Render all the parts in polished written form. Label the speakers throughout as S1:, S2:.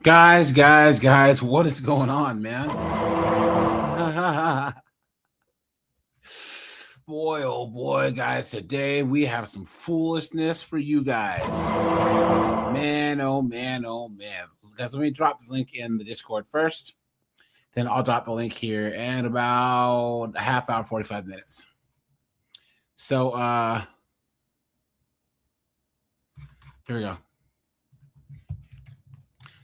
S1: Guys, what is going on, man? Boy, oh boy, guys, today we have some foolishness for you guys. Man, oh man, oh man. Guys, let me drop the link in the Discord first. Then I'll drop the link here in about a half hour, 45 minutes. So, here we go.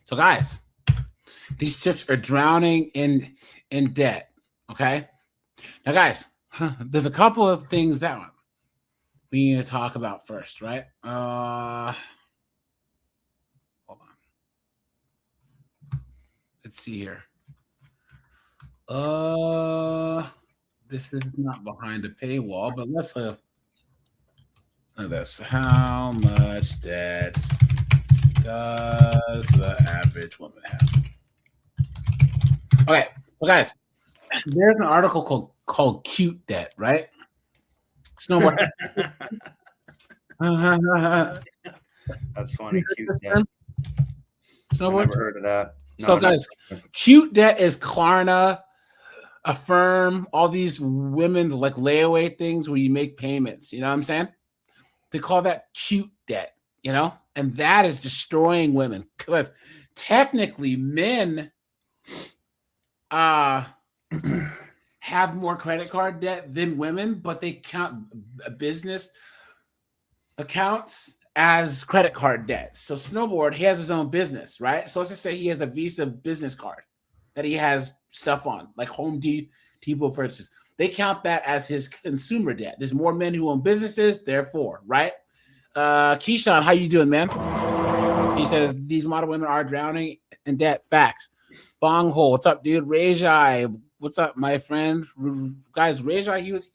S1: So, guys, these chicks are drowning in debt. Okay. Now, guys, there's a couple of things that we need to talk about first, right? Hold on. Let's see here. This is not behind a paywall, but let's look at this. How much debt does the average woman have? Okay, well, guys, there's an article called "Cute Debt," right? Snowboard.
S2: That's funny. Cute debt.
S1: Snowboard.
S2: Never heard of that. No,
S1: So, guys, Cute Debt is Klarna, Affirm, all these women like layaway things where you make payments. You know what I'm saying? They call that cute debt, you know? And that is destroying women. Because technically, men have more credit card debt than women, but they count business accounts as credit card debt. So Snowboard, he has his own business, right? So let's just say he has a Visa business card that he has stuff on, like Home Depot purchases. They count that as his consumer debt. There's more men who own businesses, therefore, right? Keyshawn, how you doing, man? He says these model women are drowning in debt. Facts. Bonghole, what's up, dude? Rajai, what's up, my friend? Guys, Rajai, he was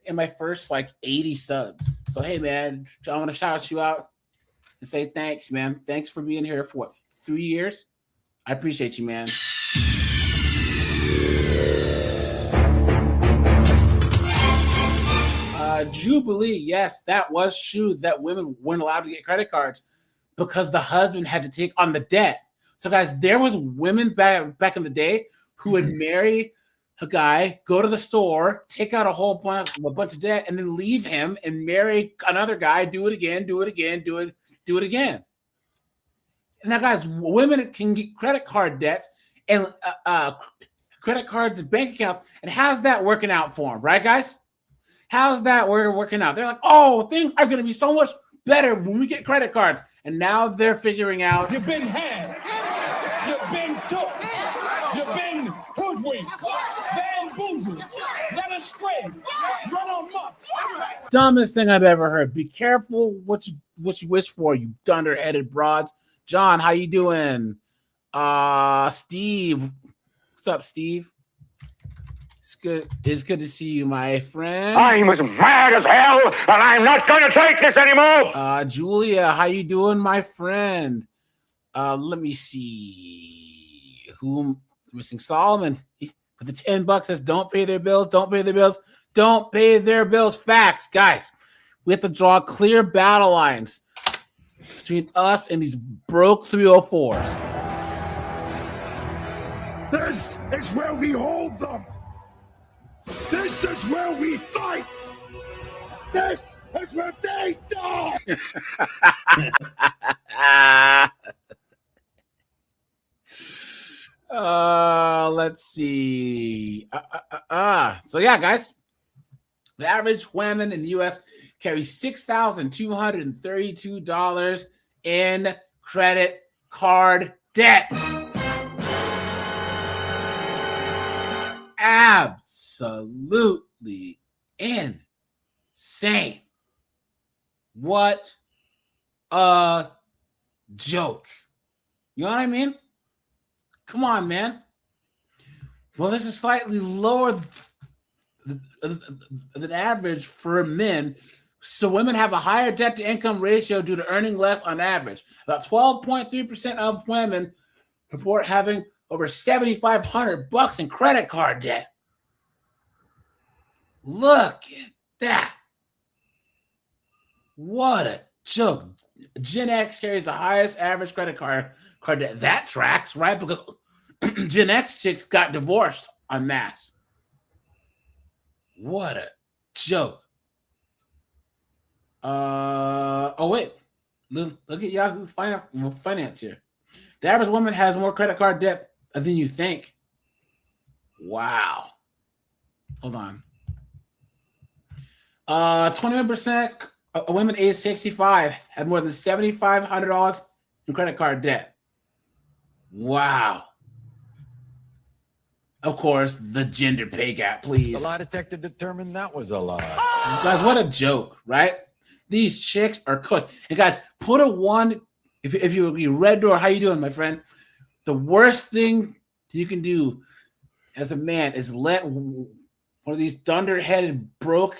S1: in my first like 80 subs. So hey, man, I want to shout you out and say thanks, man. Thanks for being here for what, 3 years? I appreciate you, man. Jubilee, yes, that was true that women weren't allowed to get credit cards because the husband had to take on the debt. So, guys, there was women back in the day who would marry a guy, go to the store, take out a bunch of debt, and then leave him and marry another guy, do it again. And now, guys, women can get credit card debts and credit cards and bank accounts. And how's that working out for them, right, guys? How's that working out? They're like, oh, things are going to be so much better when we get credit cards. And now they're figuring out.
S3: You've been had. You've been took. You've been hoodwinked. Bamboozled. Led astray. Run amok.
S1: Dumbest thing I've ever heard. Be careful what you wish for, you dunderheaded broads. John, how you doing? Steve. What's up, Steve? It's good to see you, my friend.
S4: I'm as mad as hell, and I'm not going to take this anymore.
S1: Julia, how you doing, my friend? Let me see. Who missing? Solomon. For the $10 says, don't pay their bills. Facts, guys. We have to draw clear battle lines between us and these broke 304s.
S3: This is where we hold them. This is where we fight. This is where they die.
S1: Let's see. So yeah, guys, the average woman in the U.S. carries $6,232 in credit card debt. Absolutely insane. What a joke. You know what I mean? Come on, man. Well, this is slightly lower than average for men. So women have a higher debt to income ratio due to earning less on average. About 12.3% of women report having over $7,500 in credit card debt. Look at that. What a joke. Gen X carries the highest average credit card debt. That tracks, right? Because Gen X chicks got divorced en masse. What a joke. Oh wait, look at Yahoo Finance here. The average woman has more credit card debt than you think. Wow. Hold on. 21% of women age 65 have more than $7,500 in credit card debt. Wow. Of course, the gender pay gap, please.
S5: The lie detector determined that was a lie.
S1: Guys, what a joke, right? These chicks are cooked. And guys, put a one. If you agree, Red Door, how you doing, my friend? The worst thing you can do as a man is let one of these thunder-headed broke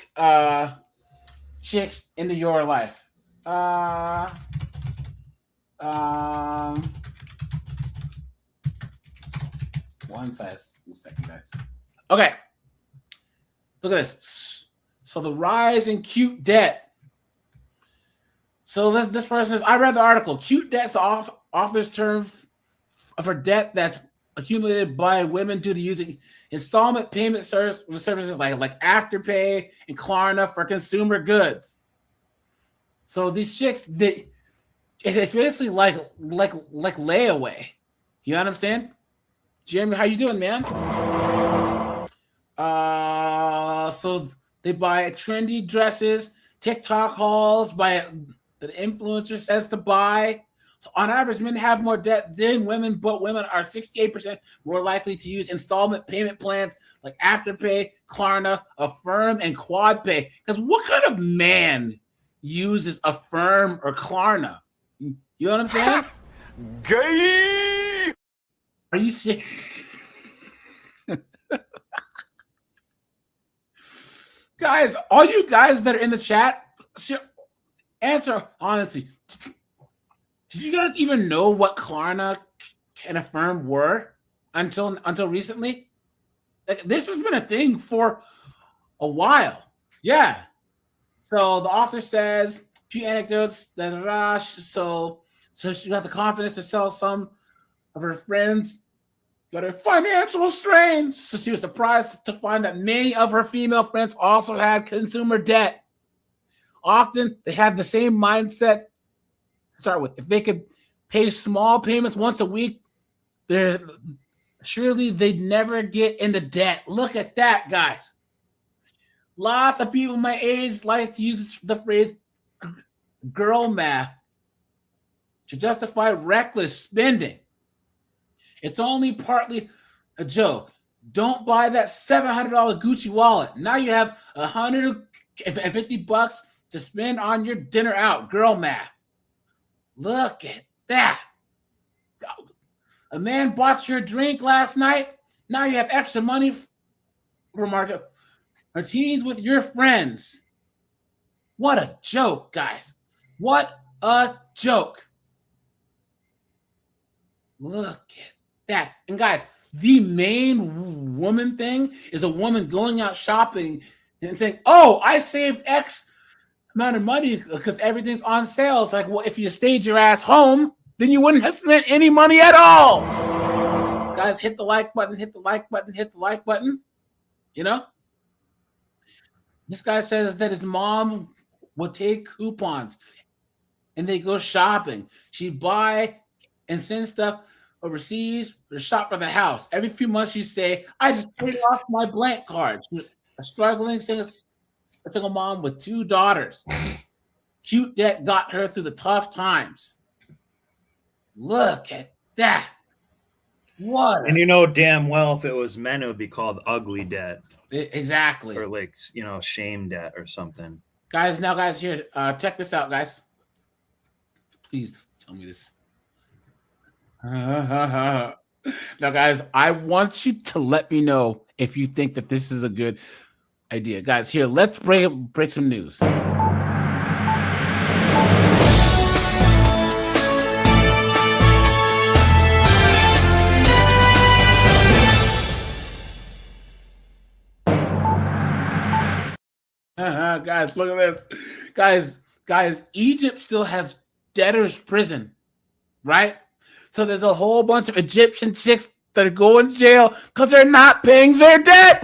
S1: chicks into your life. One second, guys. Okay. Look at this. So the rise in cute debt. So this person says, I read the article. Cute debt's author's term for debt that's accumulated by women due to using installment payment services like Afterpay and Klarna for consumer goods. So these chicks, it's basically like layaway. You know what I'm saying? Jeremy, how you doing, man? So they buy trendy dresses, TikTok hauls, by the influencer says to buy. So on average, men have more debt than women, but women are 68% more likely to use installment payment plans like Afterpay, Klarna, Affirm, and QuadPay. Because what kind of man uses Affirm or Klarna? You know what I'm saying?
S4: Gay!
S1: Are you serious? Guys, all you guys that are in the chat, answer honestly. Did you guys even know what Klarna and Affirm were until recently? Like, this has been a thing for a while. Yeah. So the author says a few anecdotes. So she got the confidence to sell some of her friends got a financial strain. So she was surprised to find that many of her female friends also had consumer debt. Often they have the same mindset. Start with, if they could pay small payments once a week, surely they'd never get into debt. Look at that, guys. Lots of people my age like to use the phrase girl math to justify reckless spending. It's only partly a joke. Don't buy that $700 Gucci wallet. Now you have $150 to spend on your dinner out. Girl math. Look at that. A man bought your drink last night. Now you have extra money for martinis with your friends. What a joke, guys. What a joke. Look at that. And guys, the main woman thing is a woman going out shopping and saying, oh, I saved X amount of money because everything's on sale. It's like, well, if you stayed your ass home, then you wouldn't have spent any money at all. Guys, hit the like button, hit the like button, hit the like button. You know? This guy says that his mom would take coupons and they go shopping. She'd buy and send stuff overseas or shop for the house. Every few months she'd say, I just paid off my blank card. She was a struggling single mom with 2 daughters. Cute debt got her through the tough times. Look at that. What?
S2: And you know damn well if it was men, it would be called ugly debt.
S1: Exactly.
S2: Or like, shame debt or something.
S1: Guys, here, check this out, guys. Please tell me this. Now, guys, I want you to let me know if you think that this is a good idea. Guys, here, let's break some news. Guys, look at this. Guys, Egypt still has debtor's prison, right? So there's a whole bunch of Egyptian chicks that are going to jail because they're not paying their debt.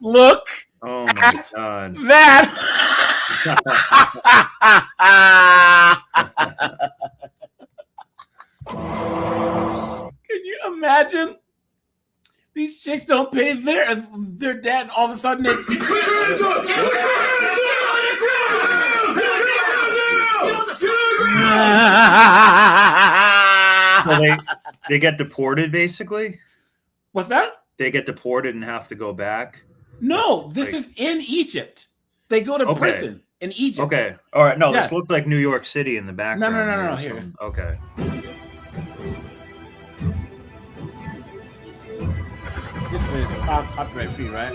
S1: Look
S2: Oh my
S1: at
S2: god.
S1: that. Can you imagine? These chicks don't pay their debt, and all of a sudden it's
S2: So they get deported basically?
S1: What's that?
S2: They get deported and have to go back.
S1: No, this is in Egypt. They go to
S2: Okay.
S1: prison in Egypt.
S2: Okay. All right. No, this
S1: Yeah.
S2: looked like New York City in the background.
S1: no,
S2: or
S1: here.
S2: something. Okay.
S1: This is copyright free, right?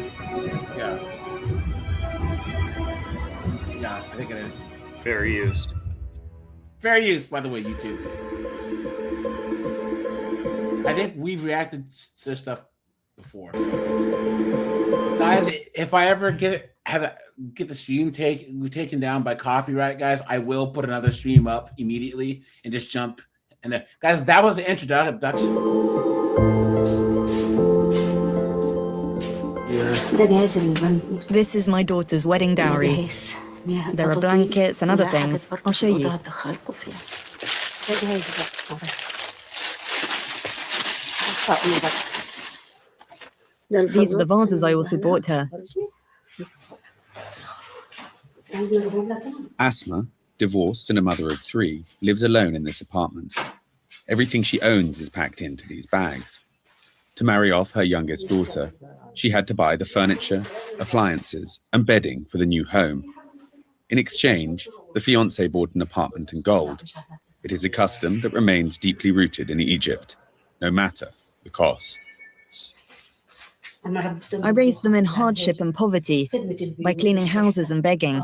S1: Yeah. Yeah, I think it is.
S2: Fair used.
S1: Fair use, by the way, YouTube. I think we've reacted to stuff before. Guys, if I ever get the stream taken down by copyright, guys, I will put another stream up immediately and just jump in there. Guys, that was the introduction.
S6: This is my daughter's wedding dowry. There are blankets and other things. I'll show you. These are the vases I also bought her.
S7: Asma, divorced and a mother of 3, lives alone in this apartment. Everything she owns is packed into these bags. To marry off her youngest daughter, she had to buy the furniture, appliances, and bedding for the new home. In exchange, the fiancé bought an apartment in gold. It is a custom that remains deeply rooted in Egypt, no matter the cost.
S6: I raised them in hardship and poverty by cleaning houses and begging.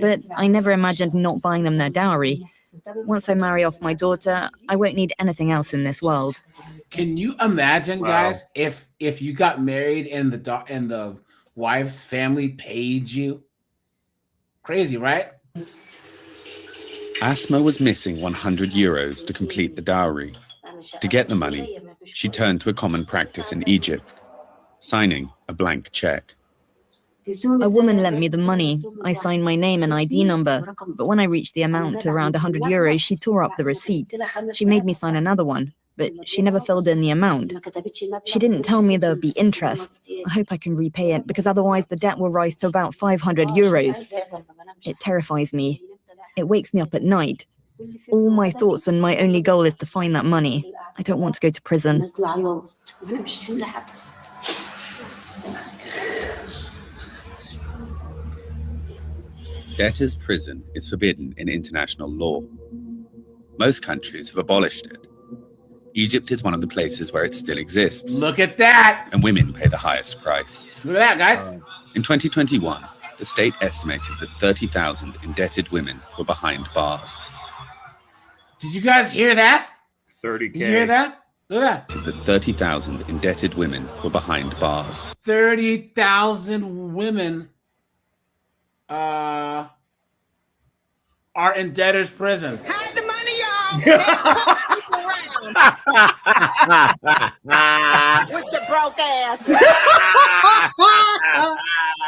S6: But I never imagined not buying them their dowry. Once I marry off my daughter, I won't need anything else in this world.
S1: Can you imagine,
S2: Wow.
S1: guys, if you got married and the wife's family paid you? Crazy, right?
S7: Asma was missing 100 euros to complete the dowry. To get the money, she turned to a common practice in Egypt, signing a blank check.
S6: A woman lent me the money. I signed my name and ID number. But when I reached the amount to around 100 euros, she tore up the receipt. She made me sign another one, but she never filled in the amount. She didn't tell me there would be interest. I hope I can repay it, because otherwise the debt will rise to about 500 euros. It terrifies me. It wakes me up at night. All my thoughts and my only goal is to find that money. I don't want to go to prison.
S7: Debtor's prison is forbidden in international law. Most countries have abolished it. Egypt is one of the places where it still exists,
S1: Look at that.
S7: and women pay the highest price.
S1: Look at that, guys.
S7: In 2021, the state estimated that 30,000 indebted women were behind bars.
S1: Did you guys hear that?
S2: 30K.
S1: Did you hear that? Look at that.
S7: That 30,000 indebted women were behind bars.
S1: 30,000 women are in debtor's prison.
S8: Hide the money, y'all. With your broke ass.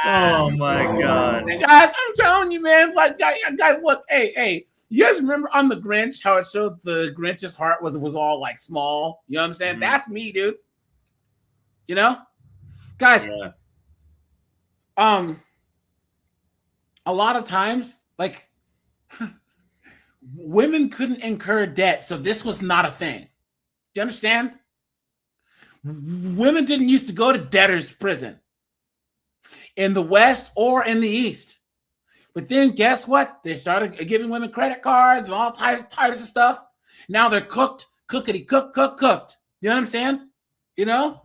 S2: Oh my god.
S1: Hey, guys, I'm telling you, man. Like, guys, look. Hey. You guys remember on the Grinch how it showed the Grinch's heart was all like small? You know what I'm saying?
S2: Mhm.
S1: That's me, dude. You know, guys.
S2: Yeah.
S1: A lot of times, like, women couldn't incur debt, so this was not a thing. Do you understand? Women didn't used to go to debtor's prison in the West or in the East. But then guess what? They started giving women credit cards and all types of stuff. Now they're cooked. You know what I'm saying? You know?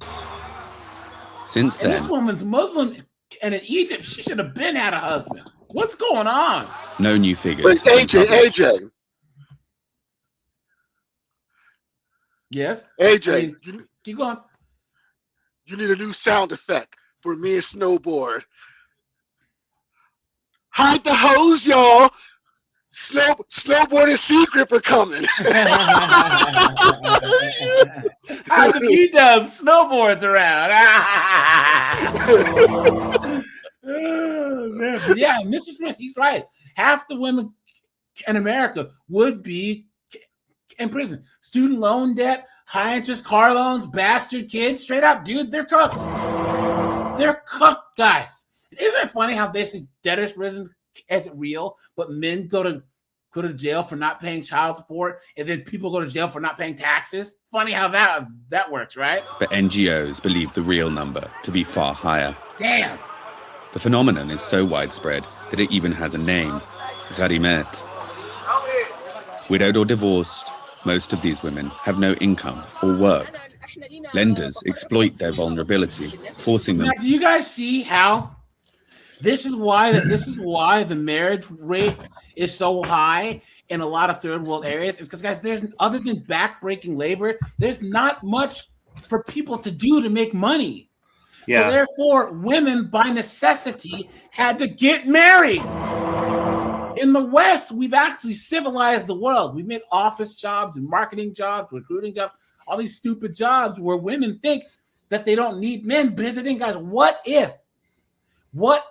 S7: Since
S1: And this
S7: then,
S1: woman's Muslim, and in Egypt, she should have been had a husband. What's going on?
S7: no new figures.
S9: Wait,
S7: have been published.
S1: Yes.
S9: AJ,
S1: Keep going.
S9: you need a new sound effect for me and Snowboard.
S3: Hide the hose, y'all. Snowboard and Sea Gripper coming.
S1: How the B-dub snowboards around? Oh, man. But yeah, Mr. Smith, he's right. Half the women in America would be in prison. Student loan debt, high interest car loans, bastard kids, straight up, dude, they're cooked. They're cooked, guys. Isn't it funny how they say debtor's prison isn't real, but men go to jail for not paying child support, and then people go to jail for not paying taxes? Funny how that works, right?
S7: But NGOs believe the real number to be far higher.
S1: Damn.
S7: The phenomenon is so widespread that it even has a name, Gharimet. Widowed or divorced, most of these women have no income or work. Lenders exploit their vulnerability, forcing them.
S1: Now, do you guys see how this is why the marriage rate is so high in a lot of third world areas? It's because, guys, there's, other than backbreaking labor, there's not much for people to do to make money.
S2: Yeah.
S1: So therefore, women by necessity had to get married. In the West, we've actually civilized the world. We've made office jobs and marketing jobs, recruiting jobs, all these stupid jobs where women think that they don't need men. But here's the thing, guys, what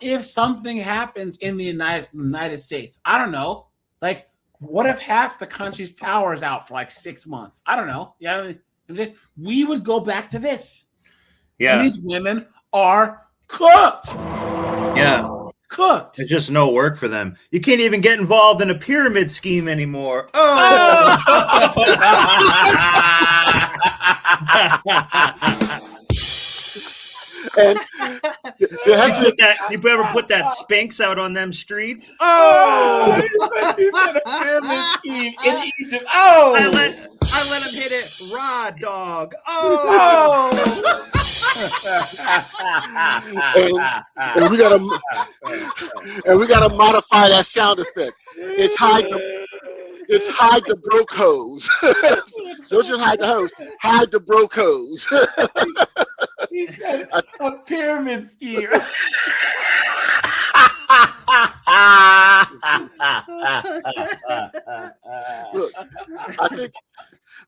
S1: if something happens in the United States? I don't know. Like, what if half the country's power is out for like 6 months? I don't know. Yeah, we would go back to this.
S2: Yeah.
S1: And these women are cooked.
S2: Yeah.
S1: Cooked.
S2: There's just no work for them. You can't even get involved in a pyramid scheme anymore. Oh!
S3: And
S2: you ever put that Spanx out on them streets?
S1: Oh! He's in a pyramid scheme in Egypt. Oh!
S2: I let him hit it raw, dog. Oh!
S3: and we gotta modify that sound effect. It's hide the broke hose. So it's just hide the hose. Hide the broke hose.
S1: He said a pyramid scheme.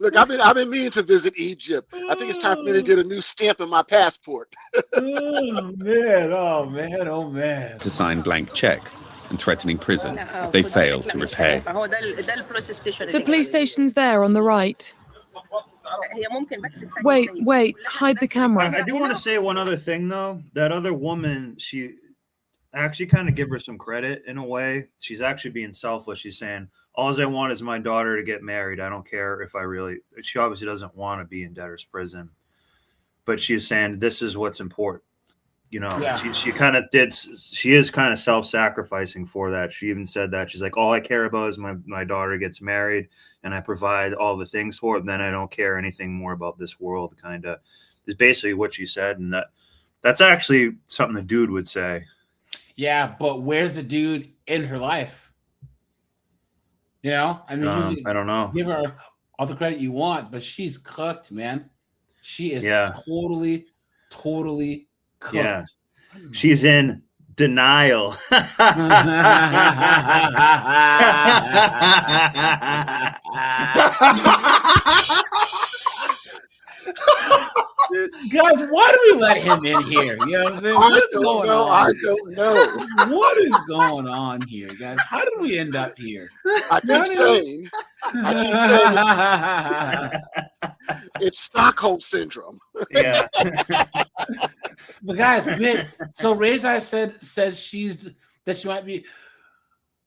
S3: Look, I've been meaning to visit Egypt. I think it's time for me to get a new stamp in my passport.
S1: Oh man.
S7: To sign blank checks and threatening prison if they fail to repay.
S9: The police station's there on the right. Wait, hide the camera.
S2: I do want to say one other thing, though. That other woman, she actually kind of give her some credit in a way. She's actually being selfless. She's saying, all I want is my daughter to get married. I don't care if she obviously doesn't want to be in debtor's prison. But she's saying this is what's important. You know, yeah. She is kind of self-sacrificing for that. She even said that. She's like, all I care about is my daughter gets married and I provide all the things for it. And then I don't care anything more about this world, kind of is basically what she said. And that's actually something the dude would say.
S1: Yeah, but where's the dude in her life? You know, I mean,
S2: I don't know.
S1: Give her all the credit you want, but she's cooked, man. She is totally cooked.
S2: Yeah, she's in denial.
S1: Guys, why do we let him in here? You know what I'm saying?
S3: I don't know.
S1: What is going on here, guys? How did we end up here?
S3: I keep saying it's Stockholm syndrome.
S2: Yeah.
S1: But guys, so Reza says she might be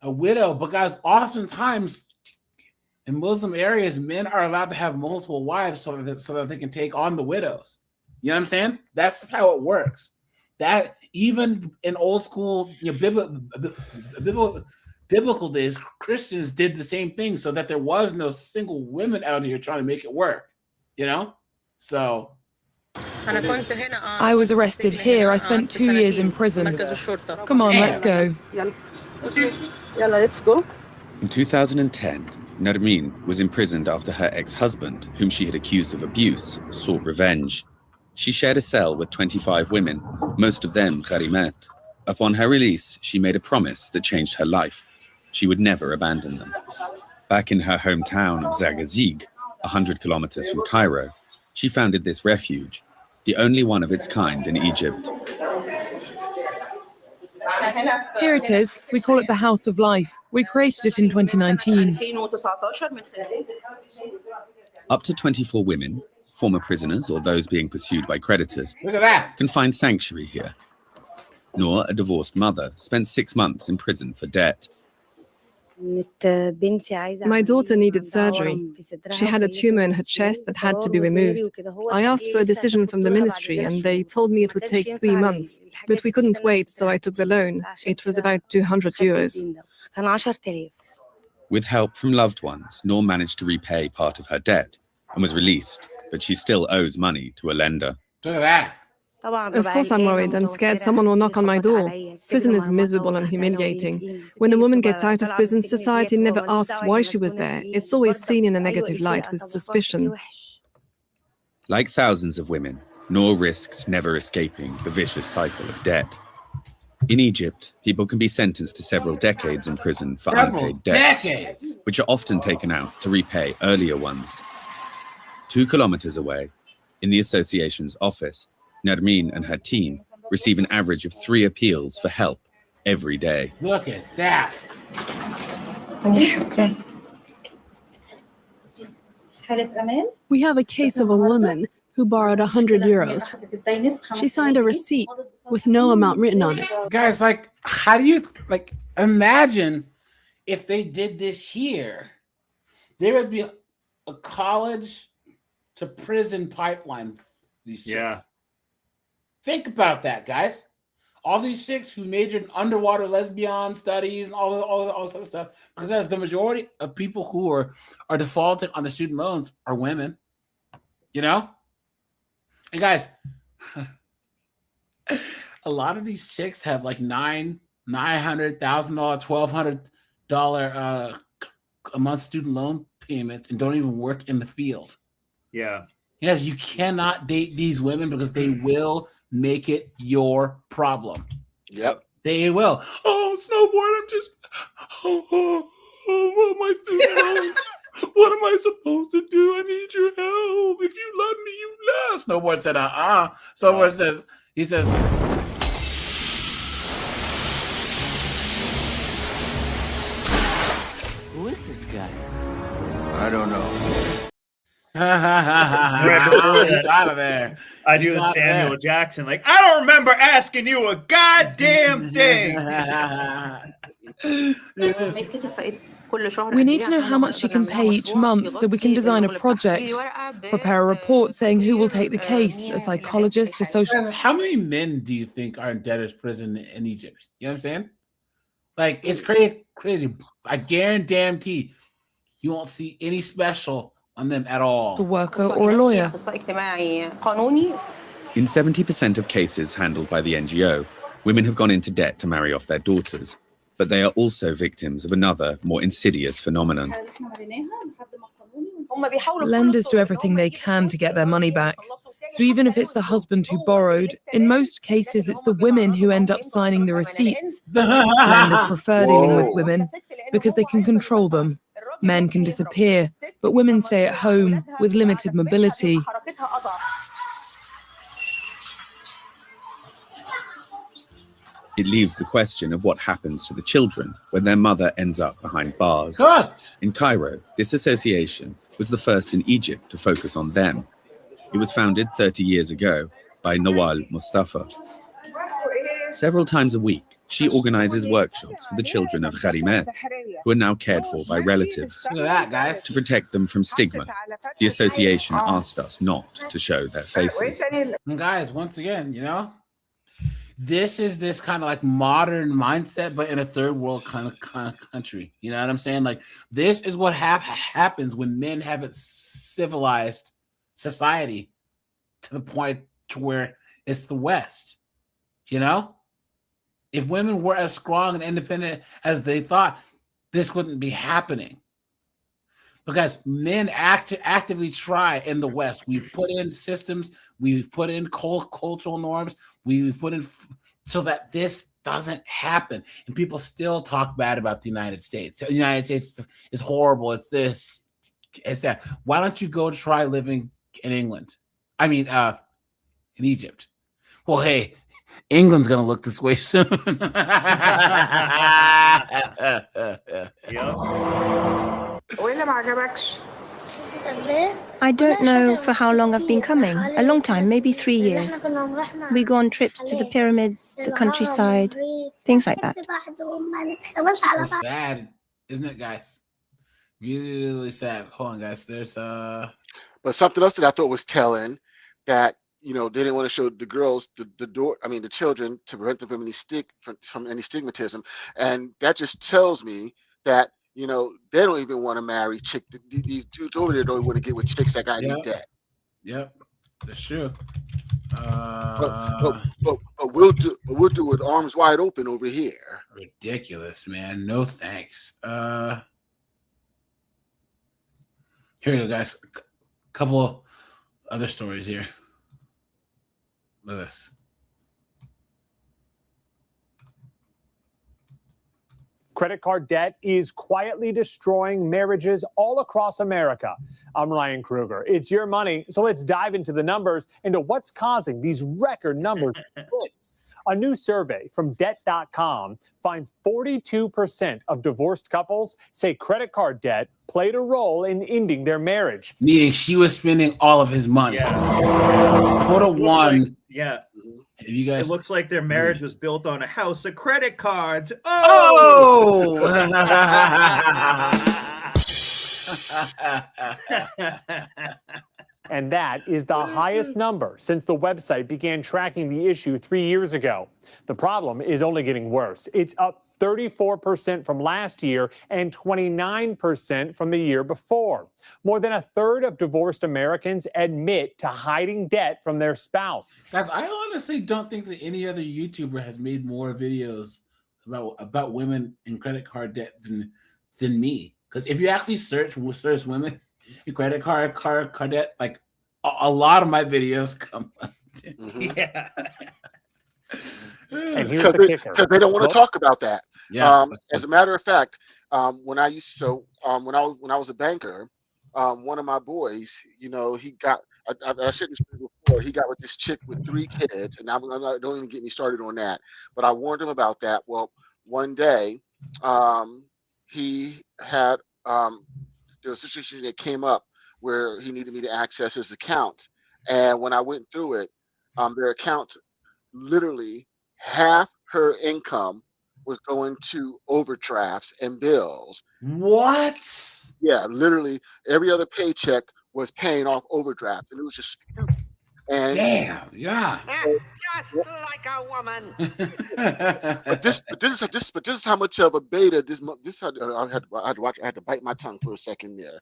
S1: a widow, but guys, oftentimes in Muslim areas, men are allowed to have multiple wives so that they can take on the widows. You know what I'm saying? That's just how it works. That even in old school, biblical days, Christians did the same thing so that there was no single women out here trying to make it work. You know? So
S9: I was arrested here. I spent 2 years in prison. Come on, let's go.
S10: Let's go.
S7: In 2010, Nermin was imprisoned after her ex-husband, whom she had accused of abuse, sought revenge. She shared a cell with 25 women, most of them Gharimet. Upon her release, she made a promise that changed her life. She would never abandon them. Back in her hometown of Zagazig, 100 kilometers from Cairo, she founded this refuge, the only one of its kind in Egypt.
S9: Here it is. We call it the House of Life. We created it in 2019.
S7: Up to 24 women, former prisoners or those being pursued by creditors,
S1: Look at that.
S7: can find sanctuary here. Noor, a divorced mother, spent 6 months in prison for debt.
S10: My daughter needed surgery. She had a tumor in her chest that had to be removed. I asked for a decision from the ministry and they told me it would take 3 months, but we couldn't wait, so I took the loan. It was about 200 euros.
S7: With help from loved ones, Noor managed to repay part of her debt and was released, but she still owes money to a lender.
S1: Look at that.
S10: Of course I'm worried. I'm scared someone will knock on my door. Prison is miserable and humiliating. When a woman gets out of prison, society never asks why she was there. It's always seen in a negative light with suspicion.
S7: Like thousands of women, Noor risks never escaping the vicious cycle of debt. In Egypt, people can be sentenced to several decades in prison for
S1: Several
S7: unpaid debts,
S1: decades.
S7: which are often taken out to repay earlier ones. 2 kilometers away, in the association's office, Nermeen and her team receive an average of 3 appeals for help every day.
S1: Look at that.
S10: We have a case of a woman who borrowed 100 euros. She signed a receipt with no amount written on it.
S1: Guys, like, how do you like imagine if they did this here? There would be a college to prison pipeline. These chicks.
S2: Yeah.
S1: Think about that, guys. All these chicks who majored in underwater lesbian studies and all this other stuff, because as the majority of people who are defaulting on the student loans are women, you know? And guys, a lot of these chicks have like $900,000, $1,200 a month student loan payments and don't even work in the field.
S2: Yeah.
S1: Yes, you cannot date these women because they will make it your problem.
S3: Yep.
S1: They will. Oh, snowboard, I'm just what my student loans. What am I supposed to do? I need your help. If you love me, you love. Snowboard said, Snowboard says, he says,
S8: Who is this guy?
S3: I don't know.
S1: he's out of there.
S2: I do the Samuel Jackson, like, I don't remember asking you a goddamn thing.
S9: We need to know how much she can pay each month so we can design a project, prepare a report saying who will take the case, a psychologist, a social...
S1: How many men do you think are in debtor's prison in Egypt? You know what I'm saying? Like, it's crazy. I guarantee you won't see any special on them at all.
S9: A worker or a lawyer.
S7: In 70% of cases handled by the NGO, women have gone into debt to marry off their daughters, but they are also victims of another, more insidious phenomenon.
S9: Lenders do everything they can to get their money back. So even if it's the husband who borrowed, in most cases it's the women who end up signing the receipts. Lenders prefer dealing with women because they can control them. Men can disappear, but women stay at home with limited mobility.
S7: It leaves the question of what happens to the children when their mother ends up behind bars.
S1: Cut.
S7: In Cairo, this association was the first in Egypt to focus on them. It was founded 30 years ago by Nawal Mustafa. Several times a week, she organizes workshops for the children of Gharimet, who are now cared for by relatives.
S1: Look at that, guys.
S7: To protect them from stigma, the association asked us not to show their faces.
S1: And guys, once again, you know, this is this kind of like modern mindset, but in a third world kind of country. You know what I'm saying? Like, this is what happens when men have a civilized society to the point to where it's the West. You know? If women were as strong and independent as they thought, this wouldn't be happening. Because men actively try in the West. We've put in systems, we've put in cultural norms, we've put in so that this doesn't happen. And people still talk bad about the United States. The United States is horrible. It's this, it's that. Why don't you go try living in England? I mean, in Egypt. Well, hey, England's going to look this way soon.
S11: I don't know for how long I've been coming. A long time, maybe 3 years. We go on trips to the pyramids, the countryside, things like that.
S1: It's sad, isn't it, guys? Really, really sad. Hold on, guys. There's
S3: But something else that I thought was telling, that they didn't want to show the girls the children, to prevent them from any stigmatism, and that just tells me that they don't even want to marry these dudes over there don't want to get with chicks that got any debt.
S1: Yep, that's true.
S3: But we'll do it with arms wide open over here.
S1: Ridiculous, man. No thanks. Here you go, guys. A couple other stories here. Look at this.
S12: Credit card debt is quietly destroying marriages all across America. I'm Ryan Kruger. It's your money, so let's dive into the numbers, into what's causing these record numbers. A new survey from Debt.com finds 42% of divorced couples say credit card debt played a role in ending their marriage.
S1: Meaning she was spending all of his money. Total one. You guys,
S2: it looks like their marriage was built on a house of credit cards.
S12: And that is the highest number since the website began tracking the issue 3 years ago. The problem is only getting worse. It's up 34% from last year and 29% from the year before. More than a third of divorced Americans admit to hiding debt from their spouse.
S1: Guys, I honestly don't think that any other YouTuber has made more videos about women in credit card debt than me. Because if you actually search women in credit card debt, like a lot of my videos come up.
S3: Mm-hmm.
S12: And here's the kicker.
S3: Because they don't want to talk about that.
S1: Yeah.
S3: As a matter of fact, when I was a banker, one of my boys, he got, I shouldn't have said before, he got with this chick with 3 kids, and don't even get me started on that. But I warned him about that. Well, one day, he had there was a situation that came up where he needed me to access his account, and when I went through it, their account, literally half her income was going to overdrafts and bills.
S1: What?
S3: Yeah, literally every other paycheck was paying off overdrafts, and it was just stupid. And
S1: damn, yeah.
S8: Just like a woman.
S3: but this is how much of a beta I had to bite my tongue for a second there.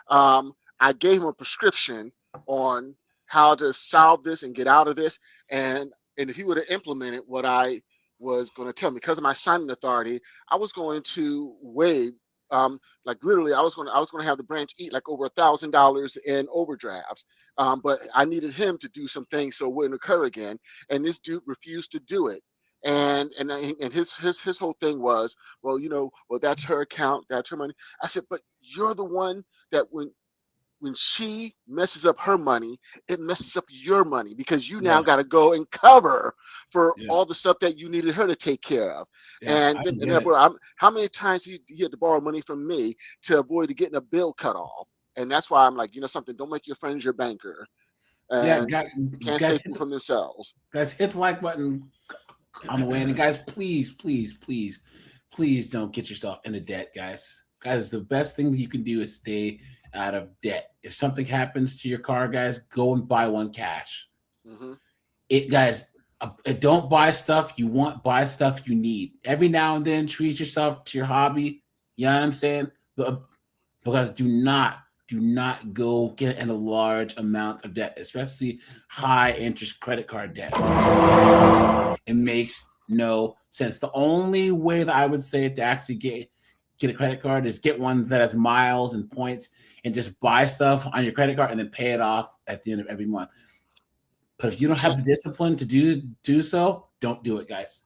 S3: I gave him a prescription on how to solve this and get out of this, and if he would have implemented what I was going to tell him, because of my signing authority, I was going to waive, like literally, I was going to have the branch eat like over $1,000 in overdrafts. But I needed him to do some things so it wouldn't occur again. And this dude refused to do it. And his whole thing was, well, that's her account, that's her money. I said, but you're the one that when she messes up her money, it messes up your money, because you now got to go and cover for all the stuff that you needed her to take care of. And how many times he had to borrow money from me to avoid getting a bill cut off? And that's why I'm like, something, don't make your friends your banker. And can't save them from themselves.
S1: Guys, hit the like button on the way. And guys, please don't get yourself into debt, guys. Guys, the best thing that you can do is stay out of debt. If something happens to your car, guys, go and buy one cash. Mm-hmm. Don't buy stuff you want, buy stuff you need. Every now and then, treat yourself to your hobby. You know what I'm saying? Because do not go get in a large amount of debt, especially high interest credit card debt. It makes no sense. The only way that I would say to actually get a credit card is get one that has miles and points, and just buy stuff on your credit card and then pay it off at the end of every month. But if you don't have the discipline to do so, don't do it, guys.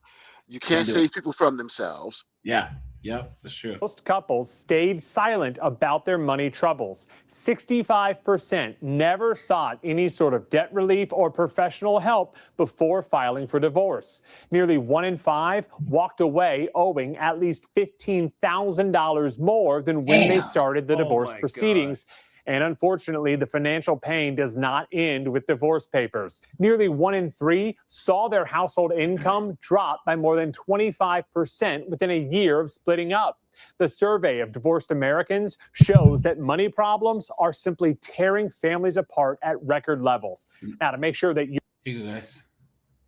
S3: You can't
S1: do
S3: save
S1: it.
S3: people from themselves.
S1: Yeah. Yep. That's true.
S12: Most couples stayed silent about their money troubles. 65% never sought any sort of debt relief or professional help before filing for divorce. Nearly 1 in 5 walked away owing at least $15,000 more than when they
S1: Damn.
S12: started the divorce
S2: my
S12: proceedings. And unfortunately, the financial pain does not end with divorce papers. Nearly 1 in 3 saw their household income drop by more than 25% within a year of splitting up. The survey of divorced Americans shows that money problems are simply tearing families apart at record levels. Now, to make sure that you
S1: Here you go, guys.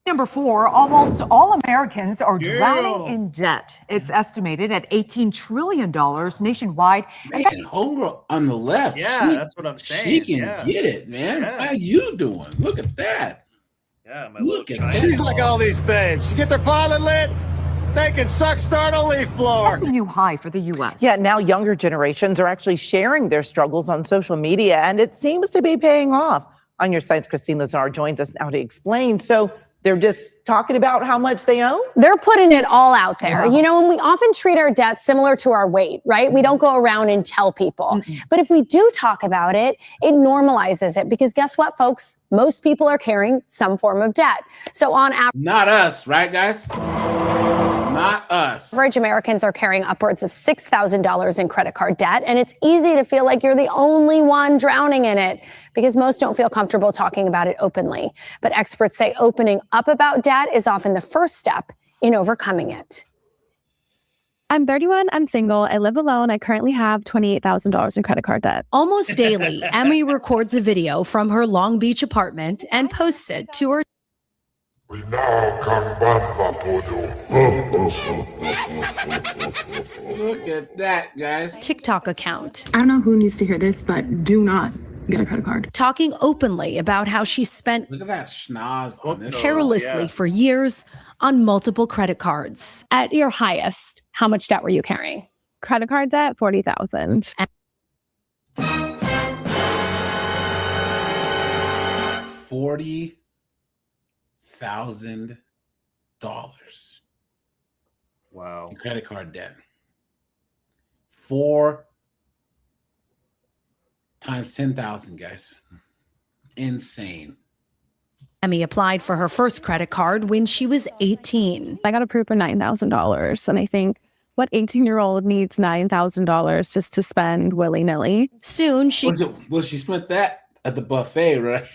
S13: Number 4, almost all Americans are drowning in debt. It's estimated at $18 trillion nationwide.
S1: Man, homegirl on the left.
S2: Yeah, that's what I'm
S1: She
S2: saying.
S1: can
S2: Yeah.
S1: get it, man.
S2: Yeah.
S1: How you doing? Look at that.
S2: Yeah, my
S1: Look
S2: little
S1: at
S2: China
S1: that.
S14: She's like all these babes. You get their pilot lit, they can start a leaf blower.
S13: That's a new high for the U.S.
S15: Yeah, now younger generations are actually sharing their struggles on social media, and it seems to be paying off. On your sites, Christine Lazar joins us now to explain. So they're just talking about how much they own?
S16: They're putting it all out there. You know, and we often treat our debt similar to our weight, right? We don't go around and tell people. But if we do talk about it, it normalizes it because guess what, folks? Most people are carrying some form of debt. So on average,
S1: Not us, right, guys? Not us.
S16: Americans are carrying upwards of $6,000 in credit card debt. And it's easy to feel like you're the only one drowning in it because most don't feel comfortable talking about it openly. But experts say opening up about debt is often the first step in overcoming it.
S17: I'm 31. I'm single. I live alone. I currently have $28,000 in credit card debt.
S18: Almost daily, Emmy records a video from her Long Beach apartment and posts it to her
S1: Look at that, guys.
S18: TikTok account.
S19: I don't know who needs to hear this, but do not get a credit card.
S18: Talking openly about how she spent
S1: Look at that schnoz on this.
S18: carelessly for years on multiple credit cards.
S17: At your highest, how much debt were you carrying? Credit card debt, $40,000.
S1: $40,000
S2: Wow.
S1: in credit card debt. 4 times 10,000, guys. Insane.
S18: Emmy applied for her first credit card when she was 18.
S17: I got approved for $9,000. And I think, what 18-year-old needs $9,000 just to spend willy-nilly?
S18: Soon she
S1: Well, she spent that at the buffet, right?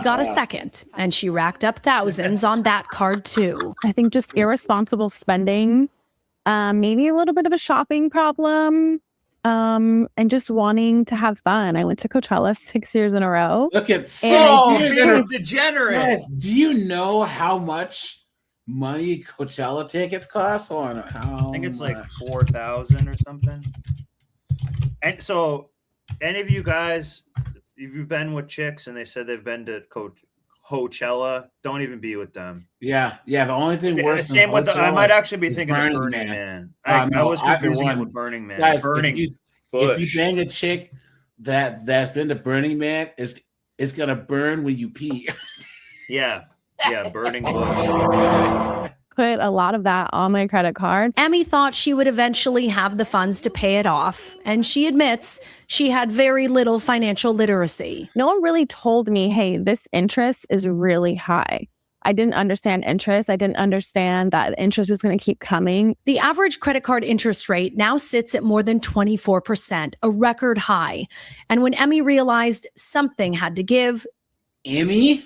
S18: got a second, and she racked up thousands on that card too.
S17: I think just irresponsible spending, maybe a little bit of a shopping problem, and just wanting to have fun. I went to Coachella 6 years in a row.
S1: Look at
S2: degenerate.
S1: Yes. Do you know how much money Coachella tickets cost? On how
S2: I think it's like 4,000 or something. And so, any of you guys, if you've been with chicks and they said they've been to Coachella, don't even be with them.
S1: Yeah. The only thing worse.
S2: Same with I might actually be
S1: is
S2: thinking of
S1: Burning
S2: Burning
S1: Man.
S2: Man. I was
S1: either
S2: confusing it
S1: one.
S2: with Burning Man.
S1: Guys,
S2: Burning
S1: if
S2: Bush.
S1: you bang a chick that's been to Burning Man, it's gonna burn when you pee.
S2: Yeah, Burning Bush.
S17: Put a lot of that on my credit card.
S18: Emmy thought she would eventually have the funds to pay it off, and she admits she had very little financial literacy.
S17: No one really told me, hey, this interest is really high. I didn't understand interest. I didn't understand that interest was going to keep coming.
S18: The average credit card interest rate now sits at more than 24%, a record high. And when Emmy realized something had to give,
S1: Emmy?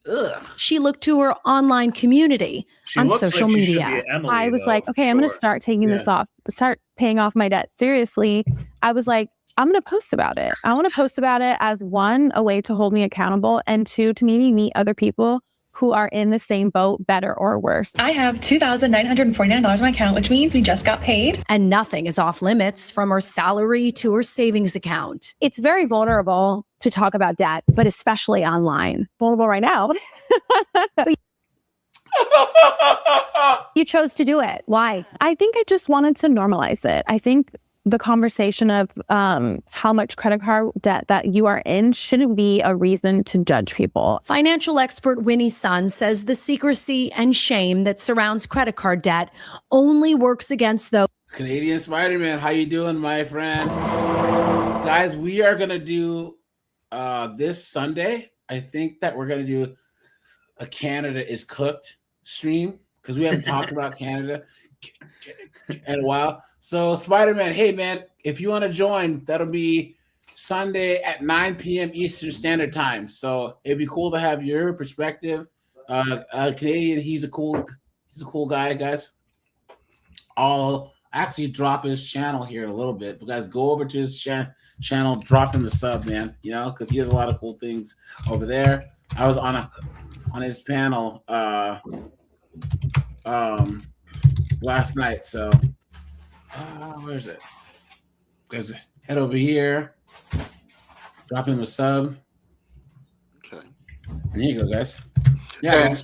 S1: Ugh.
S18: She looked to her online community on social media.
S17: I was like, okay, I'm going to start taking this off, start paying off my debt seriously. I was like, I'm going to post about it. I want to post about it as one, a way to hold me accountable, and two, to maybe meet other people who are in the same boat, better or worse.
S19: I have $2,949 in my account, which means we just got paid.
S18: And nothing is off limits from her salary to her savings account.
S17: It's very vulnerable to talk about debt, but especially online. Vulnerable right now. You chose to do it. Why? I think I just wanted to normalize it. I think the conversation of how much credit card debt that you are in shouldn't be a reason to judge people.
S18: Financial expert Winnie Sun says the secrecy and shame that surrounds credit card debt only works against those.
S1: Canadian Spider-Man, how you doing, my friend? Guys, we are gonna do this Sunday. I think that we're gonna do a Canada is Cooked stream because we haven't talked about Canada in a while. So Spider-Man, hey man, if you want to join, that'll be Sunday at 9 p.m. Eastern Standard Time. So it'd be cool to have your perspective. Canadian, he's a cool guy, guys. I'll actually drop his channel here in a little bit. But guys, go over to his channel, drop him a sub, man. You know, because he has a lot of cool things over there. I was on his panel last night. So where is it? Guys, head over here, drop him a sub.
S3: Okay.
S1: There you go, guys. Yeah.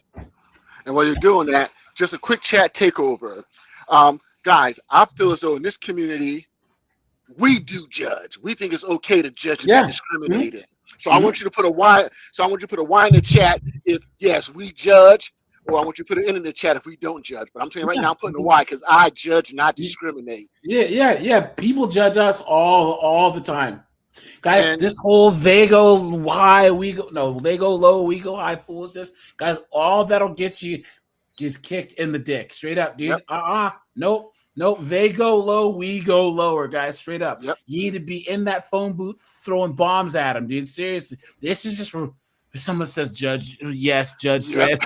S3: And while you're doing that, just a quick chat takeover. Guys, I feel as though in this community, we do judge. We think it's okay to judge and be discriminated. Mm-hmm. So I want you to put a Y. So I want you to put a Y in the chat if yes, we judge, or I want you to put it in the chat if we don't judge. But I'm saying right now, I'm putting a Y because I judge, not discriminate.
S1: Yeah. People judge us all the time. Guys, and this whole they go high, they go low, we go high foolishness. Guys, all that'll get you is kicked in the dick. Straight up, dude. Yep. Nope. They go low, we go lower, guys. Straight up. Yep. You need to be in that phone booth throwing bombs at them, dude. Seriously. This is just if someone says judge. Yes, Judge Dredd.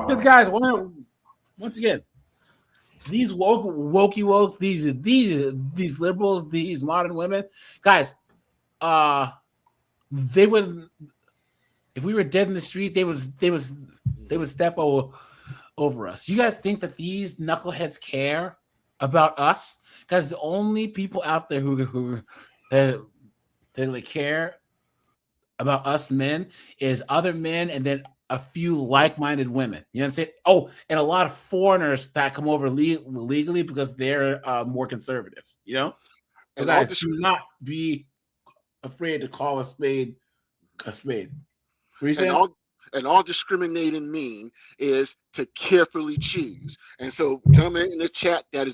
S1: Because guys, once again, these wokey wokes, these liberals, these modern women, guys, they would, if we were dead in the street, they would step over us. You guys think that these knuckleheads care about us? Guys, the only people out there who care about us men is other men and then a few like-minded women. You know what I'm saying? Oh, and a lot of foreigners that come over legally because they're more conservatives, you know? And guys, do not be afraid to call a spade a spade. What are you saying?
S3: And all discriminating mean is to carefully choose. And so, gentlemen in this chat that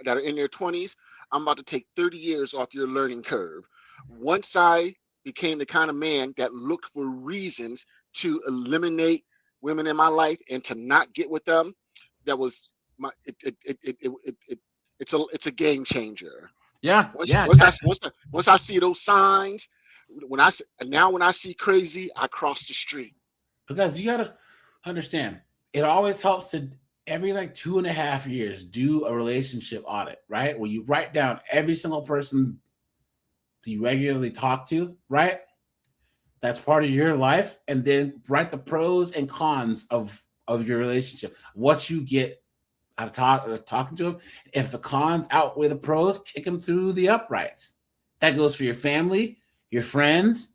S3: are in their 20s, I'm about to take 30 years off your learning curve. Once I became the kind of man that looked for reasons to eliminate women in my life and to not get with them, that was it's a game changer.
S1: Yeah.
S3: Once I see those signs, when I see crazy, I cross the street.
S1: Because you gotta understand, it always helps to every 2.5 years do a relationship audit, right? Where you write down every single person that you regularly talk to, right? That's part of your life, and then write the pros and cons of your relationship. What you get out of talking to them. If the cons outweigh the pros, kick them through the uprights. That goes for your family, your friends,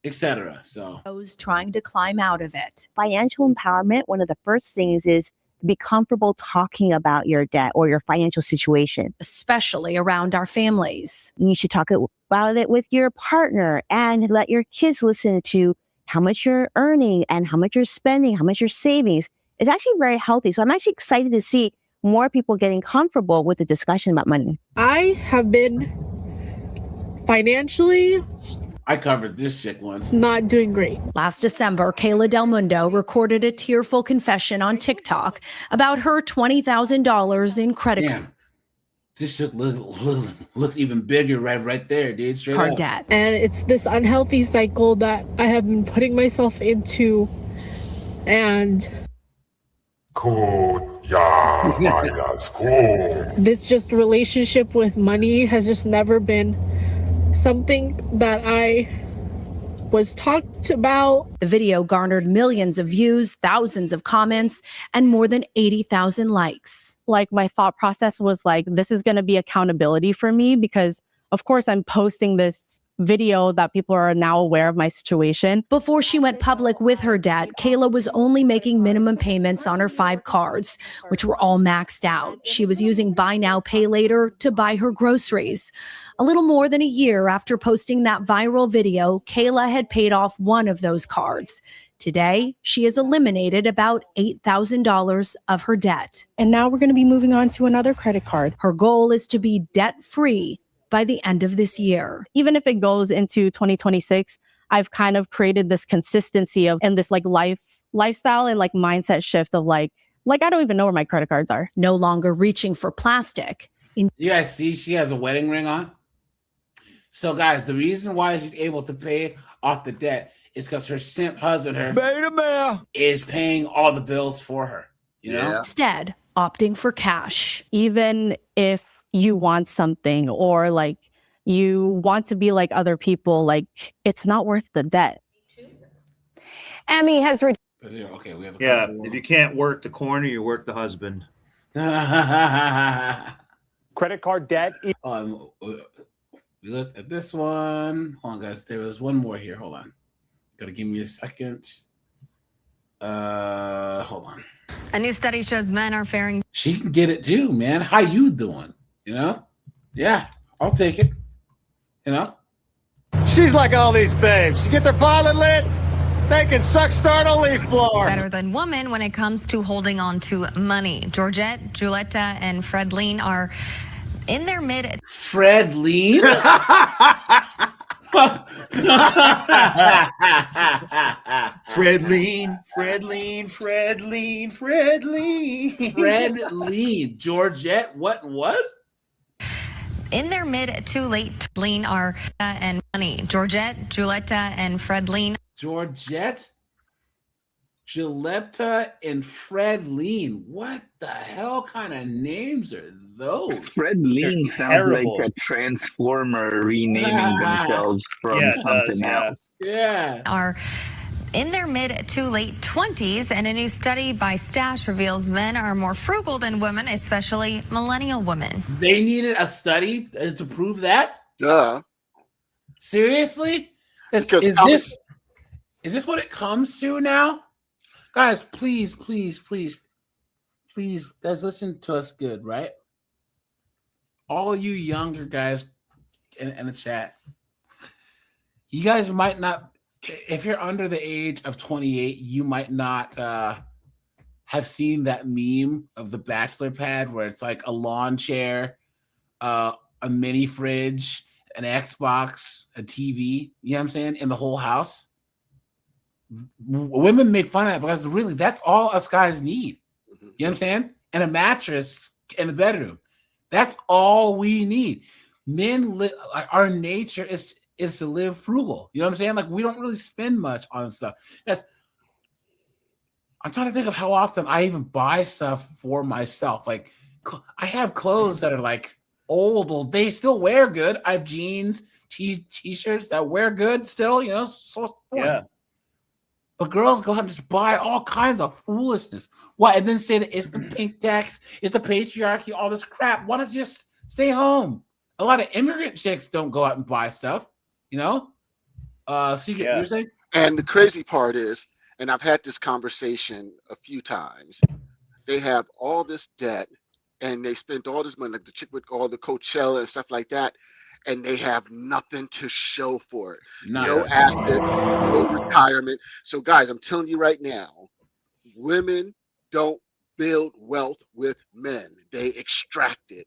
S1: etc. So
S18: those trying to climb out of it.
S20: Financial empowerment, one of the first things is to be comfortable talking about your debt or your financial situation,
S18: especially around our families.
S20: You should talk about it with your partner and let your kids listen to how much you're earning and how much you're spending, how much you're savings. It's actually very healthy. So I'm actually excited to see more people getting comfortable with the discussion about money.
S21: I have been financially
S1: I covered this shit once.
S21: Not doing great.
S18: Last December, Kayla Del Mundo recorded a tearful confession on TikTok about her $20,000 in credit
S1: card. This shit looks even bigger right there, dude. Straight
S18: card
S1: up.
S18: debt.
S21: And it's this unhealthy cycle that I have been putting myself into. And this just relationship with money has just never been something that I was talked about.
S18: The video garnered millions of views, thousands of comments, and more than 80,000 likes.
S17: My thought process was this is going to be accountability for me because, of course, I'm posting this video that people are now aware of my situation.
S18: Before she went public with her debt, Kayla was only making minimum payments on her 5 cards, which were all maxed out. She was using buy now, pay later to buy her groceries. A little more than a year after posting that viral video, Kayla had paid off one of those cards. Today, she has eliminated about $8,000 of her debt.
S5: And now we're going to be moving on to another credit card.
S18: Her goal is to be debt-free by the end of this year.
S17: Even if it goes into 2026, I've kind of created this consistency of and this like lifestyle and like mindset shift of like I don't even know where my credit cards are.
S18: No longer reaching for plastic.
S1: You guys see she has a wedding ring on? So guys, the reason why she's able to pay off the debt is because her simp husband, is paying all the bills for her. You know?
S18: Instead, opting for cash.
S17: Even if you want something or like you want to be like other people, like it's not worth the debt.
S16: Emmy has
S1: okay, we have
S2: if you can't work the corner, you work the husband.
S12: Credit card debt.
S1: We looked at this one. Hold on, guys. There was one more here. Hold on. Gotta give me a second. Hold on.
S22: A new study shows men are faring.
S1: She can get it too, man. How you doing? You know? Yeah, I'll take it. You know?
S14: She's like all these babes. You get their pilot lit, they can suck start a leaf blower.
S22: Better than women when it comes to holding on to money. Georgette, Julieta, and Fredline are in their mid.
S1: Fredline? Fredline. Georgette, what?
S22: In their mid to late lean are and money. Georgette, Julieta, and Fredline.
S1: Georgette, Julieta, and Fredline. What the hell kind of names are those?
S23: Fredline sounds like a transformer renaming themselves from something else.
S1: Yeah.
S22: Are in their mid to late 20s, and a new study by Stash reveals men are more frugal than women, especially millennial women.
S1: They needed a study to prove that?
S3: Duh.
S1: Seriously? Is this what it comes to now? Guys, please, guys, listen to us good, right? All you younger guys in the chat, you guys might not, if you're under the age of 28, you might not have seen that meme of the bachelor pad where it's like a lawn chair, a mini fridge, an Xbox, a TV, you know what I'm saying, in the whole house. Women make fun of that because really that's all us guys need. You know what I'm saying? And a mattress in the bedroom. That's all we need. Men, our nature is to live frugal. You know what I'm saying? Like we don't really spend much on stuff. I'm trying to think of how often I even buy stuff for myself. Like I have clothes that are like old. They still wear good. I have jeans, t-shirts that wear good still, you know. So yeah. But girls go out and just buy all kinds of foolishness. What? And then say that it's the pink tax, it's the patriarchy, all this crap. Why don't you just stay home? A lot of immigrant chicks don't go out and buy stuff, you know? You're saying?
S3: And the crazy part is, and I've had this conversation a few times, they have all this debt and they spent all this money, like the chick with all the Coachella and stuff like that, and they have nothing to show for it. No asset, no retirement. So guys, I'm telling you right now, women don't build wealth with men. They extract it.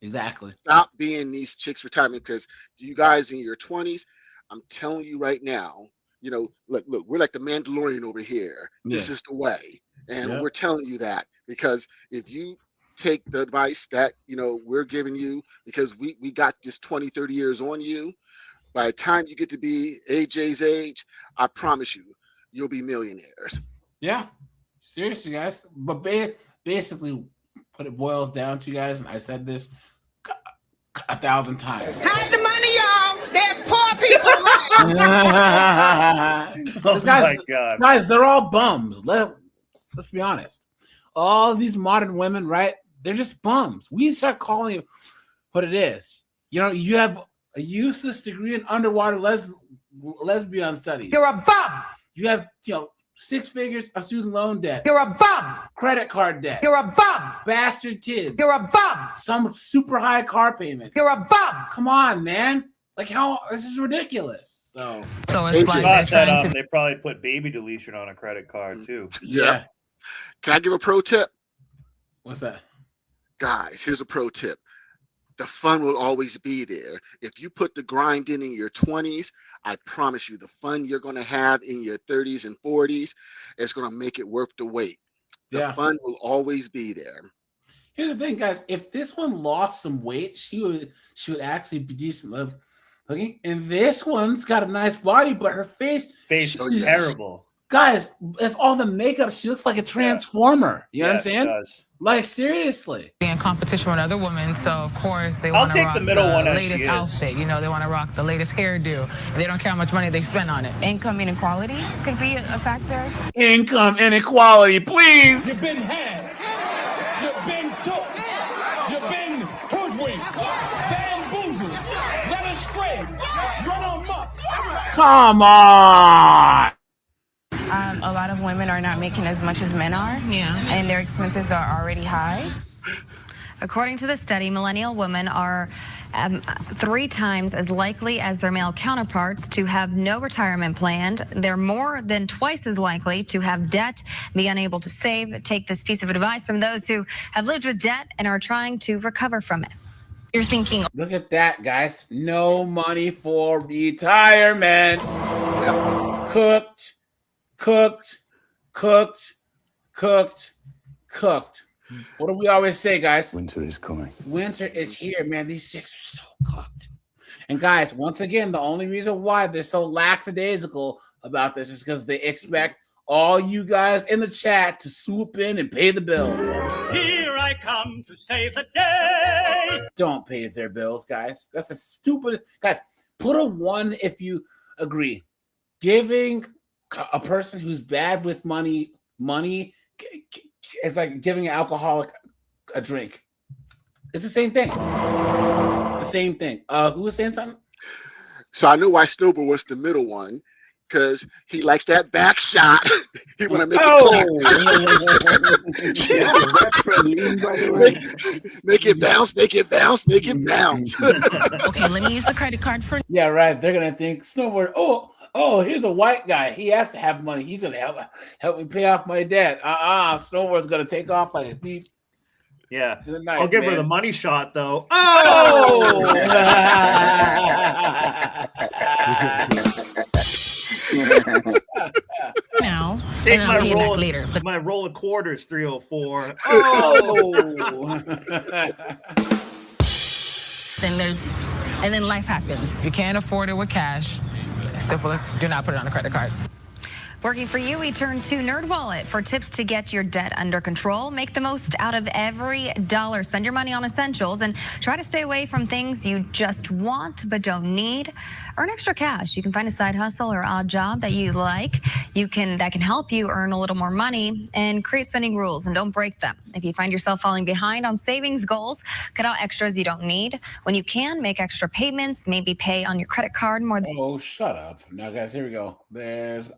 S1: Exactly.
S3: Stop being these chicks' retirement, because you guys in your 20s, I'm telling you right now, you know, look, we're like the Mandalorian over here. This is the way. And we're telling you that because if you take the advice that, you know, we're giving you, because we got this 20, 30 years on you, by the time you get to be AJ's age, I promise you, you'll be millionaires.
S1: Yeah. Seriously, guys. But basically, what it boils down to, guys, and I said this 1,000 times.
S8: Hide the money, y'all. There's poor people.
S1: Guys, they're all bums. Let's be honest. All these modern women, right? They're just bums. We start calling it what it is. You know, you have a useless degree in underwater lesbian studies.
S8: You're a bum.
S1: You have, 6 figures of student loan debt.
S8: You're a bum.
S1: Credit card debt.
S8: You're a bum.
S1: Bastard kids.
S8: You're a bum.
S1: Some super high car payment.
S8: You're a bum.
S1: Come on, man. Like, how this is ridiculous. So
S2: it's like they probably put baby deletion on a credit card too.
S3: Yeah. Can I give a pro tip?
S1: What's that?
S3: Guys, here's a pro tip. The fun will always be there. If you put the grind in your 20s, I promise you the fun you're going to have in your 30s and 40s is going to make it worth the wait. The fun will always be there.
S1: Here's the thing, guys. If this one lost some weight, she would actually be decent looking. And this one's got a nice body, but her face
S2: is terrible.
S1: Guys, it's all the makeup. She looks like a transformer. You know what I'm saying?
S2: She does.
S1: Like, seriously.
S4: Be in competition with other women, so of course they
S2: I'll
S4: want to
S2: take
S4: rock
S2: the middle one as
S4: latest
S2: she is.
S4: outfit. They want to rock the latest hairdo. And they don't care how much money they spend on it.
S6: Income inequality could be a factor.
S1: Income inequality, please.
S14: You've been had. You've been took. You've been hoodwinked. Bamboozled. Led astray. Run amok.
S1: Come on.
S6: A lot of women are not making as much as men are. Yeah. And their expenses are already high.
S22: According to the study, millennial women are 3 times as likely as their male counterparts to have no retirement plan. They're more than twice as likely to have debt, be unable to save. Take this piece of advice from those who have lived with debt and are trying to recover from it. You're thinking,
S1: Look at that, guys. No money for retirement. Cooked. What do we always say, guys?
S10: Winter is coming.
S1: Winter is here, man. These chicks are so cooked. And guys, once again, the only reason why they're so lackadaisical about this is because they expect all you guys in the chat to swoop in and pay the bills.
S14: Here I come to save the day.
S1: Don't pay their bills, guys. That's a stupid. Guys, put a 1 if you agree. Giving a person who's bad with money is like giving an alcoholic a drink. It's the same thing. Who was saying something?
S3: So I know why Snowball was the middle one, because he likes that back shot. He want to make it make it bounce, make it bounce, make it bounce.
S6: okay, let me use the credit card for.
S1: Yeah, right. They're gonna think Snowboard. Oh, here's a white guy. He has to have money. He's gonna help me pay off my debt. Snowboard's gonna take off like a thief.
S2: Yeah,
S1: Night,
S2: I'll give her
S1: man.
S2: the money shot though.
S6: Now,
S2: Take
S6: and I'll
S2: my
S6: pay it
S2: roll,
S6: back later. But
S2: my roll of quarters, 304.
S6: then life happens.
S4: You can't afford it with cash. Simple as do not put it on a credit card.
S22: Working for you, we turn to NerdWallet for tips to get your debt under control. Make the most out of every dollar. Spend your money on essentials and try to stay away from things you just want but don't need. Earn extra cash. You can find a side hustle or odd job that you like. That can help you earn a little more money, and create spending rules and don't break them. If you find yourself falling behind on savings goals, cut out extras you don't need. When you can, make extra payments, maybe pay on your credit card more than.
S1: Oh, shut up. Now, guys, here we go. There's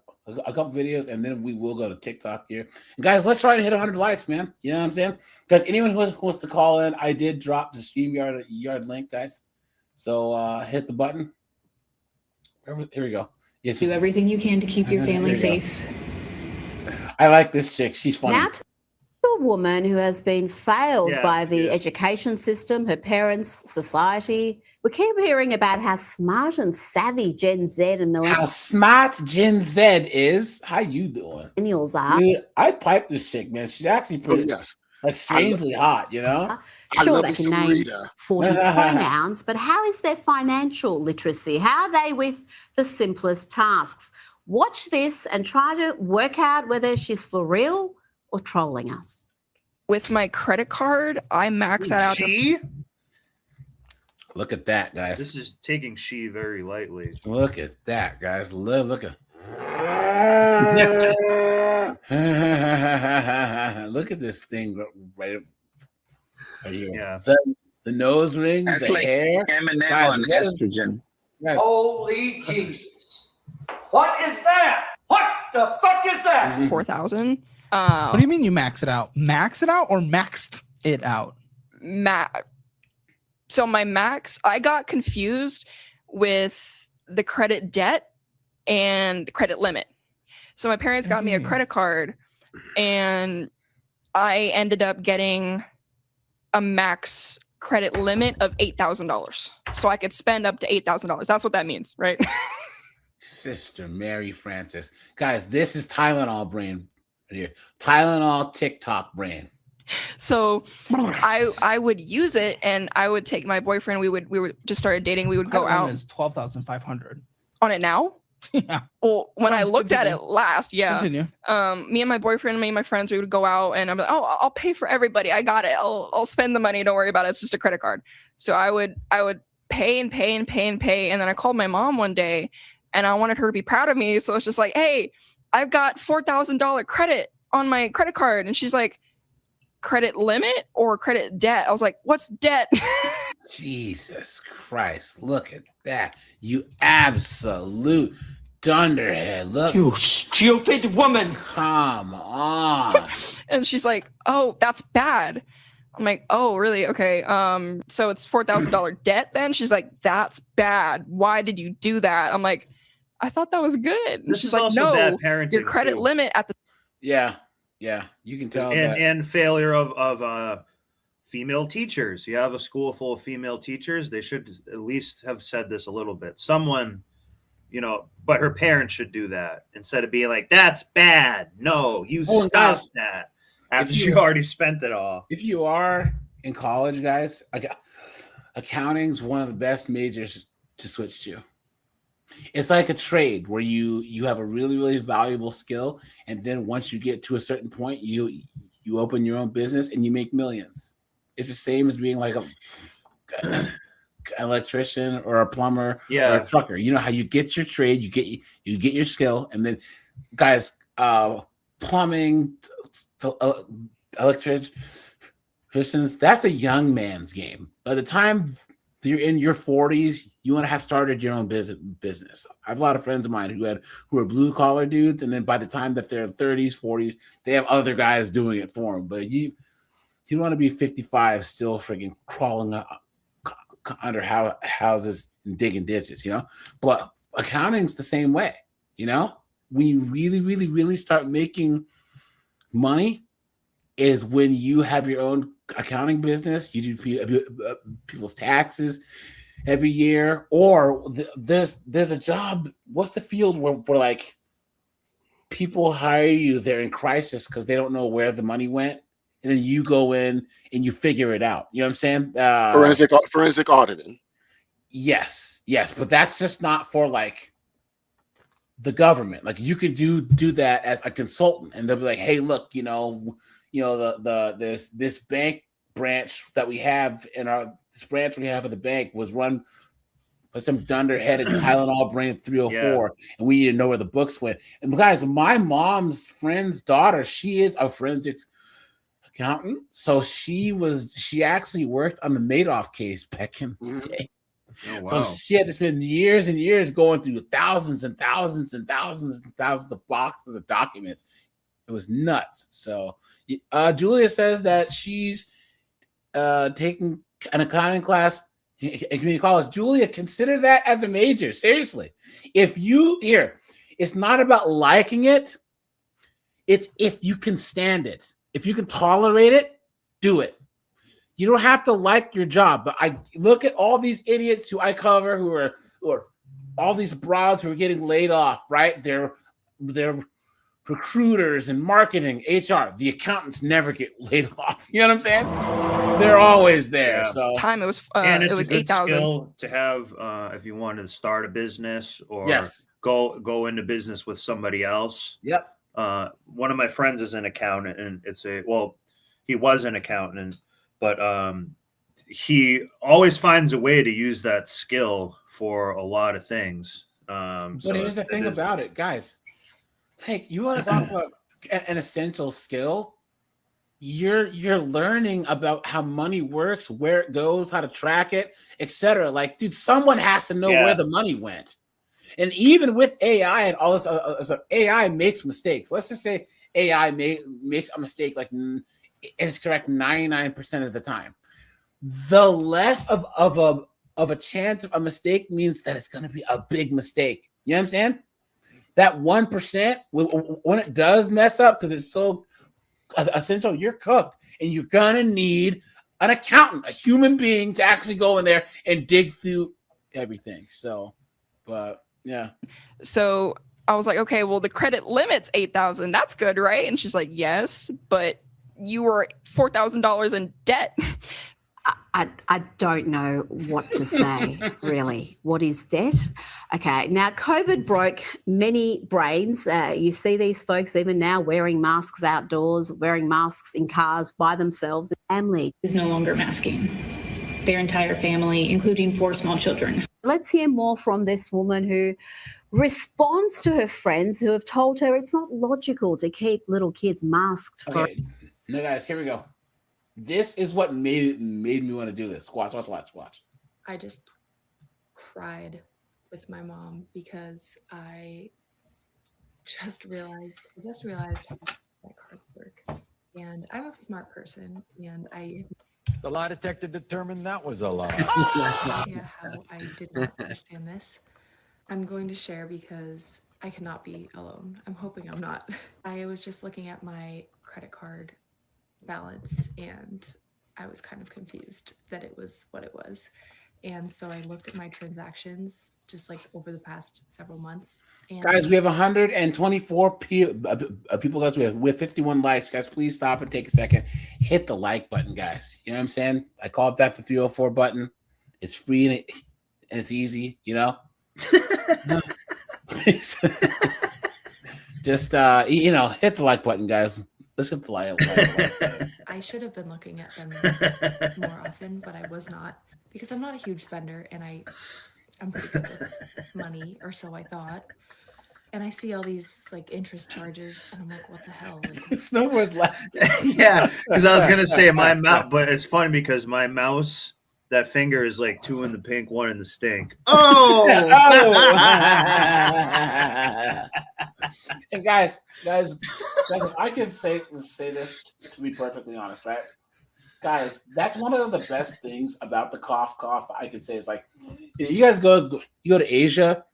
S1: a couple videos, and then we will go to TikTok here. And guys, let's try to hit 100 likes, man. You know what I'm saying? Because anyone who wants to call in, I did drop the StreamYard link, guys. So hit the button. Here we go. Yes,
S24: do everything you can to keep your family safe.
S1: I like this chick. She's funny.
S25: Now to a woman who has been failed
S1: Yeah,
S25: by the education system, her parents, society. We keep hearing about how smart and savvy Gen Z and
S1: How smart Gen Z is. How you doing?
S25: millennials are.
S1: Dude, I piped this chick, man. She's actually pretty, like, strangely hot, you know?
S25: Sure, they can name 40 pronouns, but how is their financial literacy? How are they with the simplest tasks? Watch this and try to work out whether she's for real or trolling us.
S26: With my credit card, I max out.
S1: Look at that, guys.
S2: This is taking she very lightly.
S1: Look at that, guys. Look at look at this thing right here.
S2: Yeah.
S1: the nose rings,
S23: That's
S1: the
S23: like
S1: hair.
S23: Eminem
S1: Guys,
S23: on
S1: what is-
S23: estrogen.
S1: guys,
S14: Holy Jesus. What is that? What the fuck is that?
S26: 4,000.
S7: What do you mean you max it out? Max it out or maxed it out?
S26: So my max, I got confused with the credit debt and the credit limit. So my parents got me a credit card, and I ended up getting a max credit limit of $8,000. So I could spend up to $8,000. That's what that means, right?
S1: Sister Mary Francis. Guys, this is Tylenol brain right here. Tylenol TikTok brain.
S26: So I would use it, and I would take my boyfriend. We would just started dating. We would go out.
S7: It's 12,500
S26: on it now.
S7: Yeah.
S26: Well, when I looked at it last, yeah.
S7: Continue.
S26: Me and my boyfriend, me and my friends, we would go out, and I'm like, oh, I'll pay for everybody. I got it. I'll spend the money. Don't worry about it. It's just a credit card. So I would pay and pay and pay and pay, and then I called my mom one day, and I wanted her to be proud of me. So it's just like, hey, I've got $4,000 credit on my credit card, and she's like, credit limit or credit debt? I was like, what's debt?
S1: Jesus Christ, look at that. You absolute dunderhead. Look.
S14: You stupid woman.
S1: Come on.
S26: And she's like, oh, that's bad. I'm like, oh, really? Okay. So it's $4,000 debt then? She's like, that's bad. Why did you do that? I'm like, I thought that was good. And
S2: This
S26: she's
S2: is
S26: like,
S2: also
S26: no,
S2: bad parenting,
S26: your credit
S2: too.
S26: limit at the
S1: Yeah, you can tell that.
S2: And failure of female teachers. You have a school full of female teachers. They should at least have said this a little bit. Someone, but her parents should do that instead of being like, "That's bad." No, you stop
S1: guys,
S2: that after you already spent it all.
S1: If you are in college, guys, accounting's one of the best majors to switch to. It's like a trade where you have a really, really valuable skill, and then once you get to a certain point, you open your own business and you make millions. It's the same as being like an electrician or a plumber or a trucker. You know how you get your trade, you get your skill, and then guys, plumbing, electricians, that's a young man's game. By the time you're in your 40s, you want to have started your own business. I have a lot of friends of mine who are blue collar dudes, and then by the time that they're 30s, 40s, they have other guys doing it for them. But you don't want to be 55 still freaking crawling up under houses and digging ditches, But accounting's the same way, When you really, really, really start making money is when you have your own accounting business. You do people's taxes every year, or there's a job. What's the field where like people hire you? They're in crisis because they don't know where the money went, and then you go in and you figure it out. You know what I'm saying?
S3: Forensic auditing.
S1: Yes, but that's just not for like the government. Like you can do that as a consultant, and they'll be like, hey, look, this bank branch that we have this branch we have of the bank was run by some dunderheaded Tylenol brain 304, and we need to know where the books went. And guys, my mom's friend's daughter, she is a forensics accountant, so she actually worked on the Madoff case back in the day.
S2: Oh, wow.
S1: So she had to spend years and years going through thousands and thousands and thousands and thousands of boxes of documents. It was nuts. So Julia says that she's taking an accounting class in community college. Julia, consider that as a major. Seriously. It's not about liking it. It's if you can stand it. If you can tolerate it, do it. You don't have to like your job, but I look at all these idiots who I cover who are all these broads who are getting laid off, right? They're recruiters and marketing, HR. The accountants never get laid off. You know what I'm saying? They're always there.
S26: Yeah.
S1: So
S26: time it was
S2: and it's
S26: it was
S2: a good
S26: 8,000
S2: skill to have if you wanted to start a business or go into business with somebody else.
S1: Yep.
S2: One of my friends is an accountant, and he was an accountant, but he always finds a way to use that skill for a lot of things.
S1: But here's the thing about it, guys. Hey, you want to talk about an essential skill? you're learning about how money works, where it goes, how to track it, etc. Like, dude, someone has to know where the money went. And even with AI and all this, AI makes mistakes. Let's just say AI makes a mistake, like it's correct 99% of the time. The less of a chance of a mistake means that it's going to be a big mistake. You know what I'm saying? That 1%, when it does mess up, because it's so essential, you're cooked, and you're going to need an accountant, a human being, to actually go in there and dig through everything. So, but yeah.
S26: So I was like, okay, well, the credit limit's $8,000. That's good, right? And she's like, yes, but you were $4,000 in debt.
S25: I don't know what to say, really. What is debt? Okay, now COVID broke many brains. You see these folks even now wearing masks outdoors, wearing masks in cars by themselves. Family
S24: is no longer masking their entire family, including 4 small children.
S25: Let's hear more from this woman who responds to her friends who have told her it's not logical to keep little kids masked.
S1: Okay, no, guys, here we go. This is what made me want to do this. Watch.
S24: I just cried with my mom because I just realized how my cards work. And I'm a smart person, and
S9: the lie detector determined that was a lie.
S24: Yeah, how I did not understand this. I'm going to share because I cannot be alone. I'm hoping I'm not. I was just looking at my credit card balance, and I was kind of confused that it was what it was. And so I looked at my transactions just like over the past several months. And
S1: guys, we have 124 people. Guys, we have 51 likes. Guys, please stop and take a second. Hit the like button, guys. You know what I'm saying? I call that the 304 button. It's free and it's easy, you know? Just, hit the like button, guys. Let's get the like.
S24: I should have been looking at them more often, but I was not, because I'm not a huge spender, and I'm pretty good with money, or so I thought. And I see all these like interest charges, and I'm like, what the hell?
S1: Snowboard's laughing.
S2: Yeah, because I was gonna say my mouse, but it's funny because my mouse, that finger is like 2 in the pink, 1 in the stink. Oh.
S1: And guys, I can say this to be perfectly honest, right? Guys, that's one of the best things about the cough I could say is like, you guys go to Asia,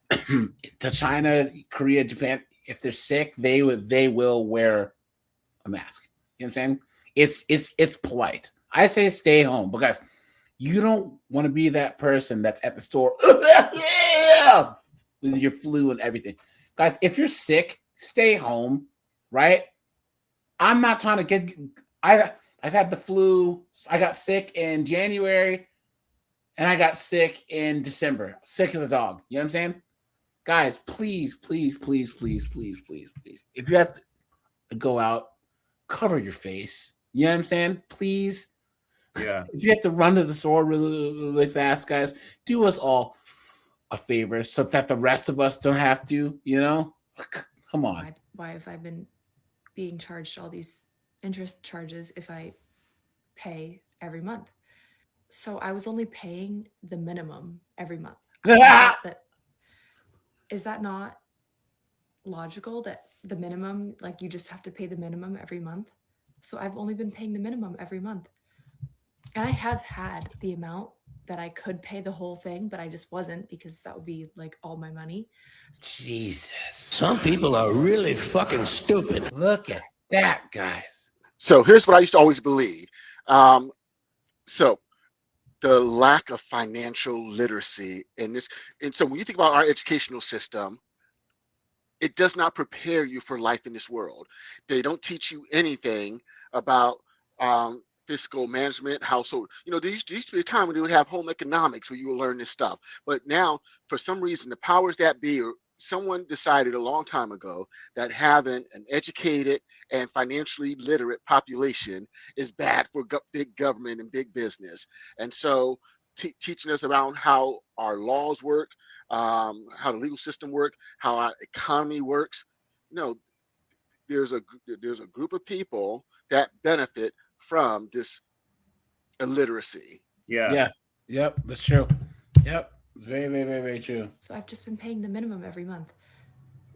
S1: to China, Korea, Japan. If they're sick, they will wear a mask. You know what I'm saying? It's polite. I say stay home because you don't want to be that person that's at the store with your flu and everything. Guys, if you're sick, stay home, right? I'm not trying to get... I've had the flu. I got sick in January, and I got sick in December. Sick as a dog. You know what I'm saying? Guys, please. If you have to go out, cover your face. You know what I'm saying? Please.
S2: Yeah.
S1: If you have to run to the store really fast, guys, do us all a favor so that the rest of us don't have to, you know? Come on.
S24: Why have I been being charged all these interest charges if I pay every month? So I was only paying the minimum every month. Is that not logical that the minimum, like you just have to pay the minimum every month? So I've only been paying the minimum every month. And I have had the amount that I could pay the whole thing, but I just wasn't, because that would be like all my money.
S1: Jesus.
S14: Some people are really fucking stupid.
S1: Look at that, guys.
S3: So here's what I used to always believe. So the lack of financial literacy in this. And so when you think about our educational system, it does not prepare you for life in this world. They don't teach you anything about fiscal management, household. You know, there used to be a time when they would have home economics where you would learn this stuff. But now, for some reason, the powers that be, or someone decided a long time ago that having an educated and financially literate population is bad for big government and big business. And so teaching us around how our laws work, how the legal system works, how our economy works. No, there's a group of people that benefit from this illiteracy.
S1: Yeah. Yep. That's true. Yep. Very, very, very, very true.
S24: So I've just been paying the minimum every month.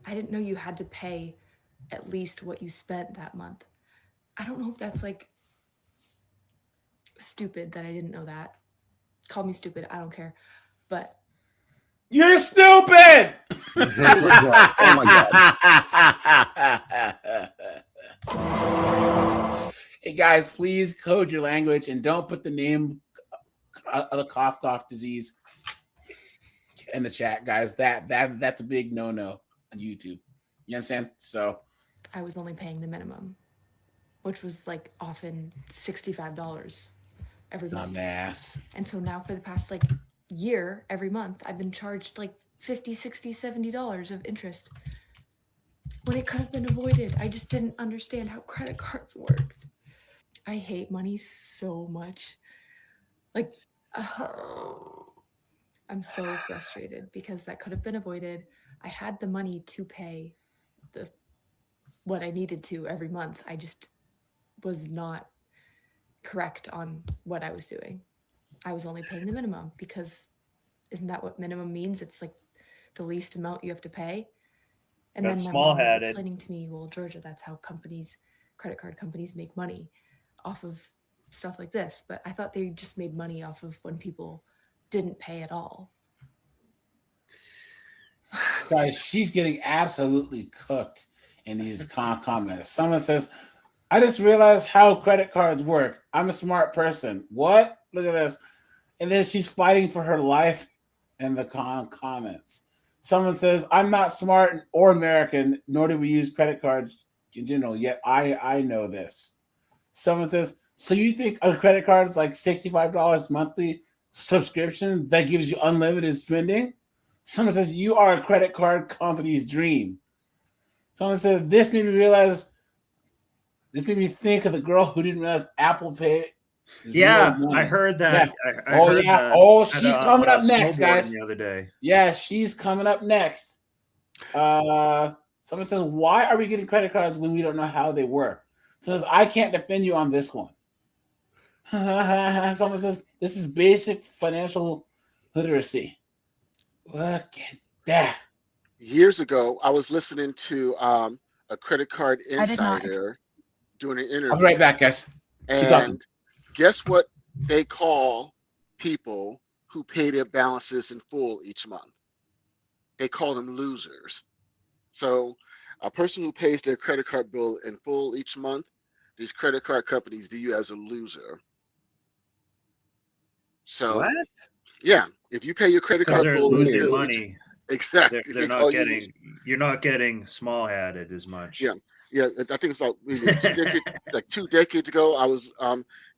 S24: I didn't know you had to pay at least what you spent that month. I don't know if that's like stupid that I didn't know that. Call me stupid, I don't care. But
S1: you're stupid.
S23: Oh my
S1: God. Hey guys, please code your language and don't put the name of the cough disease in the chat, guys. That's a big no-no on YouTube. You know what I'm saying? So
S24: I was only paying the minimum, which was like often $65 every month.
S1: Ass.
S24: And so now for the past like year, every month, I've been charged like $50, $60, $70 of interest when it could have been avoided. I just didn't understand how credit cards worked. I hate money so much. Like, I'm so frustrated because that could have been avoided. I had the money to pay what I needed to every month. I just was not correct on what I was doing. I was only paying the minimum because isn't that what minimum means? It's like the least amount you have to pay. And
S2: That's
S24: then my mom was
S2: small-headed.
S24: explaining to me, well, Georgia, that's how credit card companies make money off of stuff like this. But I thought they just made money off of when people didn't pay at all.
S1: Guys, she's getting absolutely cooked in these comments. Someone says, I just realized how credit cards work. I'm a smart person. What? Look at this. And then she's fighting for her life in the comments. Someone says, I'm not smart or American, nor do we use credit cards in general, yet I know this. Someone says, so you think a credit card is like $65 monthly subscription that gives you unlimited spending? Someone says, you are a credit card company's dream. Someone said, this made me think of the girl who didn't realize Apple Pay.
S2: Yeah, I heard that.
S1: Yeah.
S2: I heard that
S1: She's coming up next, guys.
S2: The other day.
S1: Yeah, she's coming up next. Someone says, why are we getting credit cards when we don't know how they work? Someone says, I can't defend you on this one. Someone says, this is basic financial literacy. Look at that.
S3: Years ago, I was listening to a credit card insider doing an interview.
S1: I'll be right back, guys. Keep talking.
S3: And guess what they call people who pay their balances in full each month? They call them losers. So a person who pays their credit card bill in full each month, these credit card companies view you as a loser. So
S2: what?
S3: Yeah, if you pay your credit card bill,
S2: losing money.
S3: Exactly.
S2: They're not getting. You're not getting small-headed as much.
S3: Yeah. Yeah, I think it's about maybe 2 decades ago. I was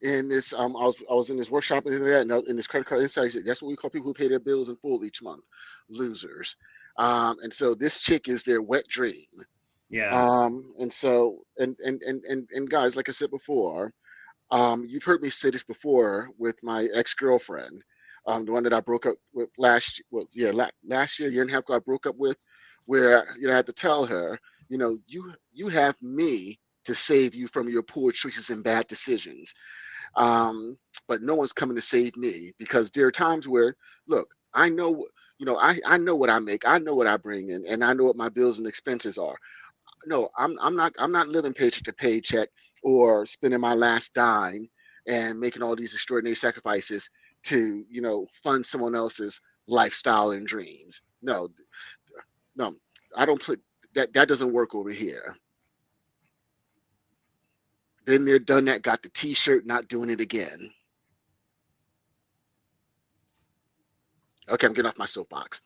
S3: in this I was in this workshop and in this credit card insider, he said that's what we call people who pay their bills in full each month, losers. And so this chick is their wet dream.
S2: Yeah.
S3: And so and guys, like I said before, you've heard me say this before with my ex-girlfriend, the one that I broke up with last year, year and a half ago, I broke up with, where I had to tell her, you have me to save you from your poor choices and bad decisions. But no one's coming to save me, because there are times where, look, I know, I know what I make, I know what I bring in, and I know what my bills and expenses are. No, I'm not living paycheck to paycheck or spending my last dime and making all these extraordinary sacrifices to, fund someone else's lifestyle and dreams. No, I don't put that doesn't work over here. Been there, done that, got the t-shirt, not doing it again. Okay, I'm getting off my soapbox.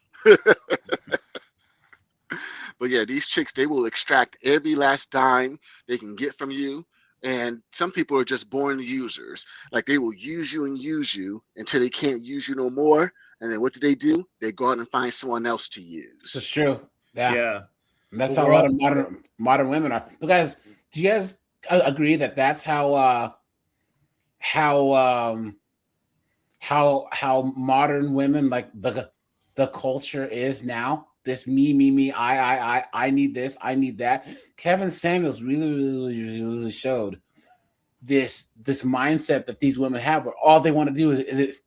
S3: But yeah, these chicks, they will extract every last dime they can get from you. And some people are just born users. Like, they will use you and use you until they can't use you no more. And then what do? They go out and find someone else to use.
S1: That's true. Yeah. And that's
S3: Overall,
S1: how a lot of modern women are. But guys, do you guys agree that that's how modern women, like the culture is now? This me, I need this, I need that. Kevin Samuels really showed this mindset that these women have, where all they want to do is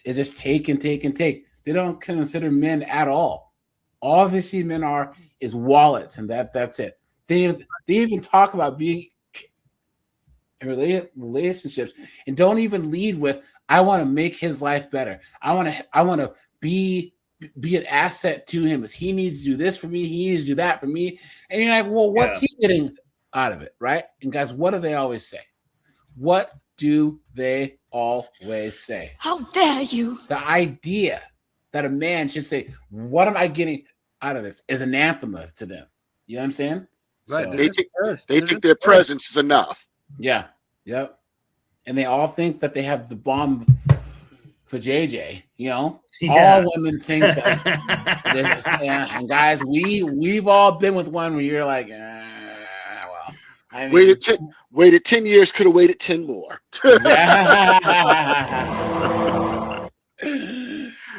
S1: just take and take and take. They don't consider men at all. All they see men are is wallets, and that's it. They even talk about being in relationships and don't even lead with, I want to make his life better. I want to be an asset to him. As he needs to do this for me, he needs to do that for me. And you're like, well, what's he getting out of it, right? And guys, what do they always say? What do they always say?
S10: How dare you?
S1: The idea that a man should say, what am I getting out of this, is anathema to them. You know what I'm saying?
S3: Right.
S1: So,
S3: They think their presence is enough.
S1: Yeah. Yep. And they all think that they have the bomb for JJ. You know, all women think that. And guys, we've all been with one where you're like, well, I mean,
S3: waited 10 years, could have waited 10 more.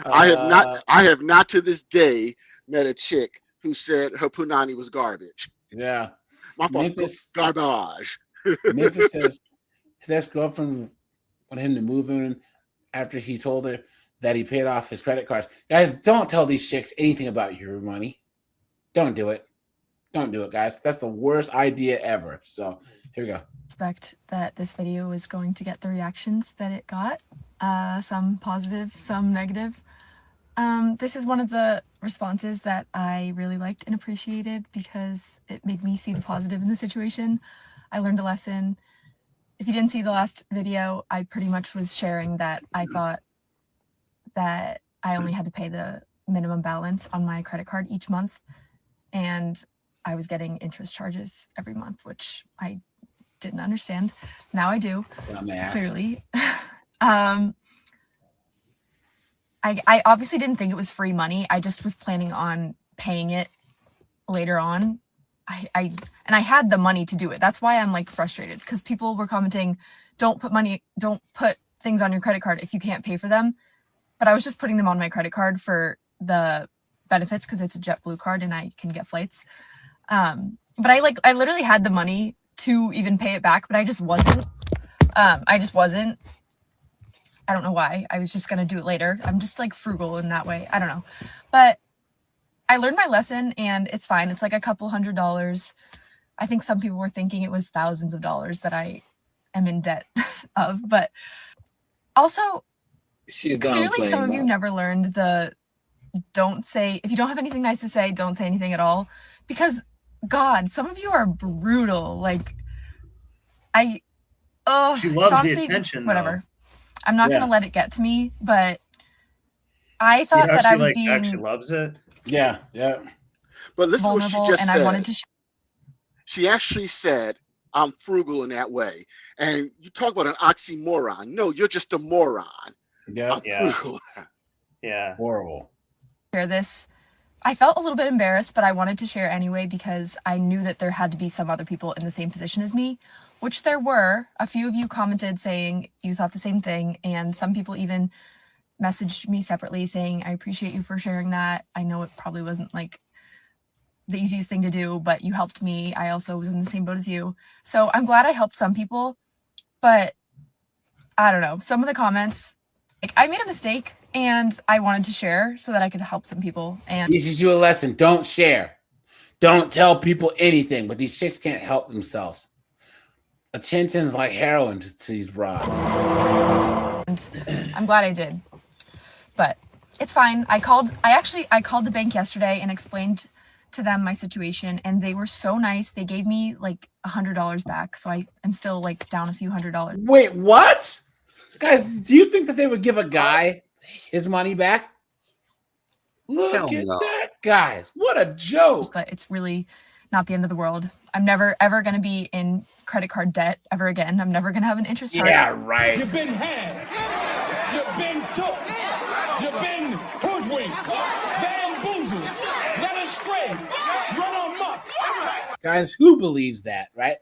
S3: I have not to this day met a chick who said her punani was garbage.
S1: Yeah.
S3: My fault. Garbage.
S1: Memphis says his ex-girlfriend wanted him to move in after he told her that he paid off his credit cards. Guys, don't tell these chicks anything about your money. Don't do it. Don't do it, guys. That's the worst idea ever. So here we go.
S24: Expect that this video was going to get the reactions that it got. Some positive, some negative. This is one of the responses that I really liked and appreciated because it made me see the positive in the situation. I learned a lesson. If you didn't see the last video, I pretty much was sharing that I thought that I only had to pay the minimum balance on my credit card each month, and I was getting interest charges every month, which I didn't understand. Now I do, clearly. I obviously didn't think it was free money. I just was planning on paying it later on. I had the money to do it. That's why I'm like frustrated, because people were commenting, don't put things on your credit card if you can't pay for them. But I was just putting them on my credit card for the benefits because it's a JetBlue card and I can get flights. But I literally had the money to even pay it back, but I just wasn't. I don't know why. I was just going to do it later. I'm just like frugal in that way. I don't know. But I learned my lesson and it's fine. It's like a couple $100s. I think some people were thinking it was thousands of dollars that I am in debt of. But also, clearly some of you never learned the don't say, if you don't have anything nice to say, don't say anything at all. Because God, some of you are brutal. Like,
S2: she loves
S24: honestly,
S2: the attention.
S24: Whatever.
S2: Though.
S24: I'm not gonna let it get to me, but I thought that I was being
S2: actually loves it.
S1: Yeah.
S3: But listen to what she just
S24: and
S3: said.
S24: I wanted to
S3: she actually said, I'm frugal in that way. And you talk about an oxymoron. No, you're just a moron.
S1: Yeah.
S2: Yeah.
S1: Horrible.
S24: share this. I felt a little bit embarrassed, but I wanted to share anyway because I knew that there had to be some other people in the same position as me, which there were. A few of you commented saying you thought the same thing, and some people even messaged me separately saying, I appreciate you for sharing that. I know it probably wasn't like the easiest thing to do, but you helped me. I also was in the same boat as you. So I'm glad I helped some people, but I don't know. Some of the comments, like, I made a mistake and I wanted to share so that I could help some people. And
S1: teaches you a lesson. Don't share. Don't tell people anything, but these chicks can't help themselves. Attention is like heroin to these broads.
S24: And I'm glad I did, but it's fine. I called the bank yesterday and explained to them my situation, and they were so nice. They gave me like $100 back, so I am still like down a few $100.
S1: Wait, what? Guys, do you think that they would give a guy his money back? Look at that, guys. What a joke.
S24: But it's really not the end of the world. I'm never, ever going to be in credit card debt ever again. I'm never going to have an interest charge.
S1: Yeah, right.
S14: You've been had. You've been took. You've been hoodwinked. Bamboozled. Led astray. Run amok.
S1: Guys, who believes that, right?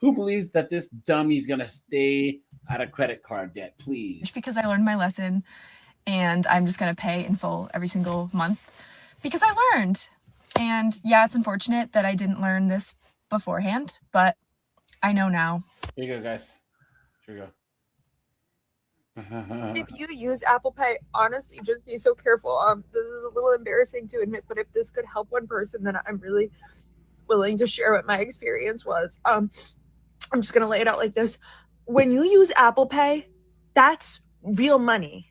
S1: Who believes that this dummy's going to stay out of credit card debt, please?
S24: Because I learned my lesson, and I'm just going to pay in full every single month because I learned. And yeah, it's unfortunate that I didn't learn this beforehand, but I know now.
S1: Here you go, guys. Here we go.
S26: If you use Apple Pay, honestly, just be so careful. This is a little embarrassing to admit, but if this could help one person, then I'm really willing to share what my experience was. I'm just gonna lay it out like this. When you use Apple Pay, that's real money.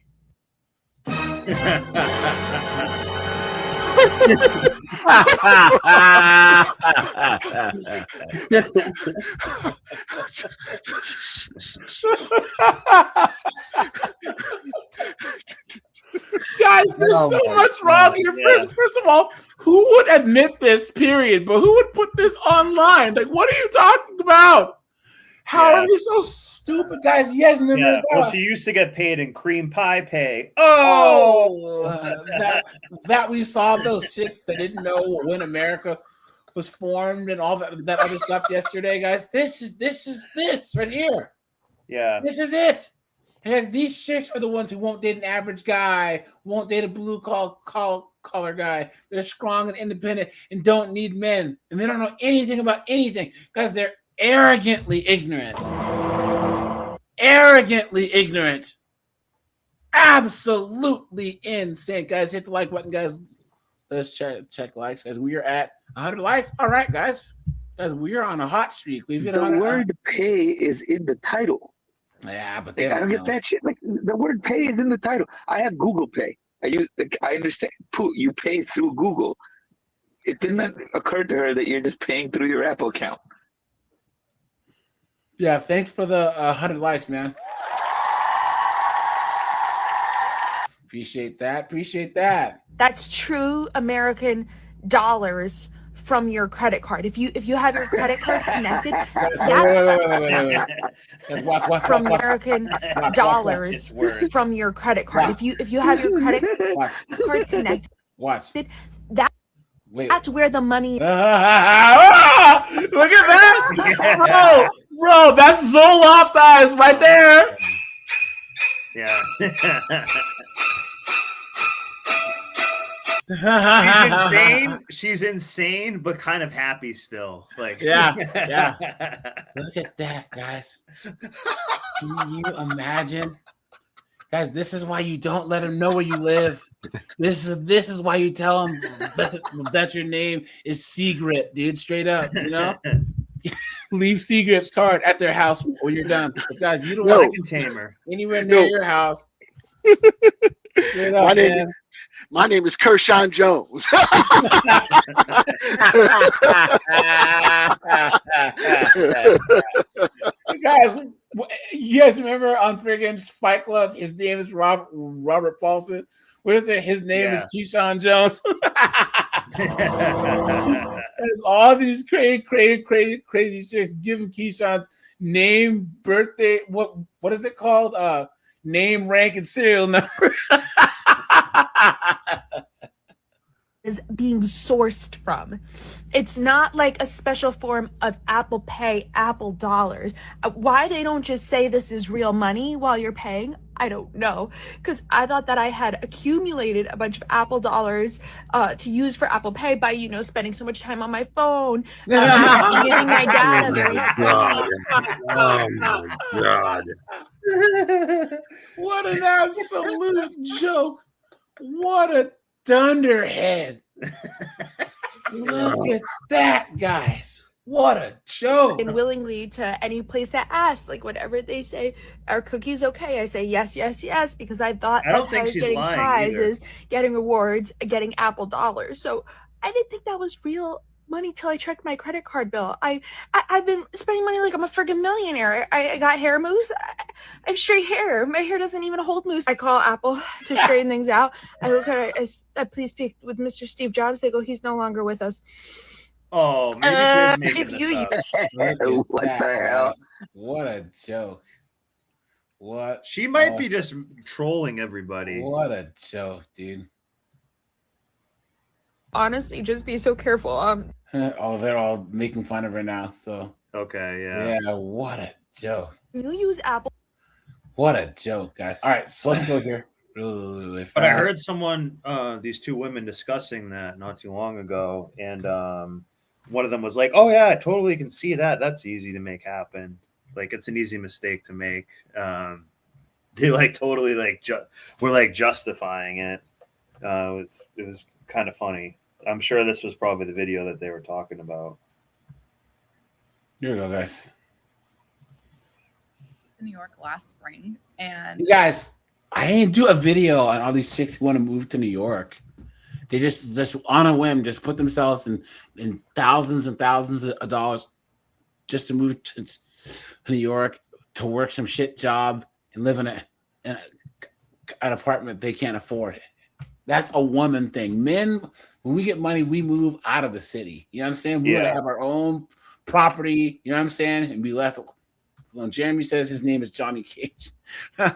S1: Guys, there's so much wrong here. First of all, who would admit this, period? But who would put this online? Like, what are you talking about? How are you so stupid, guys? You guys remember that?
S2: Well, she used to get paid in cream pie pay.
S1: That we saw those chicks that didn't know when America was formed and all that other stuff yesterday, guys. This is this right here.
S2: Yeah.
S1: This is it. And these chicks are the ones who won't date an average guy, won't date a blue collar guy. They're strong and independent and don't need men. And they don't know anything about anything. Guys, they're arrogantly ignorant. Absolutely insane. Guys, hit the like button, guys. Let's check likes as we are at 100 likes. All right, guys. Guys, we are on a hot streak. We've hit
S23: the word pay is in the title.
S1: Yeah, but
S23: I don't get that shit. Like the word pay is in the title. I have Google Pay. I understand. You pay through Google. It didn't occur to her that you're just paying through your Apple account.
S1: Yeah, thanks for the 100 likes, man. Appreciate that.
S26: That's true American dollars from your credit card. If you have your credit card connected,
S1: Watch,
S26: from American dollars from your credit card. If you have your credit card connected, that's where the money.
S1: Look at that, bro! That's Zoloft eyes right there.
S2: Yeah. She's insane. She's insane, but kind of happy still. Like,
S1: yeah. Look at that, guys. Can you imagine, guys? This is why you don't let them know where you live. This is why you tell them that your name is Secret, dude. Straight up, you know. Leave Secret's card at their house when you're done. Because, guys, you don't want to container anywhere near your house. Up,
S3: my name is Kershawn Jones.
S1: Guys, you guys remember on friggin' Fight Club, his name is Robert Paulson? What is it? His name is Keyshawn Jones. All these crazy chicks giving Keyshawn's name, birthday, what is it called? Name, rank, and serial number.
S26: Is being sourced from. It's not like a special form of Apple Pay, Apple dollars. Why they don't just say this is real money while you're paying, I don't know. Because I thought that I had accumulated a bunch of Apple dollars to use for Apple Pay by, spending so much time on my phone, giving my dad a very
S3: Oh my God.
S1: What an absolute joke. What a dunderhead. Look at that, guys. What a joke.
S26: And willingly to any place that asks, like whatever they say, are cookies okay? I say yes, because I thought that's how I was getting prizes, getting rewards, getting Apple dollars. So I didn't think that was real money till I checked my credit card bill. I've been spending money like I'm a friggin' millionaire. I got hair mousse. I have straight hair. My hair doesn't even hold mousse. I call Apple to straighten things out. I look at it, please speak with Mr. Steve Jobs. They go, he's no longer with us.
S2: Oh, maybe she's making this up.
S23: What the hell?
S1: What a joke. What?
S2: She might be just trolling everybody.
S1: What a joke, dude.
S26: Honestly, just be so careful.
S1: They're all making fun of her now. So
S2: okay, yeah.
S1: Yeah, what a joke.
S26: You use Apple.
S1: What a joke, guys. All right, so let's go here. Really fast.
S2: But I heard someone, these two women discussing that not too long ago, and one of them was like, "Oh yeah, I totally can see that. That's easy to make happen." Like it's an easy mistake to make. They like totally like were like justifying it. It was kind of funny. I'm sure this was probably the video that they were talking about.
S1: Here we go, guys.
S10: New York last spring, and
S1: You guys, I ain't do a video on all these chicks who want to move to New York. They just on a whim, just put themselves in thousands and thousands of dollars just to move to New York to work some shit job and live in an apartment they can't afford. That's a woman thing. Men, when we get money, we move out of the city. You know what I'm saying? We want to have our own property. You know what I'm saying? And be left. When Jeremy says his name is Johnny Cage. I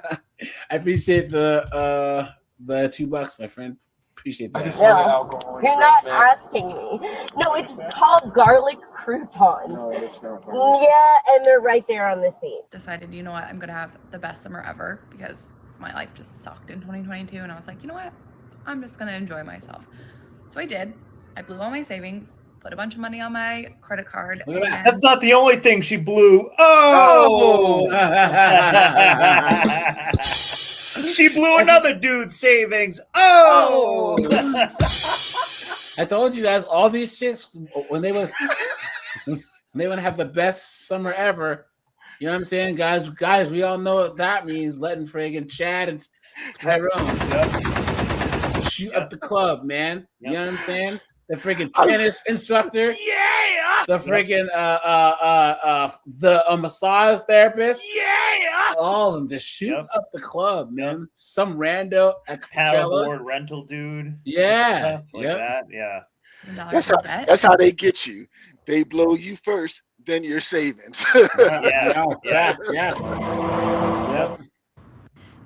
S1: appreciate the $2, my friend. Appreciate that.
S11: No, you're not asking me. No, it's called garlic croutons. Yeah, and they're right there on the scene.
S10: decided, you know what, I'm gonna have the best summer ever because my life just sucked in 2022, and I was like, you know what, I'm just gonna enjoy myself. So I did. I blew all my savings, put a bunch of money on my credit card.
S2: Look at that. That's not the only thing she blew. Oh! She blew another dude's savings. Oh!
S1: I told you guys, all these chicks, when they want to have the best summer ever, you know what I'm saying? Guys, we all know what that means. Letting friggin' Chad and Tyrone shoot up the club, man. You know what I'm saying? The friggin' tennis instructor.
S2: Yeah!
S1: The friggin' the massage therapist.
S2: Yeah!
S1: All of them just shoot up the club, man. Some rando at Coachella.
S2: Paddleboard rental dude.
S1: Yeah.
S2: Stuff like that. Yeah.
S3: That's how they get you. They blow you first, then your savings.
S1: Yeah.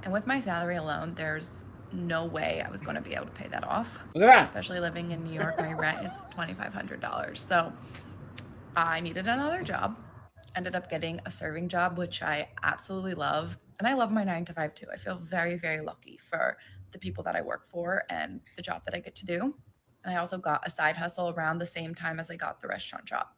S10: And with my salary alone, there's no way I was going to be able to pay that off.
S1: Look at that.
S10: Especially living in New York, my rent is $2,500. So I needed another job. Ended up getting a serving job, which I absolutely love. And I love my 9-to-5 too. I feel very, very lucky for the people that I work for and the job that I get to do. And I also got a side hustle around the same time as I got the restaurant job.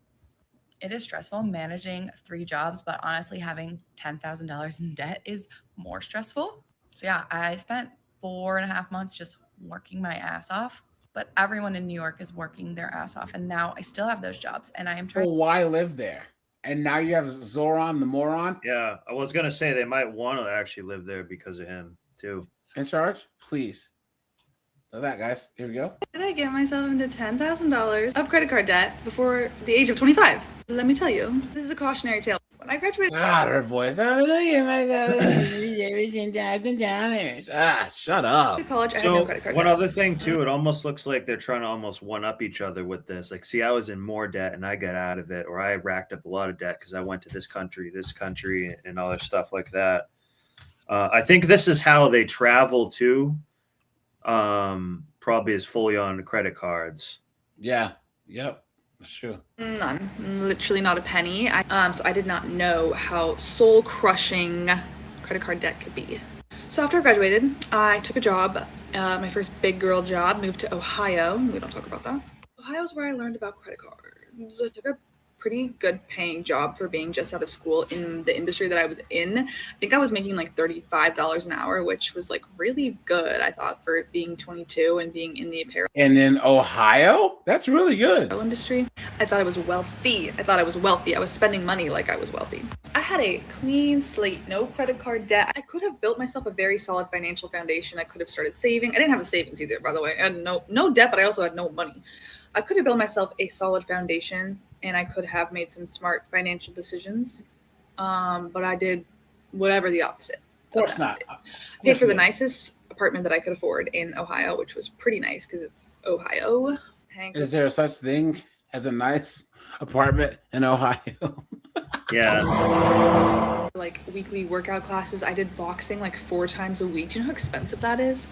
S10: It is stressful managing 3 jobs, but honestly, having $10,000 in debt is more stressful. So yeah, I spent 4.5 months just working my ass off. But everyone in New York is working their ass off. And now I still have those jobs and I am trying.
S1: Well, why live there? And now you have Zoran the moron.
S2: Yeah, I was gonna say they might want to actually live there because of him too.
S1: In charge, please. Look at that, guys. Here we go.
S13: Did I get myself into $10,000 of credit card debt before the age of 25? Let me tell you, this is a cautionary tale. When I graduated,
S1: Her voice. Shut up.
S13: college, I had
S2: So
S13: no credit card
S2: one
S13: debt.
S2: other thing too, it almost looks like they're trying to almost one up each other with this. Like, see, I was in more debt and I got out of it, or I racked up a lot of debt because I went to this country, and other stuff like that. I think this is how they travel too. Probably is fully on credit cards.
S1: Yeah. Yep. That's true.
S13: None, literally not a penny. So I did not know how soul-crushing credit card debt could be. So after I graduated, I took a job, my first big girl job, moved to Ohio. We don't talk about that. Ohio's where I learned about credit cards. I took a pretty good paying job for being just out of school in the industry that I was in. I think I was making like $35 an hour, which was like really good, I thought, for being 22 and being in the apparel
S1: And in Ohio, that's really good.
S13: industry. I thought I was wealthy. I was spending money like I was wealthy. I had a clean slate, no credit card debt. I could have built myself a very solid financial foundation. I could have started saving. I didn't have a savings either, by the way. I had no debt, but I also had no money. I could have built myself a solid foundation and I could have made some smart financial decisions. But I did whatever the opposite.
S1: Of course not.
S13: I paid for the nicest apartment that I could afford in Ohio, which was pretty nice because it's Ohio.
S1: Is there such thing as a nice apartment in Ohio?
S2: Yeah.
S13: Like weekly workout classes. I did boxing like 4 times a week. Do you know how expensive that is?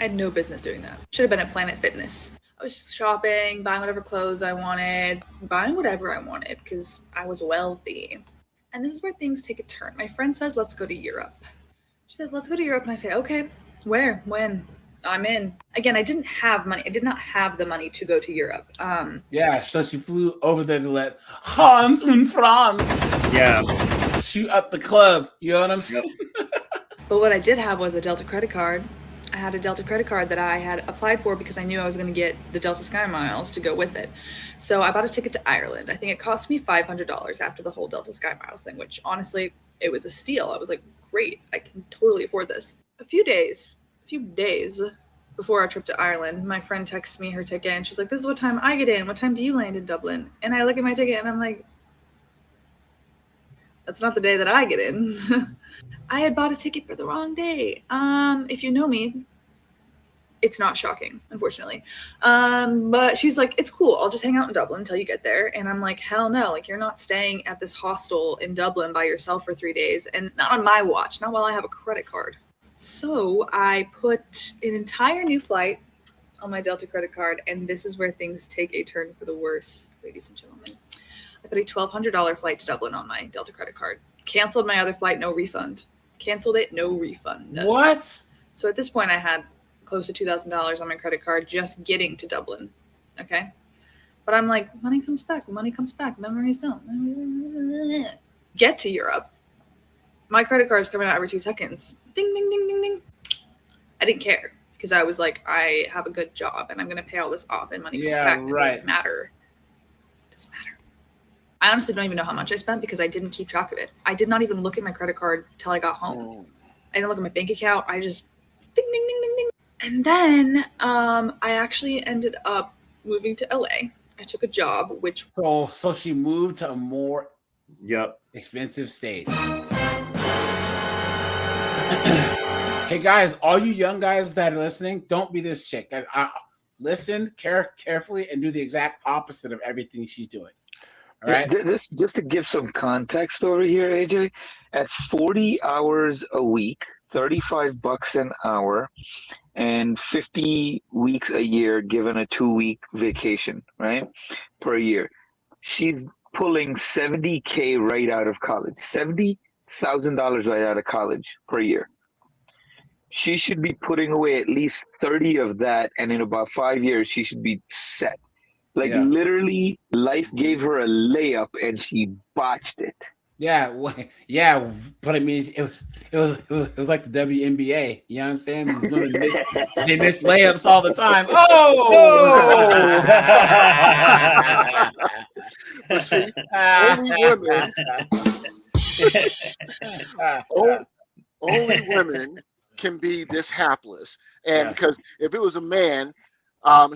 S13: I had no business doing that. Should have been at Planet Fitness. I was just shopping, buying whatever clothes I wanted, buying whatever I wanted because I was wealthy. And this is where things take a turn. My friend says, let's go to Europe. She says, let's go to Europe. And I say, okay, where, when? I'm in. Again, I didn't have money. I did not have the money to go to Europe.
S1: Yeah, so she flew over there to let Hans und Franz.
S2: Yeah.
S1: shoot up the club. You know what I'm saying?
S13: But what I did have was a Delta credit card. I had a Delta credit card that I had applied for because I knew I was going to get the Delta Sky Miles to go with it. So I bought a ticket to Ireland. I think it cost me $500 after the whole Delta Sky Miles thing, which honestly, it was a steal. I was like, great, I can totally afford this. A few days before our trip to Ireland, my friend texts me her ticket and she's like, this is what time I get in. What time do you land in Dublin? And I look at my ticket and I'm like, that's not the day that I get in. I had bought a ticket for the wrong day. If you know me, it's not shocking, unfortunately. But she's like, it's cool. I'll just hang out in Dublin until you get there. And I'm like, hell no. Like, you're not staying at this hostel in Dublin by yourself for 3 days. And not on my watch, not while I have a credit card. So I put an entire new flight on my Delta credit card. And this is where things take a turn for the worse, ladies and gentlemen. I put a $1,200 flight to Dublin on my Delta credit card. Canceled my other flight, no refund. Canceled it, no refund.
S1: What?
S13: So at this point, I had close to $2,000 on my credit card just getting to Dublin. Okay. But I'm like, money comes back, memories don't. Get to Europe. My credit card is coming out every 2 seconds. Ding, ding, ding, ding, ding. I didn't care because I was like, I have a good job and I'm going to pay all this off and money comes back. And it doesn't matter. It doesn't matter. I honestly don't even know how much I spent because I didn't keep track of it. I did not even look at my credit card till I got home. I didn't look at my bank account. I just ding, ding, ding, ding, ding. And then I actually ended up moving to LA. I took a job, which...
S1: So she moved to a more expensive state. Hey, guys, all you young guys that are listening, don't be this chick. Listen carefully and do the exact opposite of everything she's doing. All right.
S23: Just to give some context over here, AJ, at 40 hours a week, $35 an hour, and 50 weeks a year, given a 2-week vacation, right, per year, she's pulling $70K right out of college, $70,000 right out of college per year. She should be putting away at least 30 of that, and in about 5 years, she should be set. Like literally, life gave her a layup, and she botched it.
S1: Yeah, but I mean, it was like the WNBA. You know what I'm saying? These women they miss layups all the time. Oh!
S3: But see, only women can be this hapless, and because if it was a man,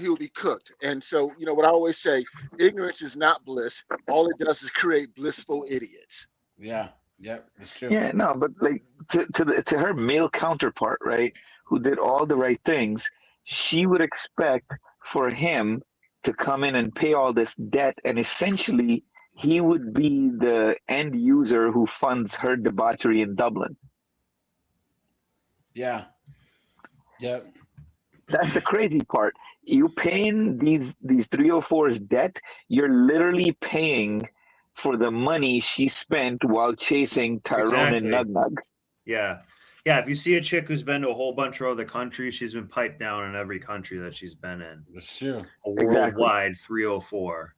S3: he would be cooked. And so, you know what I always say: ignorance is not bliss. All it does is create blissful idiots.
S1: Yeah, it's true.
S23: Yeah, no, but like to her male counterpart, right, who did all the right things, she would expect for him to come in and pay all this debt, and essentially he would be the end user who funds her debauchery in Dublin.
S1: Yeah.
S23: That's the crazy part. You paying these 304's debt, you're literally paying for the money she spent while chasing Tyrone and Nug.
S2: Yeah. If you see a chick who's been to a whole bunch of other countries, she's been piped down in every country that she's been in.
S1: That's true.
S23: A
S2: worldwide 304.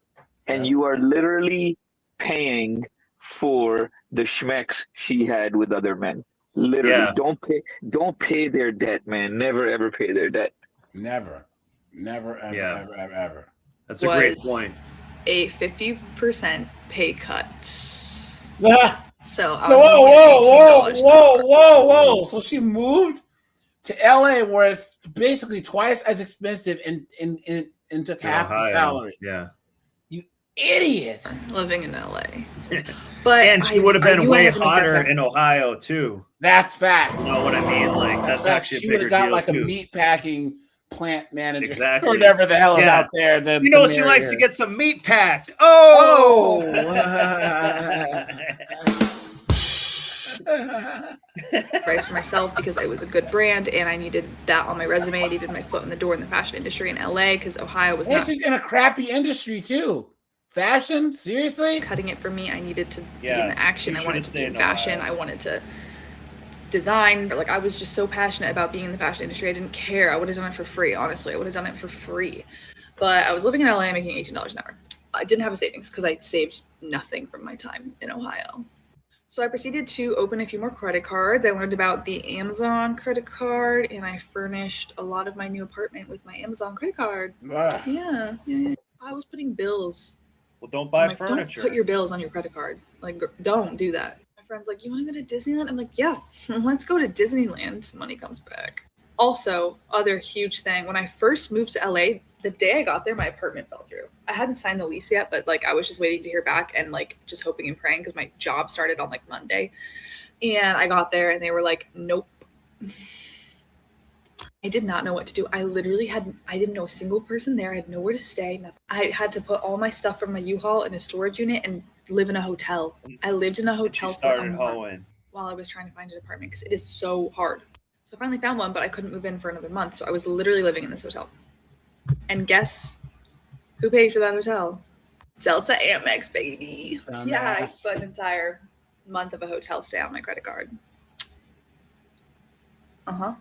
S23: And you are literally paying for the schmecks she had with other men. Literally, don't pay their debt, man. Never ever pay their debt.
S1: Never, ever.
S2: That's a great point.
S13: A 50% pay cut. So
S1: whoa! So she moved to LA, where it's basically twice as expensive, and took half the salary.
S2: Yeah,
S13: you
S1: idiot!
S13: Living in LA, but
S2: and she would have been way hotter in Ohio too.
S1: That's facts.
S2: You know what I mean? Like that's actually
S1: she
S2: a
S1: would
S2: bigger
S1: have got
S2: deal
S1: like
S2: too.
S1: a meat packing plant manager,
S2: exactly,
S1: or whatever the hell is out there.
S2: You know, she likes to get some meat packed. Oh.
S13: Price for myself because I was a good brand and I needed that on my resume. I needed my foot in the door in the fashion industry in LA because Ohio was not.
S1: She's in a crappy industry too. Fashion, seriously?
S13: Cutting it for me. I needed to be in the action. I wanted to be in fashion. I wanted to design. Like I was just so passionate about being in the fashion industry. I didn't care. I would have done it for free. Honestly, I would have done it for free. But I was living in LA making $18 an hour. I didn't have a savings because I saved nothing from my time in Ohio. So I proceeded to open a few more credit cards. I learned about the Amazon credit card, and I furnished a lot of my new apartment with my Amazon credit card.
S1: Wow.
S13: Yeah. I was putting bills.
S2: Well, don't buy
S13: I'm like,
S2: furniture.
S13: Don't put your bills on your credit card. Like, don't do that. My friend's like, you want to go to Disneyland? I'm like, yeah, let's go to Disneyland. Money comes back. Also, other huge thing, when I first moved to LA, the day I got there, my apartment fell through. I hadn't signed the lease yet, but like I was just waiting to hear back and like just hoping and praying because my job started on like Monday. And I got there and they were like, nope. I did not know what to do. I didn't know a single person there. I had nowhere to stay. Nothing. I had to put all my stuff from my U-Haul in a storage unit and live in a hotel. I lived in a hotel for a month while I was trying to find an apartment because it is so hard. So I finally found one, but I couldn't move in for another month. So I was literally living in this hotel. And guess who paid for that hotel? Delta Amex, baby. Yeah, I put an entire month of a hotel stay on my credit card. So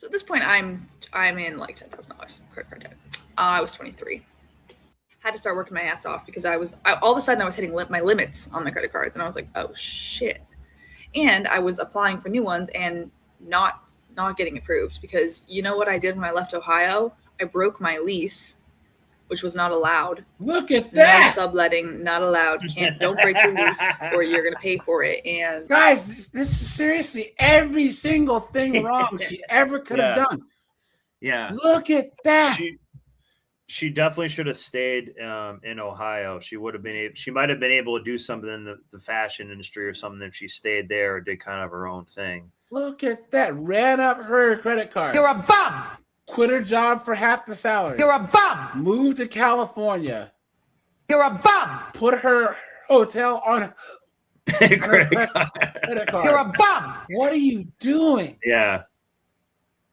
S13: at this point, I'm in like $10,000 credit card debt. I was 23. Had to start working my ass off because all of a sudden I was hitting my limits on my credit cards, and I was like, oh shit. And I was applying for new ones and not getting approved because you know what I did when I left Ohio? I broke my lease, which was not allowed.
S1: Look at that.
S13: No subletting, not allowed. Don't break your lease or you're gonna pay for it. And
S1: guys, this is seriously every single thing wrong she ever could have done.
S2: Yeah.
S1: Look at that.
S2: She definitely should have stayed in Ohio. She would have been she might have been able to do something in the fashion industry or something if she stayed there or did kind of her own thing.
S1: Look at that. Ran up her credit card.
S8: You're a bum.
S1: Quit her job for half the salary.
S8: You're a bum.
S1: Moved to California.
S8: You're a bum.
S1: Put her hotel on credit card.
S8: You're a bum.
S1: What are you doing?
S2: Yeah.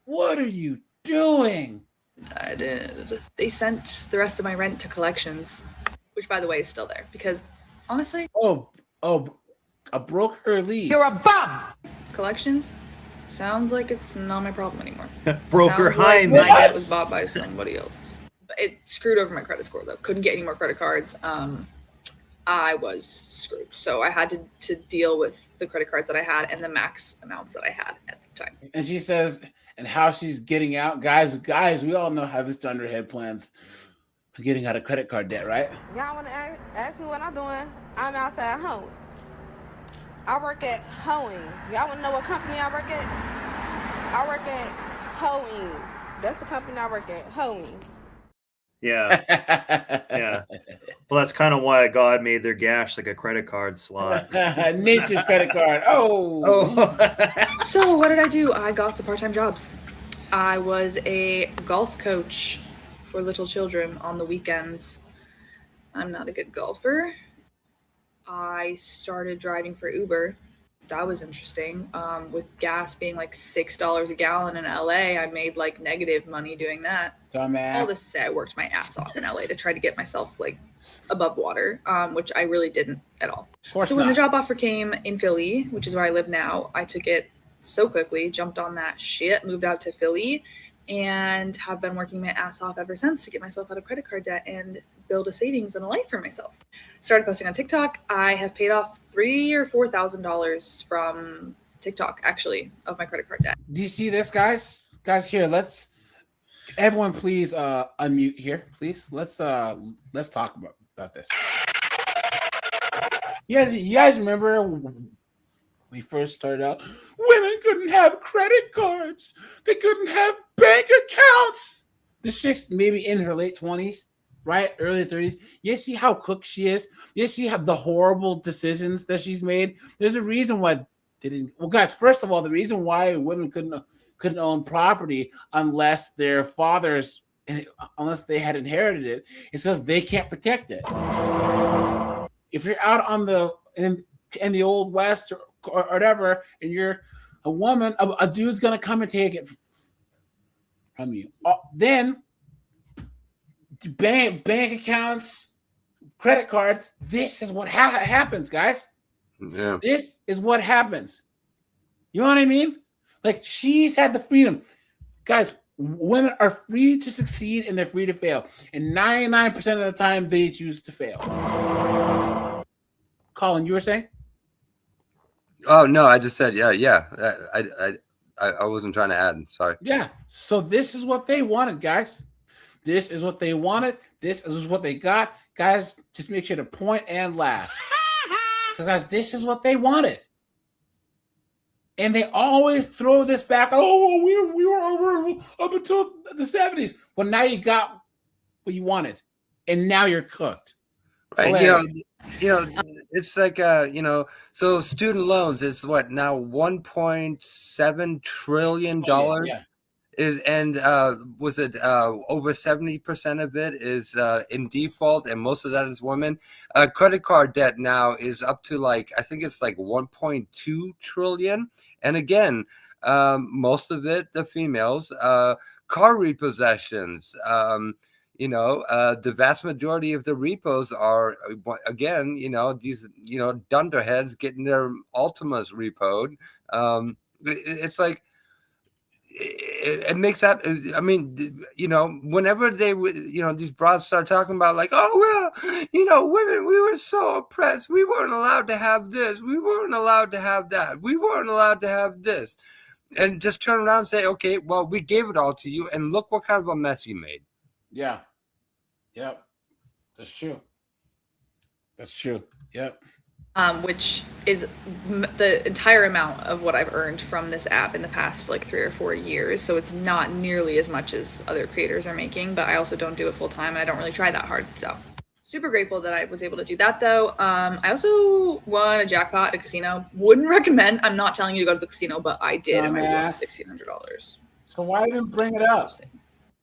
S1: What are you doing?
S13: I did. They sent the rest of my rent to collections, which by the way is still there because honestly.
S1: I broke her lease.
S8: You're a bum.
S13: Collections? Sounds like it's not my problem anymore.
S2: Broker
S13: Like
S2: Hyman.
S13: my debt was bought by somebody else. But it screwed over my credit score though. Couldn't get any more credit cards. I was screwed. So I had to deal with the credit cards that I had and the max amounts that I had at the time.
S1: And she says, and how she's getting out. Guys, we all know how this Dunderhead plans for getting out of credit card debt, right?
S5: Y'all want to ask me what I'm doing? I'm outside home. I work at Hoeing. Y'all want to know what company I work at? I work at Hoeing. That's the company I work at, Hoeing.
S2: Yeah. Yeah. Well, that's kind of why God made their gash like a credit card slot.
S1: Nature's credit card. Oh.
S13: So what did I do? I got some part-time jobs. I was a golf coach for little children on the weekends. I'm not a good golfer. I started driving for Uber. That was interesting. With gas being like $6 a gallon in LA, I made like negative money doing that.
S1: Dumbass.
S13: All this to say, I worked my ass off in LA to try to get myself like above water, which I really didn't at all. So when the job offer came in Philly, which is where I live now, I took it so quickly, jumped on that shit, moved out to Philly, and have been working my ass off ever since to get myself out of credit card debt and build a savings and a life for myself. Started posting on TikTok. I have paid off $3,000 or $4,000 from TikTok, actually, of my credit card debt.
S1: Do you see this, guys? Guys, here, everyone please unmute here, please. Let's talk about this. You guys remember when we first started out? Women couldn't have credit cards. They couldn't have bank accounts. This chick's maybe in her late 20s. Right, early 30s. You see how cooked she is. You see how the horrible decisions that she's made. There's a reason why they didn't. Well, guys, first of all, the reason why women couldn't own property unless their fathers, unless they had inherited it, is because they can't protect it. If you're out on in the old West or whatever, and you're a woman, a dude's gonna come and take it from you. Then. Bank accounts, credit cards. This is what happens, guys.
S3: Yeah.
S1: This is what happens. You know what I mean? Like, she's had the freedom. Guys, women are free to succeed and they're free to fail. And 99% of the time, they choose to fail. Colin, you were saying?
S15: Oh no, I just said yeah. I wasn't trying to add. Sorry.
S1: Yeah. So this is what they wanted, guys. This is what they wanted. This is what they got. Guys, just make sure to point and laugh. Because guys, this is what they wanted. And they always throw this back. Oh, we were over up until the 70s. Well, now you got what you wanted. And now you're cooked.
S15: Right. It's like so student loans is what now $1.7 trillion is, and was it over 70% of it is in default, and most of that is women. Credit card debt now is up to I think it's 1.2 trillion, and again, most of it the females. Car repossessions. The vast majority of the repos are, again, these, dunderheads getting their Altimas repoed. It's like, it makes that, whenever these broads start talking about women, we were so oppressed. We weren't allowed to have this. We weren't allowed to have that. We weren't allowed to have this. And just turn around and say, okay, well, we gave it all to you, and look what kind of a mess you made.
S1: Yeah. Yep. That's true. That's true. Yep.
S13: Which is the entire amount of what I've earned from this app in the past 3 or 4 years. So it's not nearly as much as other creators are making, but I also don't do it full time and I don't really try that hard. So super grateful that I was able to do that though. I also won a jackpot at a casino. Wouldn't recommend. I'm not telling you to go to the casino, but I did. And I won $1,600.
S1: So why even bring it up?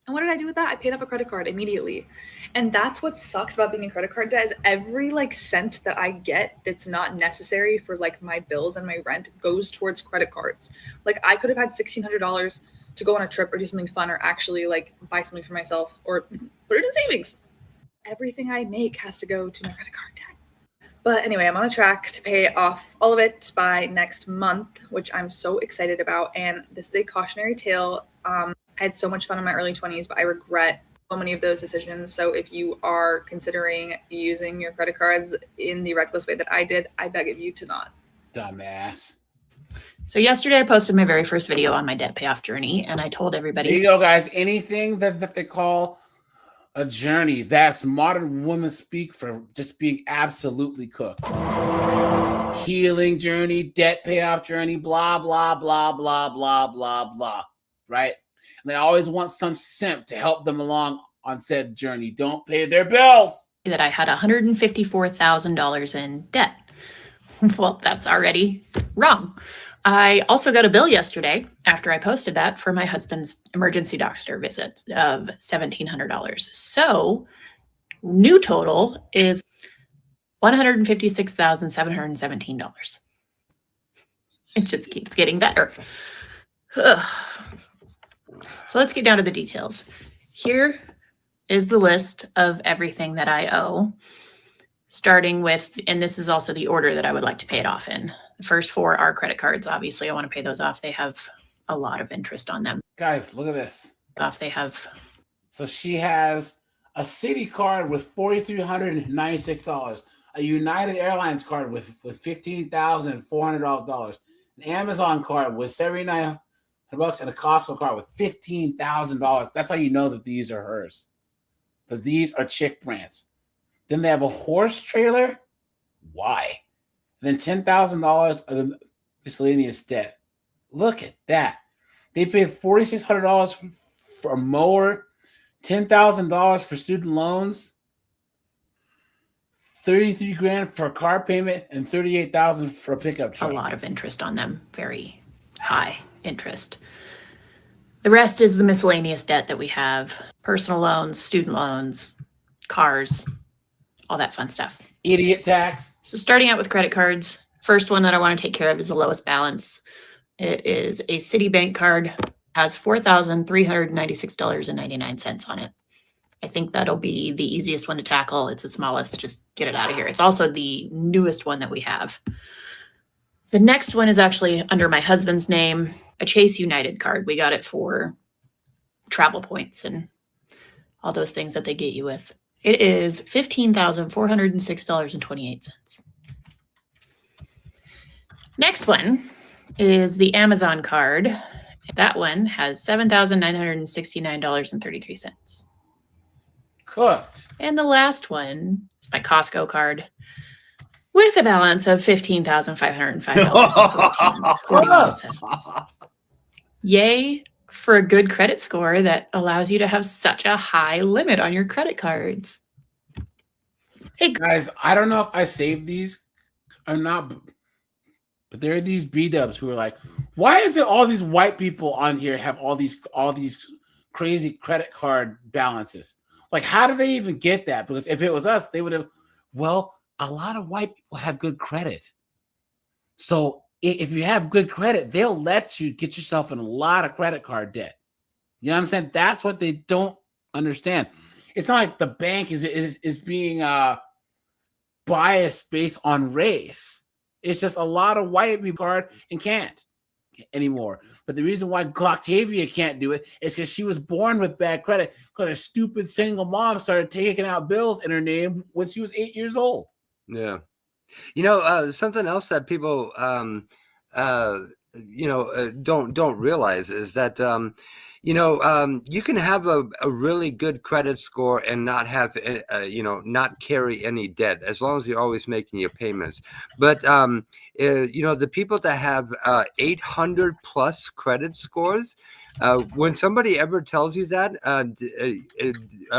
S13: And what did I do with that? I paid off a credit card immediately. And that's what sucks about being in credit card debt is every cent that I get that's not necessary for my bills and my rent goes towards credit cards. I could have had $1,600 to go on a trip or do something fun or actually buy something for myself or put it in savings. Everything I make has to go to my credit card debt. But anyway, I'm on a track to pay off all of it by next month, which I'm so excited about. And this is a cautionary tale. I had so much fun in my early 20s, but I regret so many of those decisions. So if you are considering using your credit cards in the reckless way that I did, I beg of you to not.
S1: Dumbass.
S17: So yesterday I posted my very first video on my debt payoff journey, and I told everybody.
S1: There you go, guys. Anything that they call a journey, that's modern women speak for just being absolutely cooked. Healing journey, debt payoff journey, blah, blah, blah, blah, blah, blah, blah. Right? And they always want some simp to help them along on said journey. Don't pay their bills.
S17: That I had $154,000 in debt. Well, that's already wrong. I also got a bill yesterday after I posted that for my husband's emergency doctor visit of $1,700. So new total is $156,717. It just keeps getting better. So let's get down to the details. Here is the list of everything that I owe, starting with, and this is also the order that I would like to pay it off in. The first 4 are credit cards. Obviously, I want to pay those off. They have a lot of interest on them.
S1: Guys, look at this.
S17: They have.
S1: So she has a Citi card with $4,396, a United Airlines card with $15,400, an Amazon card with $7,900, and a Costco card with $15,000. That's how you know that these are hers, because these are chick brands. Then they have a horse trailer. Why? And then $10,000 of miscellaneous debt. Look at that. They paid $4,600 for a mower, $10,000 for student loans, $33,000 for a car payment, and $38,000 for a pickup truck.
S17: A lot of interest on them. Very high interest. The rest is the miscellaneous debt that we have. Personal loans, student loans, cars, all that fun stuff.
S1: Idiot tax.
S17: So starting out with credit cards, first one that I want to take care of is the lowest balance. It is a Citibank card, has $4,396.99 on it. I think that'll be the easiest one to tackle. It's the smallest, just get it out of here. It's also the newest one that we have. The next one is actually under my husband's name, a Chase United card. We got it for travel points and all those things that they get you with. It is $15,406.28. Next one is the Amazon card. That one has $7,969.33.
S1: Cooked.
S17: And the last one is my Costco card with a balance of $15,505.41. Yay for a good credit score that allows you to have such a high limit on your credit cards.
S1: Hey guys, I don't know if I saved these or not, but there are these B-dubs who are like, why is it all these white people on here have all these crazy credit card balances? Like, how do they even get that? Because if it was us, they would have, well, a lot of white people have good credit. So if you have good credit, they'll let you get yourself in a lot of credit card debt. You know what I'm saying? That's what they don't understand. It's not like the bank is being biased based on race. It's just a lot of white people card and can't anymore. But the reason why Octavia can't do it is because she was born with bad credit because her stupid single mom started taking out bills in her name when she was 8 years old.
S15: Yeah. You know, something else that people, don't realize is that, you can have a really good credit score and not have, not carry any debt as long as you're always making your payments. But, the people that have 800 plus credit scores, when somebody ever tells you that,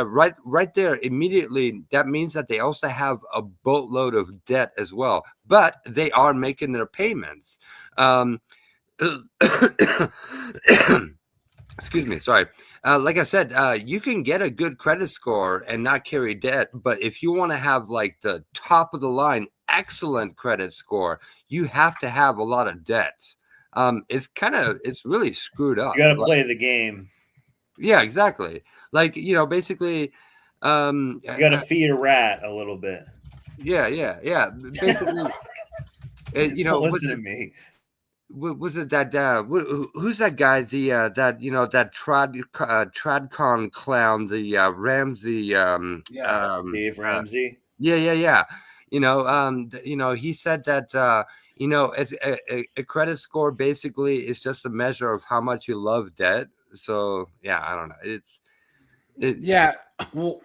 S15: right there immediately, that means that they also have a boatload of debt as well, but they are making their payments. Excuse me, sorry. Like I said, you can get a good credit score and not carry debt, but if you want to have like the top of the line, excellent credit score, you have to have a lot of debt. It's really screwed up.
S2: You got to play the game.
S15: Yeah, exactly. Like, basically,
S2: you got to feed a rat a little bit.
S15: Yeah. Basically,
S2: Don't listen to me.
S15: Was it that who's that guy, the that Tradcon clown, the Ramsey,
S2: Dave Ramsey?
S15: Yeah. He said that a credit score basically is just a measure of how much you love debt. So yeah, I don't know.
S1: Yeah. Well,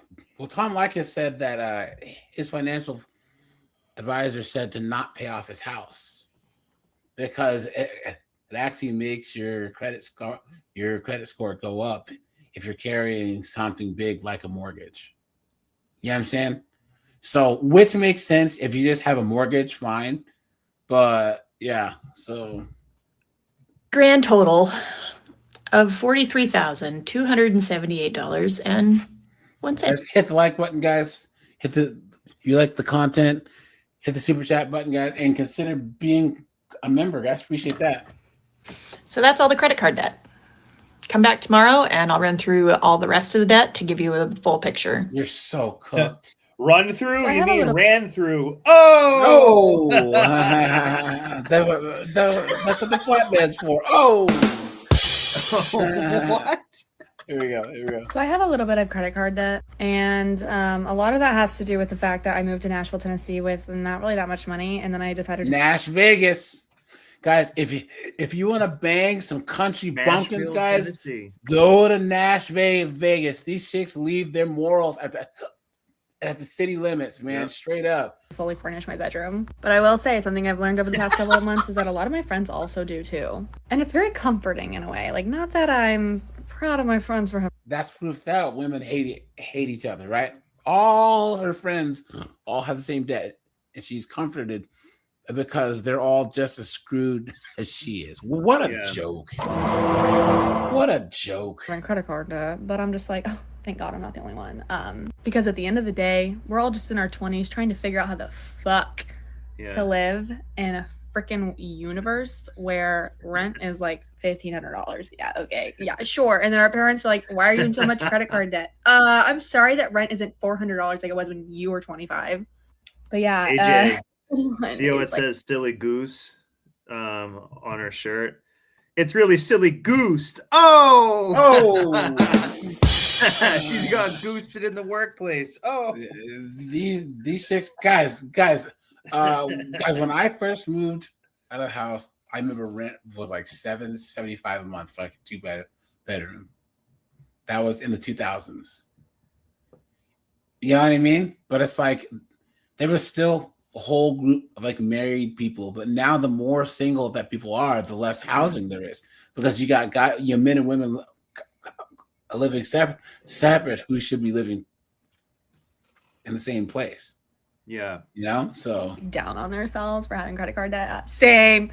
S1: Tom Leykis said that his financial advisor said to not pay off his house because it actually makes your credit score go up if you're carrying something big like a mortgage. You know what I'm saying? So, which makes sense if you just have a mortgage, fine. But yeah, so
S17: Grand total of $43,278.01.
S1: Just hit the like button, guys. You like the content, hit the super chat button, guys, and consider being a member, guys. Appreciate that.
S17: So that's all the credit card debt. Come back tomorrow and I'll run through all the rest of the debt to give you a full picture.
S1: You're so cooked.
S2: Run through? You mean ran through?
S1: Oh! That's what the flatbed's for. Oh!
S2: What?
S1: Here we go.
S12: So I have a little bit of credit card debt, and a lot of that has to do with the fact that I moved to Nashville, Tennessee with not really that much money, and then I decided to
S1: Nash Vegas. Guys, if you want to bang some country bumpkins, guys,
S2: Tennessee.
S1: Go to Nashville, Vegas. These chicks leave their morals at the city limits, man. Yep. Straight up.
S12: Fully furnish my bedroom. But I will say something I've learned over the past couple of months is that a lot of my friends also do too. And it's very comforting in a way. Like, not that I'm proud of my friends for having.
S1: That's proof that women hate each other, right? All her friends all have the same debt, and she's comforted because they're all just as screwed as she is. What a joke. What a joke.
S12: Credit card debt, but I'm just like, oh, thank God I'm not the only one. Because at the end of the day, we're all just in our 20s trying to figure out how the fuck to live in a freaking universe where rent is like $1,500. Yeah, okay. Yeah, sure. And then our parents are like, why are you in so much credit card debt? I'm sorry that rent isn't $400 like it was when you were 25. But yeah.
S2: AJ, see how it says Silly Goose on her shirt? It's really Silly Goosed. Oh! She's got goosed in the workplace. Oh,
S1: these six guys. When I first moved out of the house. I remember rent was like $775 a month for like a 2-bedroom. That was in the 2000s. You know what I mean? But it's like there was still a whole group of like married people, but now the more single that people are, the less housing there is, because you got your men and women living separate who should be living in the same place.
S2: Yeah.
S1: You know, so
S12: down on themselves for having credit card debt. Same.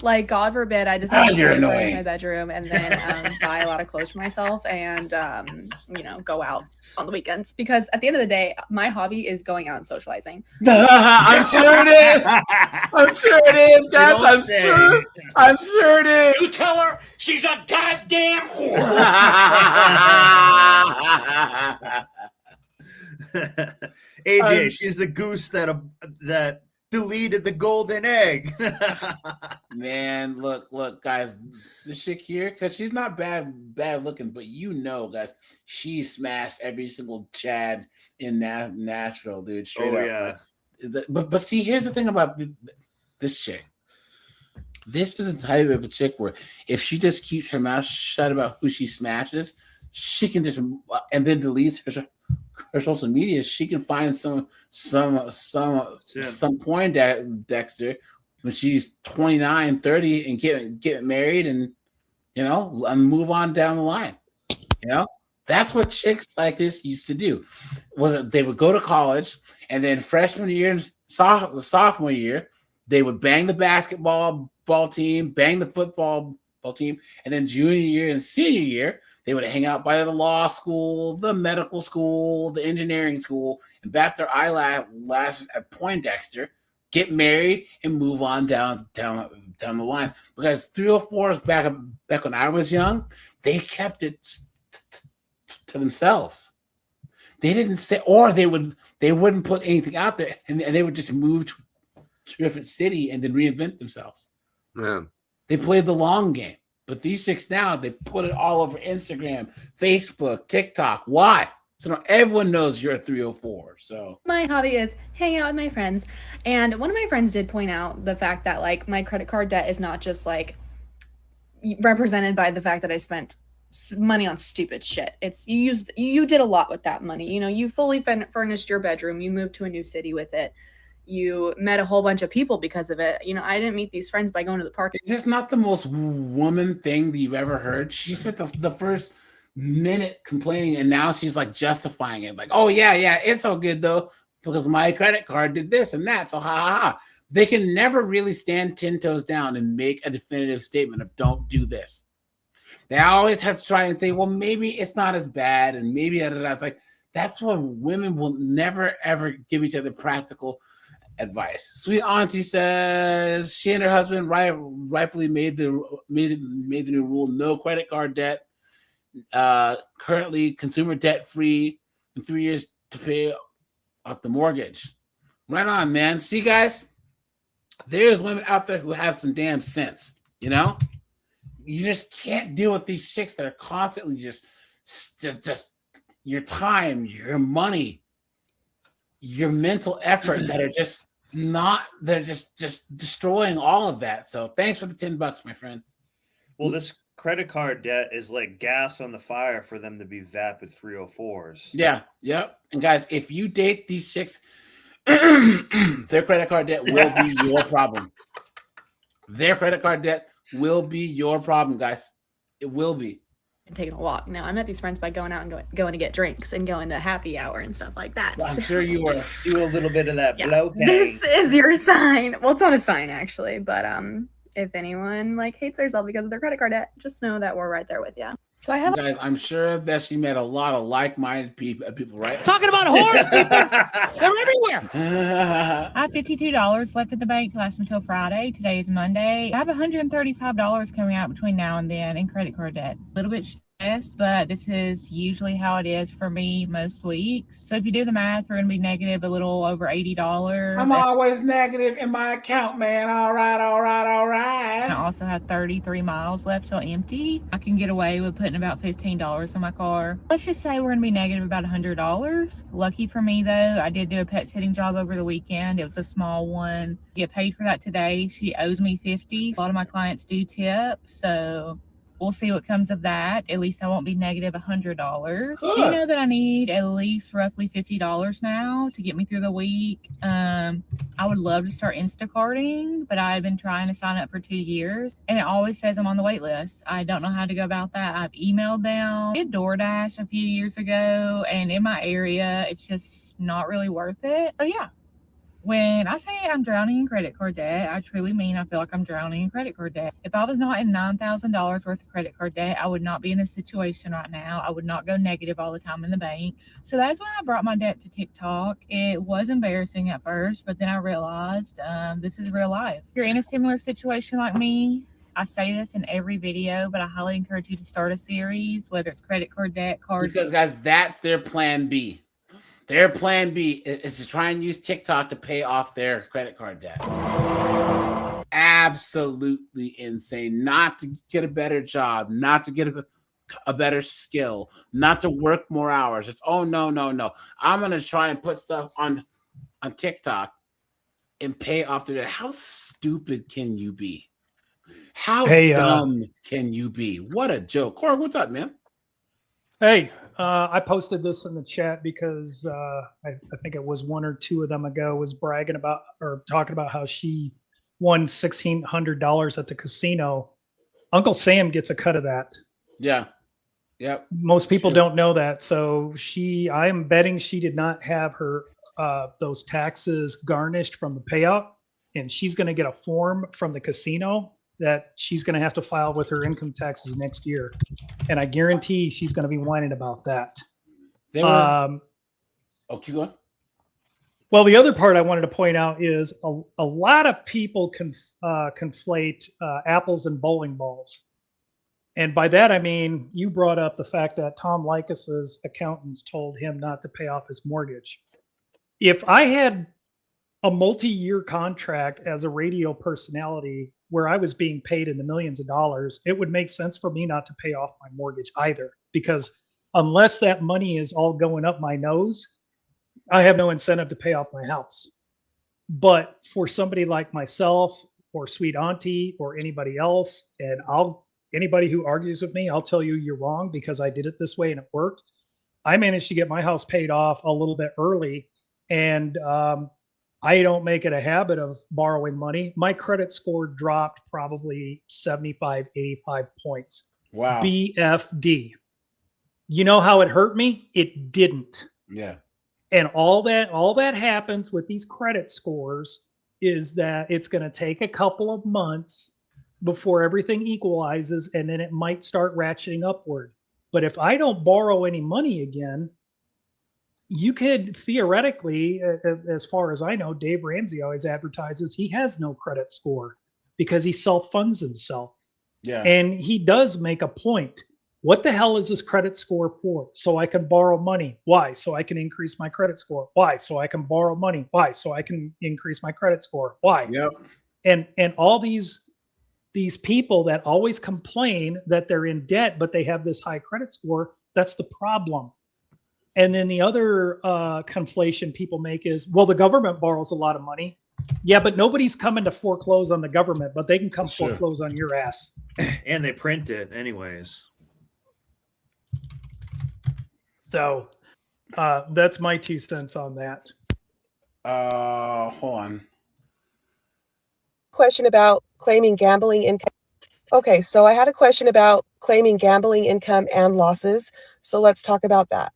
S12: Like, God forbid I decide to
S1: you're
S12: go in
S1: annoying.
S12: my bedroom and then buy a lot of clothes for myself and go out on the weekends, because at the end of the day, my hobby is going out and socializing.
S1: I'm sure it is. I'm sure it is, guys. I'm sure it is.
S14: You tell her she's a goddamn whore.
S2: AJ, she's the goose that deleted the golden egg.
S1: Man, look, guys, this chick here, because she's not bad looking, but guys, she smashed every single Chad in Nashville, dude. Straight up.
S2: Yeah.
S1: But see, here's the thing about this chick. This is a type of a chick where if she just keeps her mouth shut about who she smashes, she can just and then deletes her social media. She can find some Poindexter when she's 29, 30 and get married and move on down the line. That's what chicks like this used to do. They would go to college, and then freshman year and sophomore year, they would bang the basketball team, bang the football team, and then junior year and senior year, they would hang out by the law school, the medical school, the engineering school, and bat their eyelashes at Poindexter, get married, and move on down the line. Because 304s back when I was young, they kept it to themselves. They didn't say, or they wouldn't put anything out there, and they would just move to a different city and then reinvent themselves.
S15: Yeah.
S1: They played the long game. But these chicks now, they put it all over Instagram, Facebook, TikTok. Why? So now everyone knows you're a 304. So
S12: My hobby is hanging out with my friends. And one of my friends did point out the fact that like my credit card debt is not just like represented by the fact that I spent money on stupid shit. It's you did a lot with that money. You fully furnished your bedroom. You moved to a new city with it. You met a whole bunch of people because of it. I didn't meet these friends by going to the park.
S1: Is this not the most woman thing that you've ever heard? She spent the first minute complaining, and now she's like justifying it. Like, oh yeah, it's all good though, because my credit card did this and that. So ha. They can never really stand 10 toes down and make a definitive statement of don't do this. They always have to try and say, well, maybe it's not as bad, and maybe it's like that's what women will never ever give each other practical advice. Sweet Auntie says she and her husband rightfully made the new rule: no credit card debt. Currently, consumer debt free in 3 years to pay off the mortgage. Right on, man. See, guys, there's women out there who have some damn sense. You just can't deal with these chicks that are constantly just your time, your money, your mental effort that are just destroying all of that. So thanks for the $10, my friend.
S2: Well, this credit card debt is like gas on the fire for them to be vapid 304s.
S1: Yeah. Yep. And guys, if you date these chicks, their credit card debt will be your problem. Their credit card debt will be your problem, guys. It will be.
S12: And taking a walk. Now I met these friends by going out and going to get drinks and going to happy hour and stuff like that.
S1: I'm sure you were.
S2: Do a little bit of that blow.
S12: This is your sign. Well, it's not a sign actually, but if anyone hates themselves because of their credit card debt, just know that we're right there with you. So I have
S1: guys, I'm sure that she met a lot of like-minded people, right?
S8: Talking about whores, people. They're everywhere.
S6: I have $52 left at the bank to last until Friday. Today is Monday. I have $135 coming out between now and then in credit card debt. A little bit but this is usually how it is for me most weeks. So if you do the math, we're going to be negative a little over $80.
S1: I'm always negative in my account, man. All right.
S6: I also have 33 miles left till empty. I can get away with putting about $15 in my car. Let's just say we're going to be negative about $100. Lucky for me, though, I did do a pet sitting job over the weekend. It was a small one. Get paid for that today. She owes me $50. A lot of my clients do tip, so we'll see what comes of that. At least I won't be negative $100.
S1: Good.
S6: You know that I need at least roughly $50 now to get me through the week. I would love to start Instacarting, but I've been trying to sign up for 2 years, and it always says I'm on the wait list. I don't know how to go about that. I've emailed them. I did DoorDash a few years ago, and in my area, it's just not really worth it. So yeah. When I say I'm drowning in credit card debt, I truly mean I feel like I'm drowning in credit card debt. If I was not in $9,000 worth of credit card debt, I would not be in this situation right now. I would not go negative all the time in the bank. So that's when I brought my debt to TikTok. It was embarrassing at first, but then I realized this is real life. If you're in a similar situation like me, I say this in every video, but I highly encourage you to start a series, whether it's credit card debt, card
S1: Because, guys, that's their plan B. Their plan B is to try and use TikTok to pay off their credit card debt. Absolutely insane. Not to get a better job, not to get a better skill, not to work more hours. It's, oh, no. I'm going to try and put stuff on TikTok and pay off their debt. How stupid can you be? How dumb can you be? What a joke. Corey, what's up, man?
S4: Hey, I posted this in the chat because I think it was 1 or 2 of them ago was bragging about or talking about how she won $1,600 at the casino. Uncle Sam gets a cut of that.
S1: Yeah. Yep.
S4: Most people don't know that. So I am betting she did not have her those taxes garnished from the payout, and she's going to get a form from the casino that she's going to have to file with her income taxes next year. And I guarantee she's going to be whining about that.
S1: There was, keep going.
S4: Well, the other part I wanted to point out is a lot of people conflate apples and bowling balls. And by that, I mean, you brought up the fact that Tom Leykis's accountants told him not to pay off his mortgage. If I had a multi-year contract as a radio personality where I was being paid in the millions of dollars, it would make sense for me not to pay off my mortgage either, because unless that money is all going up my nose, I have no incentive to pay off my house. But for somebody like myself or Sweet Auntie or anybody else, and anybody who argues with me, I'll tell you you're wrong because I did it this way and it worked. I managed to get my house paid off a little bit early, and I don't make it a habit of borrowing money. My credit score dropped probably 75, 85 points.
S1: Wow.
S4: BFD. You know how it hurt me? It didn't.
S1: Yeah.
S4: And all that happens with these credit scores is that it's going to take a couple of months before everything equalizes, and then it might start ratcheting upward. But if I don't borrow any money again, you could theoretically, as far as I know, Dave Ramsey always advertises he has no credit score because he self-funds himself.
S1: Yeah.
S4: And he does make a point. What the hell is this credit score for? So I can borrow money. Why? So I can increase my credit score. Why? So I can borrow money. Why? So I can increase my credit score. Why?
S1: Yep.
S4: And all these people that always complain that they're in debt, but they have this high credit score, that's the problem. And then the other conflation people make is, well, the government borrows a lot of money. Yeah, but nobody's coming to foreclose on the government, but they can come foreclose on your ass.
S2: And they print it anyways.
S4: So that's my 2 cents on that.
S1: Hold on.
S16: Question about claiming gambling income. Okay, so I had a question about claiming gambling income and losses. So let's talk about that.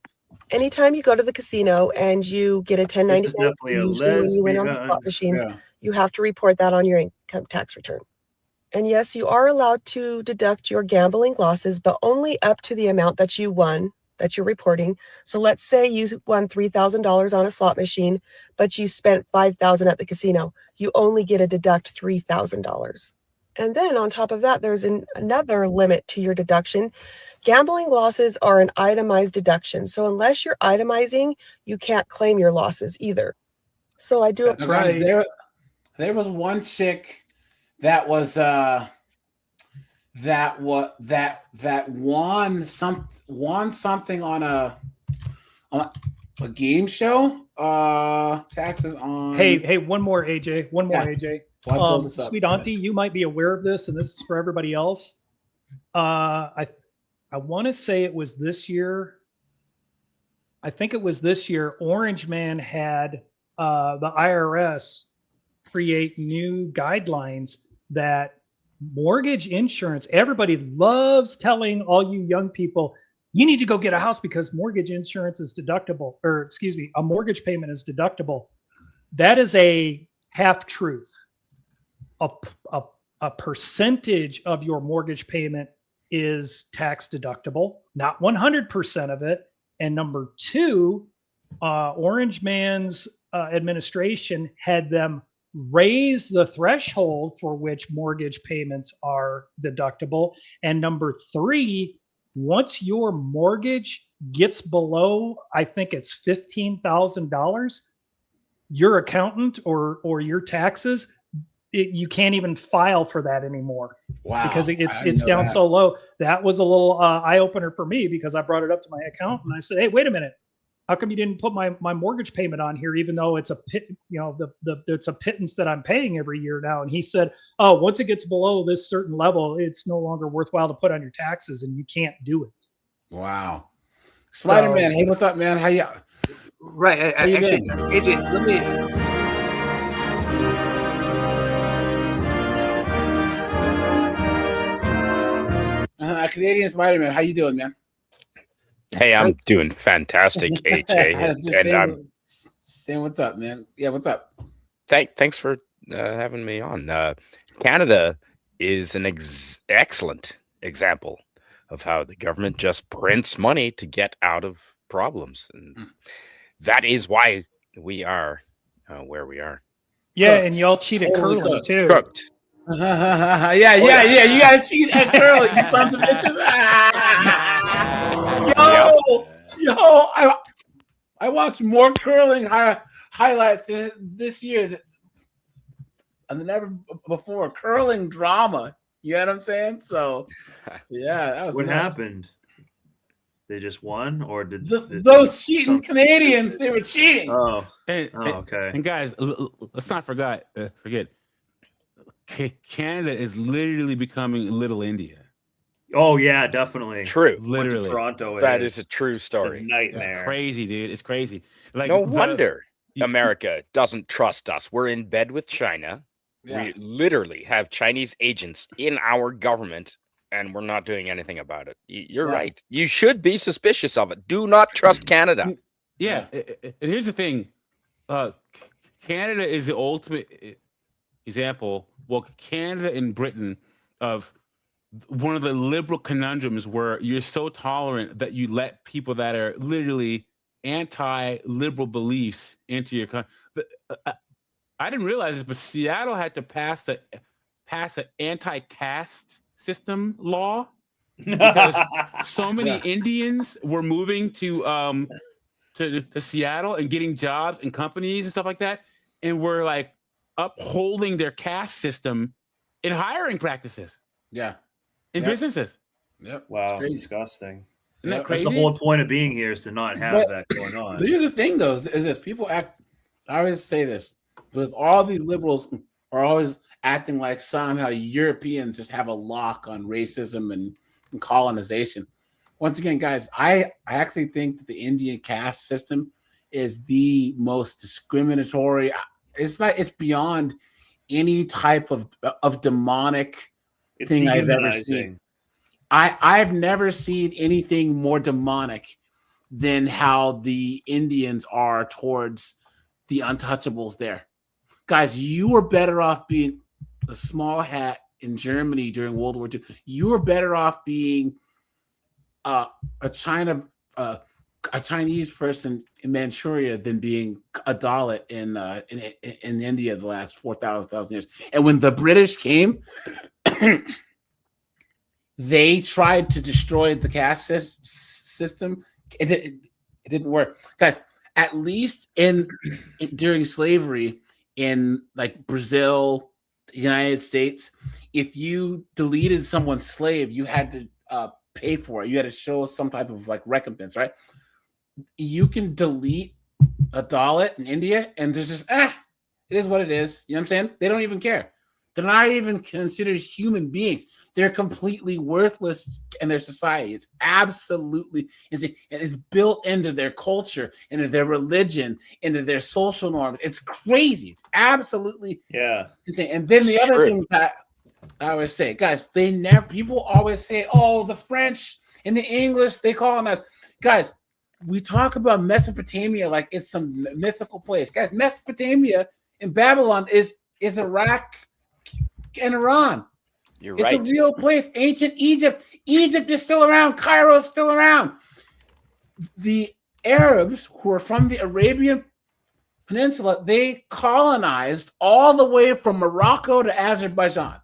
S16: Anytime you go to the casino and you get a 1099, usually when you win on the slot machines, you have to report that on your income tax return. And yes, you are allowed to deduct your gambling losses, but only up to the amount that you won that you're reporting. So let's say you won $3,000 on a slot machine, but you spent $5,000 at the casino. You only get to deduct $3,000. And then on top of that, there's another limit to your deduction Gambling losses are an itemized deduction. So unless you're itemizing, you can't claim your losses either. So I do.
S1: Now, guys, there was one chick that was that won something on a game show. Taxes on.
S4: Hey, one more, AJ. One more,
S1: Yeah.
S4: AJ.
S1: Well, I pulled this up.
S4: Sweet Auntie, you might be aware of this, and this is for everybody else. I want to say it was this year. I think it was this year. Orange Man had the IRS create new guidelines that mortgage insurance. Everybody loves telling all you young people, you need to go get a house because mortgage insurance is deductible, or excuse me, a mortgage payment is deductible. That is a half truth. A percentage of your mortgage payment is tax deductible, not 100% of it. And number two, Orange Man's administration had them raise the threshold for which mortgage payments are deductible. And number three, once your mortgage gets below, I think it's $15,000, your accountant or your taxes, you can't even file for that anymore.
S1: Wow.
S4: Because it's down so low. That was a little eye opener for me because I brought it up to my accountant and I said, hey, wait a minute. How come you didn't put my mortgage payment on here, even though it's it's a pittance that I'm paying every year now? And he said, oh, once it gets below this certain level, it's no longer worthwhile to put on your taxes and you can't do it.
S1: Wow. Spider-Man, hey, what's up, man? How you?
S15: Right.
S1: How you
S15: Actually,
S1: been?
S15: AJ, let me.
S1: Canadian Spider-Man, how you doing, man?
S7: Hey, I'm doing fantastic, AJ.
S1: Just saying what's up, man. Yeah, what's up?
S7: Thanks for having me on. Canada is an excellent example of how the government just prints money to get out of problems, and that is why we are where we are.
S4: Yeah, and y'all cheat at curling too.
S7: Cooked.
S1: Yeah. You guys cheat at curling, you sons of bitches. Yo, I watched more curling highlights this year than ever before. Curling drama. You know what I'm saying? So, yeah, that was
S2: what
S1: nuts.
S2: happened? They just won, or did
S1: those cheating Canadians? They were cheating.
S2: Oh,
S18: okay. And guys, let's not forget. Canada is literally becoming Little India.
S2: Oh yeah, definitely.
S7: True.
S18: Literally,
S2: Toronto.
S7: That is a true story.
S2: It's a nightmare.
S18: It's crazy, dude. It's crazy. Like,
S7: no wonder America doesn't trust us. We're in bed with China.
S1: Yeah.
S7: We literally have Chinese agents in our government, and we're not doing anything about it. You're right. You should be suspicious of it. Do not trust Canada.
S18: Yeah. And here's the thing. Canada is the ultimate example. Well, Canada and Britain of one of the liberal conundrums where you're so tolerant that you let people that are literally anti-liberal beliefs into your country. I didn't realize this, but Seattle had to pass an anti-caste system law because so many Indians were moving to Seattle and getting jobs and companies and stuff like that, and were like upholding their caste system in hiring practices.
S1: Yeah.
S18: In businesses.
S1: Yep.
S2: Wow, disgusting.
S18: Isn't that crazy?
S2: That's the whole point of being here, is to not have that going on.
S1: Here's the thing, though, is this: people act. I always say this because all these liberals are always acting like somehow Europeans just have a lock on racism and colonization. Once again, guys, I actually think that the Indian caste system is the most discriminatory. It's beyond any type of demonic thing I've ever seen. I've never seen anything more demonic than how the Indians are towards the untouchables there. Guys, you were better off being a small hat in Germany during World War II. You were better off being a Chinese person in Manchuria than being a Dalit in India the last 4,000 years. And when the British came, they tried to destroy the caste system. It didn't work, guys. At least during slavery in like Brazil, the United States, if you deleted someone's slave, you had to pay for it. You had to show some type of like recompense, right? You can delete a Dalit in India and there's just it is what it is. You know what I'm saying? They don't even care. They're not even considered human beings. They're completely worthless in their society. It's absolutely insane. And it's built into their culture, into their religion, into their social norms. It's crazy. It's absolutely insane. And then the other thing that I always say, guys, people always say, oh, the French and the English, they colonized. Guys, we talk about Mesopotamia like it's some mythical place. Guys, Mesopotamia in Babylon is Iraq and Iran. It's a real place. Ancient Egypt. Egypt is still around. Cairo is still around. The Arabs who are from the Arabian Peninsula, they colonized all the way from Morocco to Azerbaijan.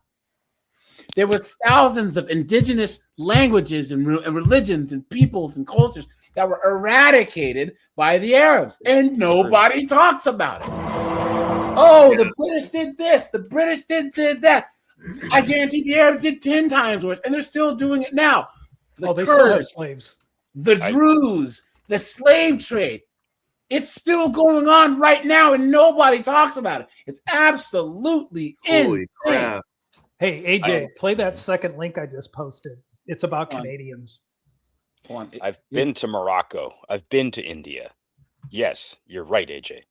S1: There was thousands of indigenous languages and religions and peoples and cultures that were eradicated by the Arabs, and nobody talks about it. Oh, the British did this. The British did that. I guarantee the Arabs did 10 times worse, and they're still doing it now.
S4: They still have slaves.
S1: The Druze, the slave trade. It's still going on right now, and nobody talks about it. It's absolutely insane.
S2: Crap.
S4: Hey, AJ, play that second link I just posted. It's about Canadians.
S7: I've been to Morocco. I've been to India. Yes, you're right, AJ.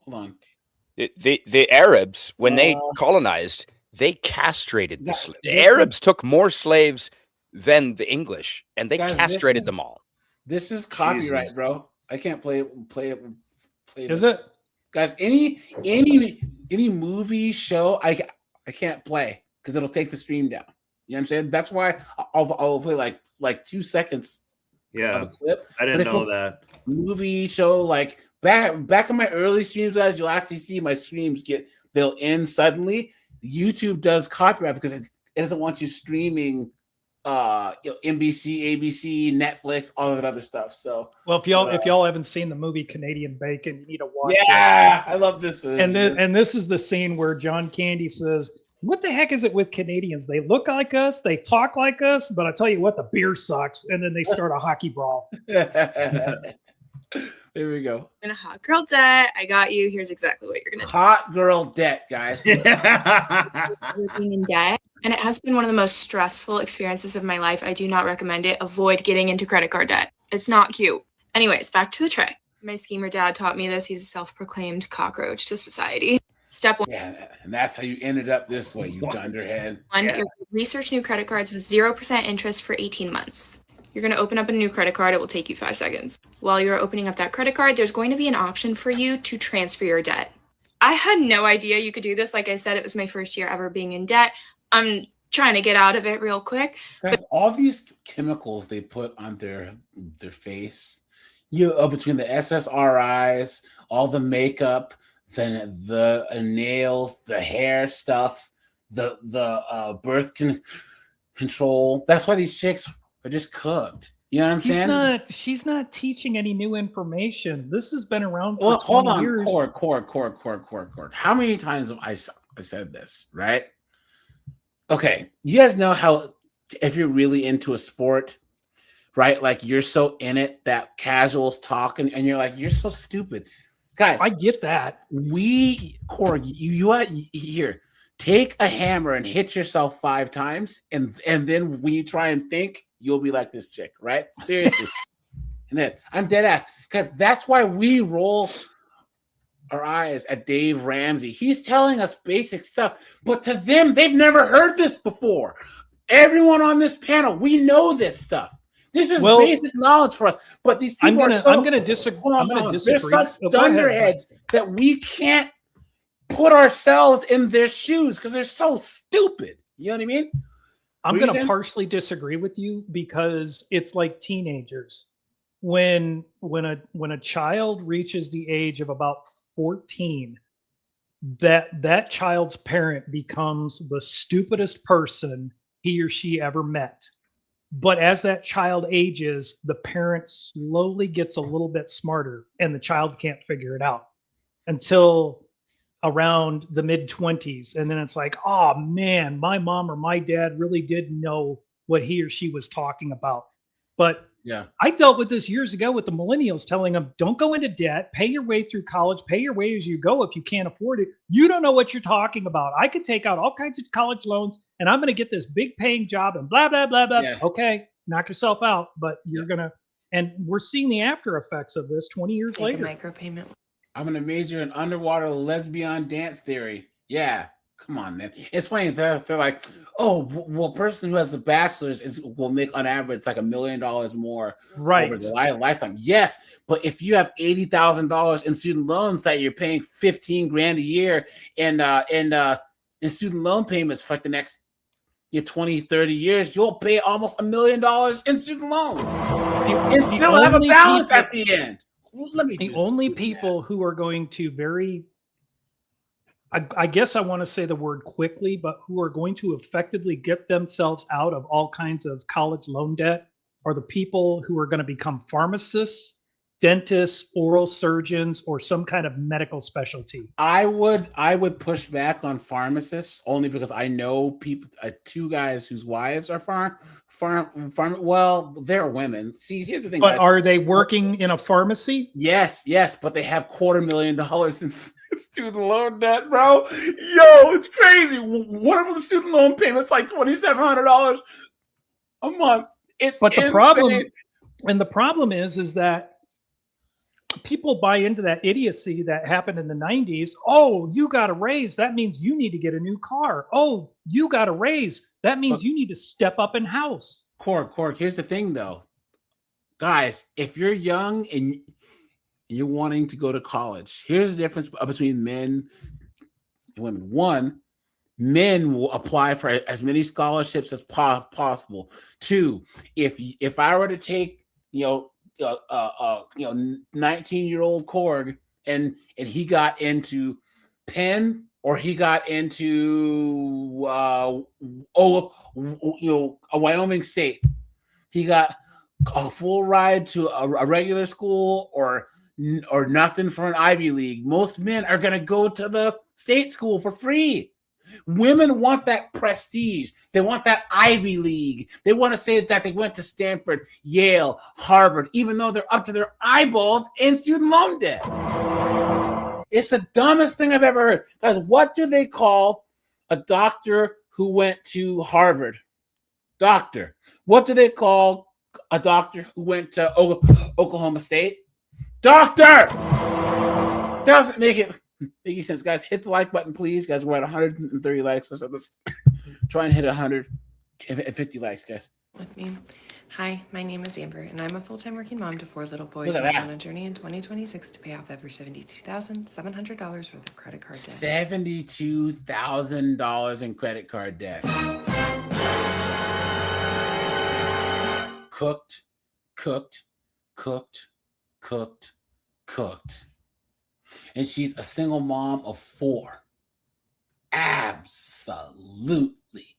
S1: Hold on.
S7: The Arabs, when they colonized, they castrated the slaves. The Arabs took more slaves than the English, and they castrated them all.
S1: This is copyright, bro. I can't play it.
S4: Is it?
S1: Guys, any movie show I can't play because it'll take the stream down. You know what I'm saying? That's why I'll play like 2 seconds of a clip.
S2: I didn't know that.
S1: Movie show like back in my early streams, guys, you'll actually see my streams they'll end suddenly. YouTube does copyright because it doesn't want you streaming NBC, ABC, Netflix, all of that other stuff. So
S4: if y'all haven't seen the movie Canadian Bacon, you need to watch it.
S1: Yeah, I love this movie.
S4: And this is the scene where John Candy says, "What the heck is it with Canadians? They look like us, they talk like us, but I tell you what, the beer sucks." And then they start a hockey brawl.
S1: There we go.
S9: In a hot girl debt, I got you. Here's exactly what you're gonna do.
S1: Hot girl debt, guys.
S9: Being in debt, and it has been one of the most stressful experiences of my life. I do not recommend it. Avoid getting into credit card debt. It's not cute. Anyways, back to the tray. My schemer dad taught me this. He's a self-proclaimed cockroach to society. Step 1.
S1: Yeah, and that's how you ended up this way, you dunderhead.
S9: Research new credit cards with 0% interest for 18 months. You're going to open up a new credit card. It will take you 5 seconds. While you're opening up that credit card, there's going to be an option for you to transfer your debt. I had no idea you could do this. Like I said, it was my first year ever being in debt. I'm trying to get out of it real quick.
S1: Guys, all these chemicals they put on their face, between the SSRIs, all the makeup, then the nails, the hair stuff, the birth control. That's why these chicks are just cooked. You know what I'm saying?
S4: She's not teaching any new information. This has been around for 20
S1: hold on.
S4: years.
S1: Cord. How many times have I said this, right? Okay, you guys know how if you're really into a sport, right? Like you're so in it that casuals talk and you're like, you're so stupid. Guys,
S4: I get that.
S1: Cord, you here. Take a hammer and hit yourself 5 times, and then when you try and think, you'll be like this chick, right? Seriously. And then I'm dead ass because that's why we roll our eyes at Dave Ramsey. He's telling us basic stuff, but to them, they've never heard this before. Everyone on this panel, we know this stuff. This is basic knowledge for us. But these people I'm going to disagree. They're such dunderheads that we can't put ourselves in their shoes because they're so stupid. You know what I mean?
S4: I'm going to partially disagree with you because it's like teenagers. When a child reaches the age of about 14, that child's parent becomes the stupidest person he or she ever met. But as that child ages, the parent slowly gets a little bit smarter and the child can't figure it out until around the mid-20s. And then it's like, oh man, my mom or my dad really did know what he or she was talking about. But
S1: Yeah.
S4: I dealt with this years ago with the millennials, telling them, don't go into debt, pay your way through college, pay your way as you go if you can't afford it. You don't know what you're talking about. I could take out all kinds of college loans and I'm going to get this big paying job and blah, blah, blah, blah.
S1: Yeah.
S4: Okay, knock yourself out, but you're going to, and we're seeing the after effects of this 20 years
S9: Take
S4: later.
S9: a micropayment.
S1: I'm gonna major in underwater lesbian dance theory. Yeah, come on, man. It's funny. They're like, oh, well, a person who has a bachelor's will make on average like $1 million more
S4: Right.
S1: over the lifetime. Yes, but if you have $80,000 in student loans that you're paying 15 grand a year in student loan payments for like the next 20, 30 years, you'll pay almost $1 million in student loans and still have a balance at the end.
S4: The only people who are going to I guess I want to say the word quickly, but who are going to effectively get themselves out of all kinds of college loan debt are the people who are going to become pharmacists, dentists, oral surgeons, or some kind of medical specialty.
S1: I would push back on pharmacists only because I know people, 2 guys whose wives are well, they're women. See, here's the thing.
S4: But
S1: guys.
S4: are they working in a pharmacy?
S1: Yes, but they have $250,000 in student loan debt, bro. Yo, it's crazy. One of them student loan payments like $2,700 a month. It's
S4: But the
S1: insane.
S4: problem is that people buy into that idiocy that happened in the 90s. Oh, you got a raise. That means you need to get a new car. Oh, you got a raise. That means you need to step up in house.
S1: Cork, here's the thing though. Guys, if you're young and you're wanting to go to college, here's the difference between men and women. 1, men will apply for as many scholarships as possible. 2, if I were to take 19-year-old Korg and he got into Penn or he got into a Wyoming State, he got a full ride to a regular school or nothing for an Ivy League. Most men are going to go to the state school for free. Women want that prestige. They want that Ivy League. They want to say that they went to Stanford, Yale, Harvard, even though they're up to their eyeballs in student loan debt. It's the dumbest thing I've ever heard. Guys, what do they call a doctor who went to Harvard? Doctor. What do they call a doctor who went to Oklahoma State? Doctor! Doesn't make any sense. Guys, hit the like button, please. Guys, we're at 130 likes. So let's try and hit 150 likes, guys.
S9: With me. Hi, my name is Amber, and I'm a full-time working mom to 4 little boys.
S1: Look at
S9: I'm
S1: that.
S9: on a journey in 2026 to pay off over $72,700 worth of credit card debt.
S1: $72,000 in credit card debt. Cooked. And she's a single mom of 4. Absolutely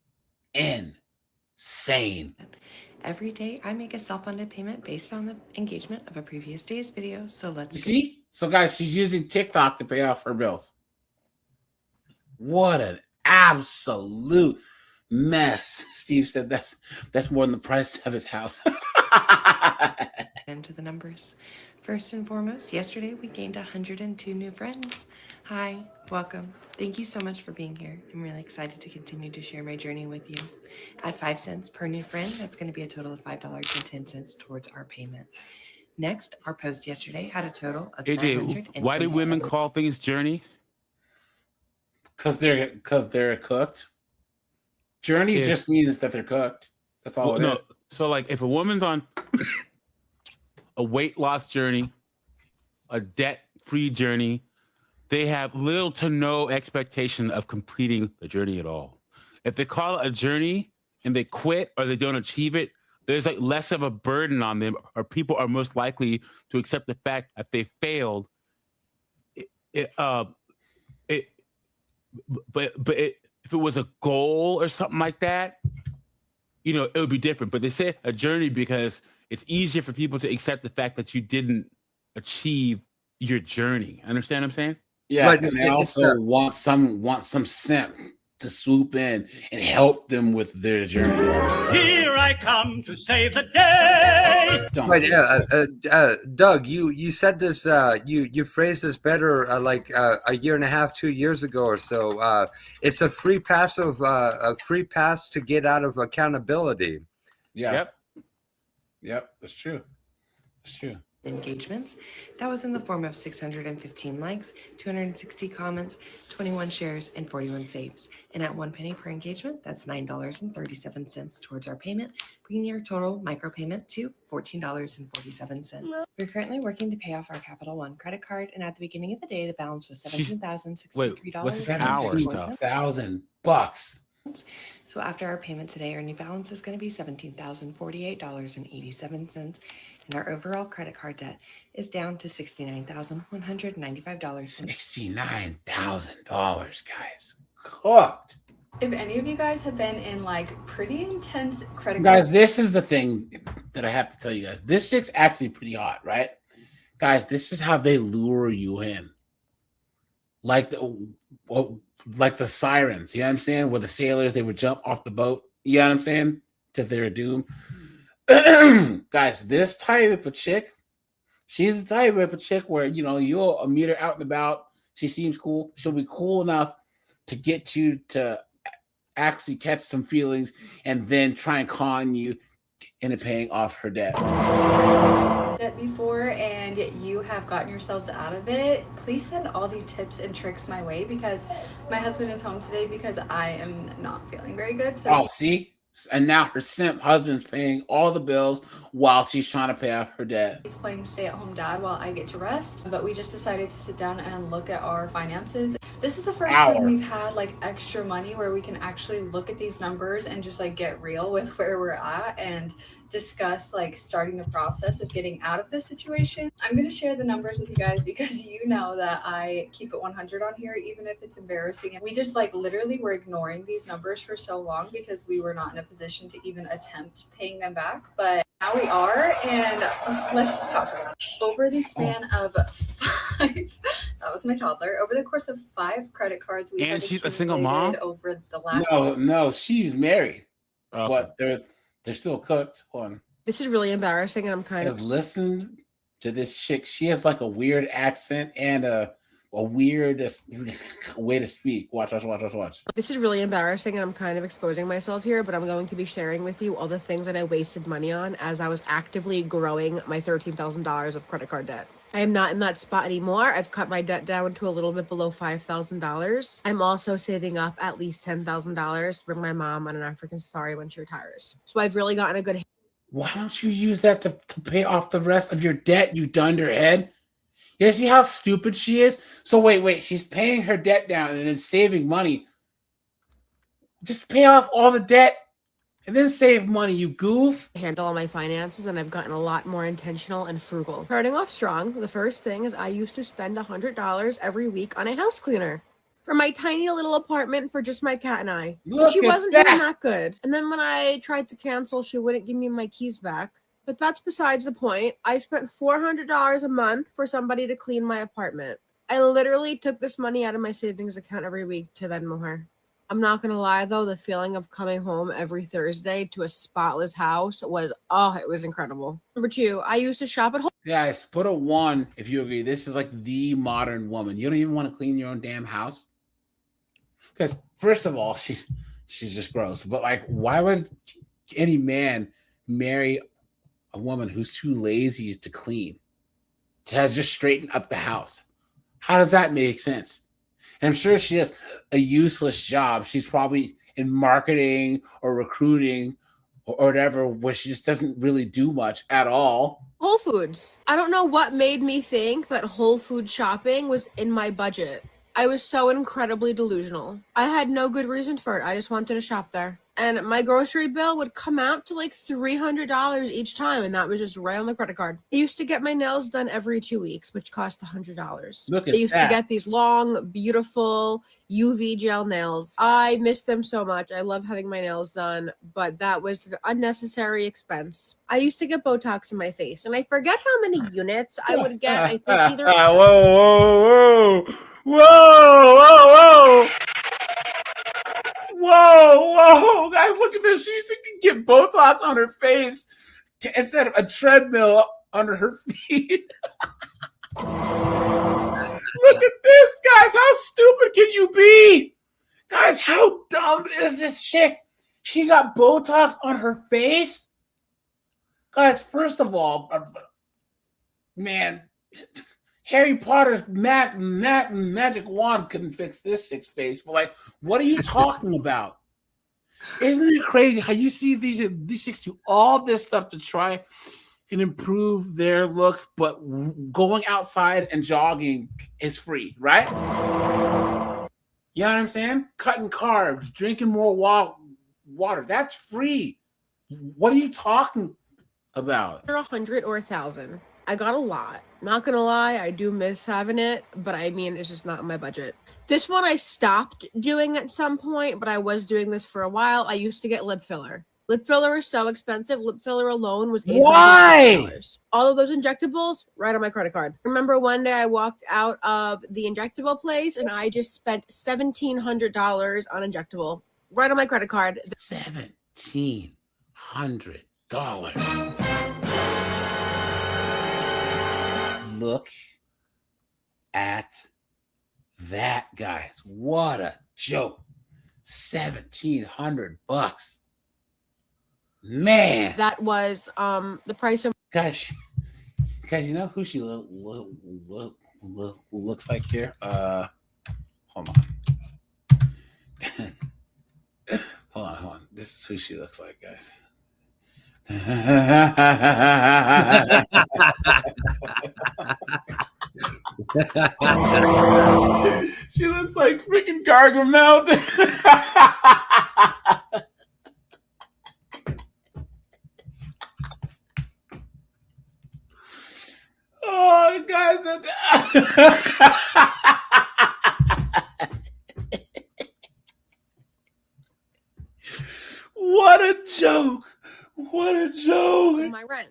S1: insane.
S9: Every day, I make a self-funded payment based on the engagement of a previous day's video. So let's
S1: You see? So, guys, she's using TikTok to pay off her bills. What an absolute mess. Steve said that's more than the price of his house.
S9: into the numbers. First and foremost, yesterday we gained 102 new friends. Hi, welcome. Thank you so much for being here. I'm really excited to continue to share my journey with you. At 5 cents per new friend, that's going to be a total of $5.10 towards our payment. Next, our post yesterday had a total of
S18: AJ, why do women call things journeys?
S1: Because they're cooked. Journey just means that they're cooked. That's all it is.
S18: So, like, if a woman's on a weight loss journey, a debt-free journey, they have little to no expectation of completing the journey at all. If they call it a journey and they quit or they don't achieve it, there's like less of a burden on them, or people are most likely to accept the fact that they failed. But if it was a goal or something like that, you know, it would be different. But they say a journey because it's easier for people to accept the fact that you didn't achieve your journey. Understand what I'm saying?
S1: Yeah,
S15: Right,
S1: and they also want some simp to swoop in and help them with their journey.
S14: Here I come to save the day.
S15: Right, Doug, you said this. You phrased this better like a year and a half, 2 years ago or so. It's a free pass to get out of accountability.
S1: Yeah. Yep, that's true. That's true.
S19: Engagements. That was in the form of 615 likes, 260 comments, 21 shares, and 41 saves. And at 1 penny per engagement, that's $9.37 towards our payment, bringing our total micropayment to $14.47. We're currently working to pay off our Capital One credit card, and at the beginning of the day, the balance was $17,063.
S1: What's $17,000?
S19: So after our payment today, our new balance is going to be $17,048.87, and our overall credit card debt is down to $69,195.
S1: $69,000, guys. Cooked.
S20: If any of you guys have been in like pretty intense credit
S1: Guys, this is the thing that I have to tell you guys. This chick's actually pretty hot, right? Guys, this is how they lure you in. Like the sirens, you know what I'm saying? Where the sailors, they would jump off the boat, you know what I'm saying? To their doom. Guys, this type of chick, she's the type of chick where, you know, you'll meet her out and about. She seems cool. She'll be cool enough to get you to actually catch some feelings and then try and con you into paying off her debt.
S20: that before and you have gotten yourselves out of it, please send all the tips and tricks my way, because my husband is home today because I am not feeling very good. So
S1: Oh, see? And now her simp husband's paying all the bills while she's trying to pay off her debt.
S20: he's playing stay-at-home dad while I get to rest. But we just decided to sit down and look at our finances. This is the first time we've had like extra money where we can actually look at these numbers and just like get real with where we're at and discuss like starting the process of getting out of this situation. I'm going to share the numbers with you guys because you know that I keep it 100 on here, even if it's embarrassing. And we just like literally were ignoring these numbers for so long because we were not in a position to even attempt paying them back. But now we are, and let's just talk about it. Over the span of 5, that was my toddler. Over the course of 5 credit cards, we
S18: And
S20: have
S18: she's a single mom?
S20: accumulated over the last.
S1: No, she's married, but they're still cooked. Hold on.
S21: This is really embarrassing, and I'm kind
S1: Just
S21: of
S1: listen to this chick. She has like a weird accent and a weird way to speak. Watch.
S21: This is really embarrassing, and I'm kind of exposing myself here, but I'm going to be sharing with you all the things that I wasted money on as I was actively growing my $13,000 of credit card debt. I am not in that spot anymore. I've cut my debt down to a little bit below $5,000. I'm also saving up at least $10,000 to bring my mom on an African safari when she retires. So I've really gotten a good.
S1: Why don't you use that to pay off the rest of your debt, you dunderhead? You see how stupid she is? So wait. She's paying her debt down and then saving money. Just pay off all the debt and then save money, you goof.
S21: Handle all my finances, and I've gotten a lot more intentional and frugal. Starting off strong, the first thing is I used to spend $100 every week on a house cleaner for my tiny little apartment for just my cat and I.
S1: Look
S21: She
S1: at
S21: wasn't
S1: that.
S21: doing that good. And then when I tried to cancel, she wouldn't give me my keys back. But that's besides the point. I spent $400 a month for somebody to clean my apartment. I literally took this money out of my savings account every week to Venmo her. I'm not going to lie, though, the feeling of coming home every Thursday to a spotless house was, it was incredible. Number 2, I used to shop at Whole.
S1: Guys, put a 1 if you agree. This is like the modern woman. You don't even want to clean your own damn house. Because first of all, she's just gross. But like, why would any man marry a woman who's too lazy to clean? To just straighten up the house. How does that make sense? And I'm sure she has a useless job. She's probably in marketing or recruiting or whatever, where she just doesn't really do much at all.
S21: Whole Foods. I don't know what made me think that Whole Food shopping was in my budget. I was so incredibly delusional. I had no good reason for it. I just wanted to shop there. and my grocery bill would come out to like $300 each time, and that was just right on the credit card. I used to get my nails done every 2 weeks, which cost $100.
S1: Look at
S21: I used
S1: that.
S21: to get these long, beautiful UV gel nails. I miss them so much. I love having my nails done, but that was an unnecessary expense. I used to get Botox in my face, and I forget how many units I would get. I think either.
S1: Whoa, whoa, whoa, whoa, whoa, guys! Look at this. She used to get Botox on her face instead of a treadmill under her feet. Look at this, guys. How stupid can you be? Guys, how dumb is this chick? She got Botox on her face? Guys, first of all, man, Harry Potter's magic wand couldn't fix this chick's face. But like, what are you talking about? Isn't it crazy how you see these chicks do all this stuff to try and improve their looks, but going outside and jogging is free, right? You know what I'm saying? Cutting carbs, drinking more water, that's free. What are you talking about?
S21: 100 or 1,000. I got a lot. Not gonna lie, I do miss having it, but I mean, it's just not in my budget. This one I stopped doing at some point, but I was doing this for a while. I used to get lip filler. Lip filler is so expensive. Lip filler alone was $800.
S1: Why?
S21: All of those injectables right on my credit card. Remember one day I walked out of the injectable place and I just spent $1,700 on injectable right on my credit card.
S1: $1,700. Look at that, guys. What a joke. $1,700. Man.
S21: That was the price of
S1: Guys, you know who she looks like here? Hold on. hold on. This is who she looks like, guys. She looks like freaking Gargamel. Oh, guys. What a joke. What a joke.
S21: my rent.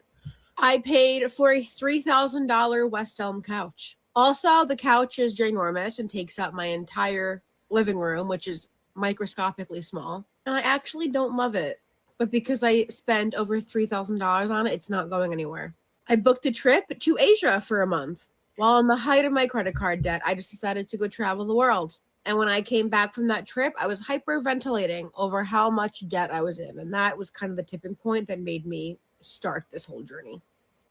S21: I paid for a $3,000 West Elm couch. Also, the couch is ginormous and takes up my entire living room, which is microscopically small. And I actually don't love it. But because I spent over $3,000 on it, it's not going anywhere. I booked a trip to Asia for a month. While on the height of my credit card debt, I just decided to go travel the world. And when I came back from that trip, I was hyperventilating over how much debt I was in. And that was kind of the tipping point that made me start this whole journey.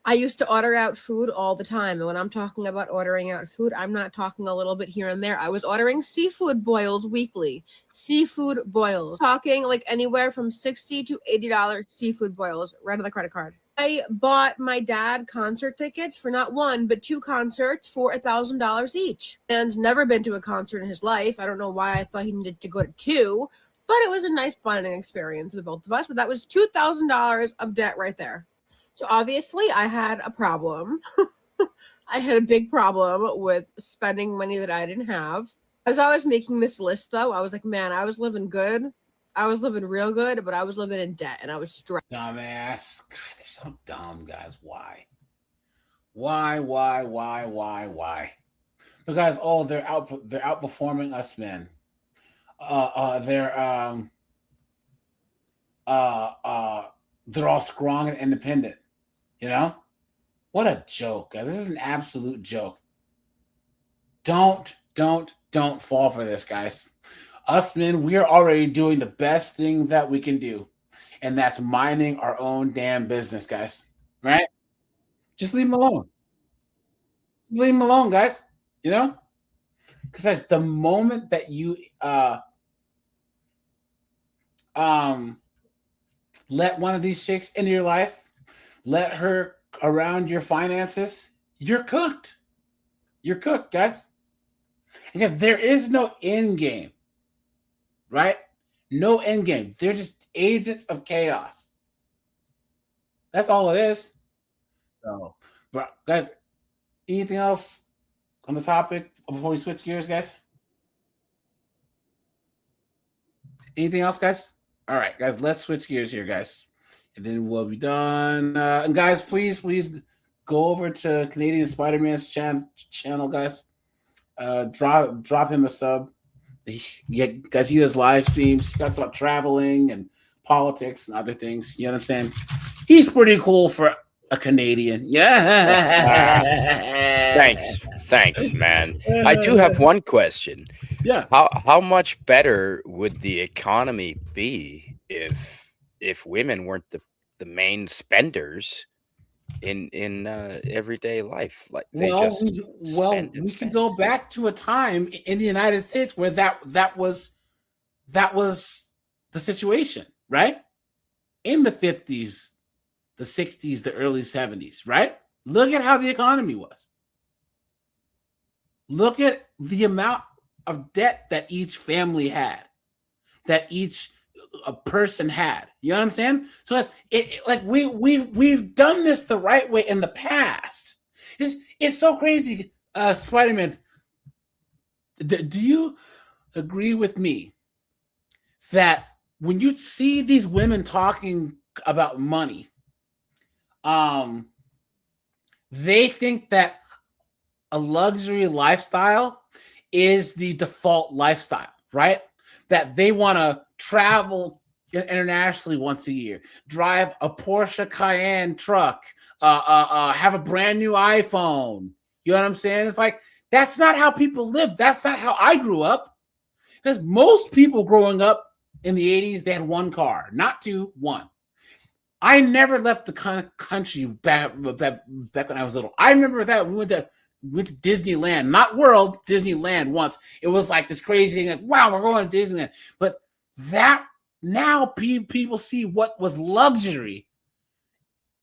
S21: I used to order out food all the time. And when I'm talking about ordering out food, I'm not talking a little bit here and there. I was ordering seafood boils weekly. Seafood boils. Talking like anywhere from $60 to $80 seafood boils right on the credit card. I bought my dad concert tickets for not one, but 2 concerts for $1,000 each. Man's never been to a concert in his life. I don't know why I thought he needed to go to 2, but it was a nice bonding experience for the both of us. But that was $2,000 of debt right there. So obviously I had a problem. I had a big problem with spending money that I didn't have. As I was making this list, though, I was like, man, I was living good. I was living real good, but I was living in debt and I was stressed.
S1: Dumbass. God, they're so dumb, guys. Why? Because they're outperforming us men. They're all strong and independent. You know? What a joke, guys. This is an absolute joke. Don't fall for this, guys. Us men, we are already doing the best thing that we can do, and that's minding our own damn business, guys. Right? Just leave them alone. Leave them alone, guys. You know? Because the moment that you let one of these chicks into your life, let her around your finances, you're cooked. You're cooked, guys. Because there is no end game. Right? No end game. There just agents of chaos. That's all it is. So, but guys, anything else on the topic before we switch gears, guys? Anything else, guys? All right, guys, let's switch gears here, guys, and then we'll be done. And guys, please go over to Canadian Spider-Man's channel, guys. Drop him a sub. Guys, he does live streams. He talks about traveling and politics and other things. You know what I'm saying? He's pretty cool for a Canadian. Yeah.
S7: Thanks, man. I do have one question.
S1: Yeah.
S7: How much better would the economy be if women weren't the main spenders in everyday life? Like they
S1: we can go back to a time in the United States where that was the situation, right? In the 50s, the 60s, the early 70s, right? Look at how the economy was. Look at the amount of debt that each family had, that each person had. You know what I'm saying? So we've done this the right way in the past. It's so crazy. Spider-Man, do you agree with me that when you see these women talking about money, they think that a luxury lifestyle is the default lifestyle, right? That they want to travel internationally once a year, drive a Porsche Cayenne truck, have a brand new iPhone. You know what I'm saying? It's like, that's not how people live. That's not how I grew up. Because most people growing up in the 80s, they had one car, not two, one. I never left the country back when I was little. I remember that we went to Disneyland, not World, Disneyland once. It was like this crazy thing, like, wow, we're going to Disneyland. But that now people see what was luxury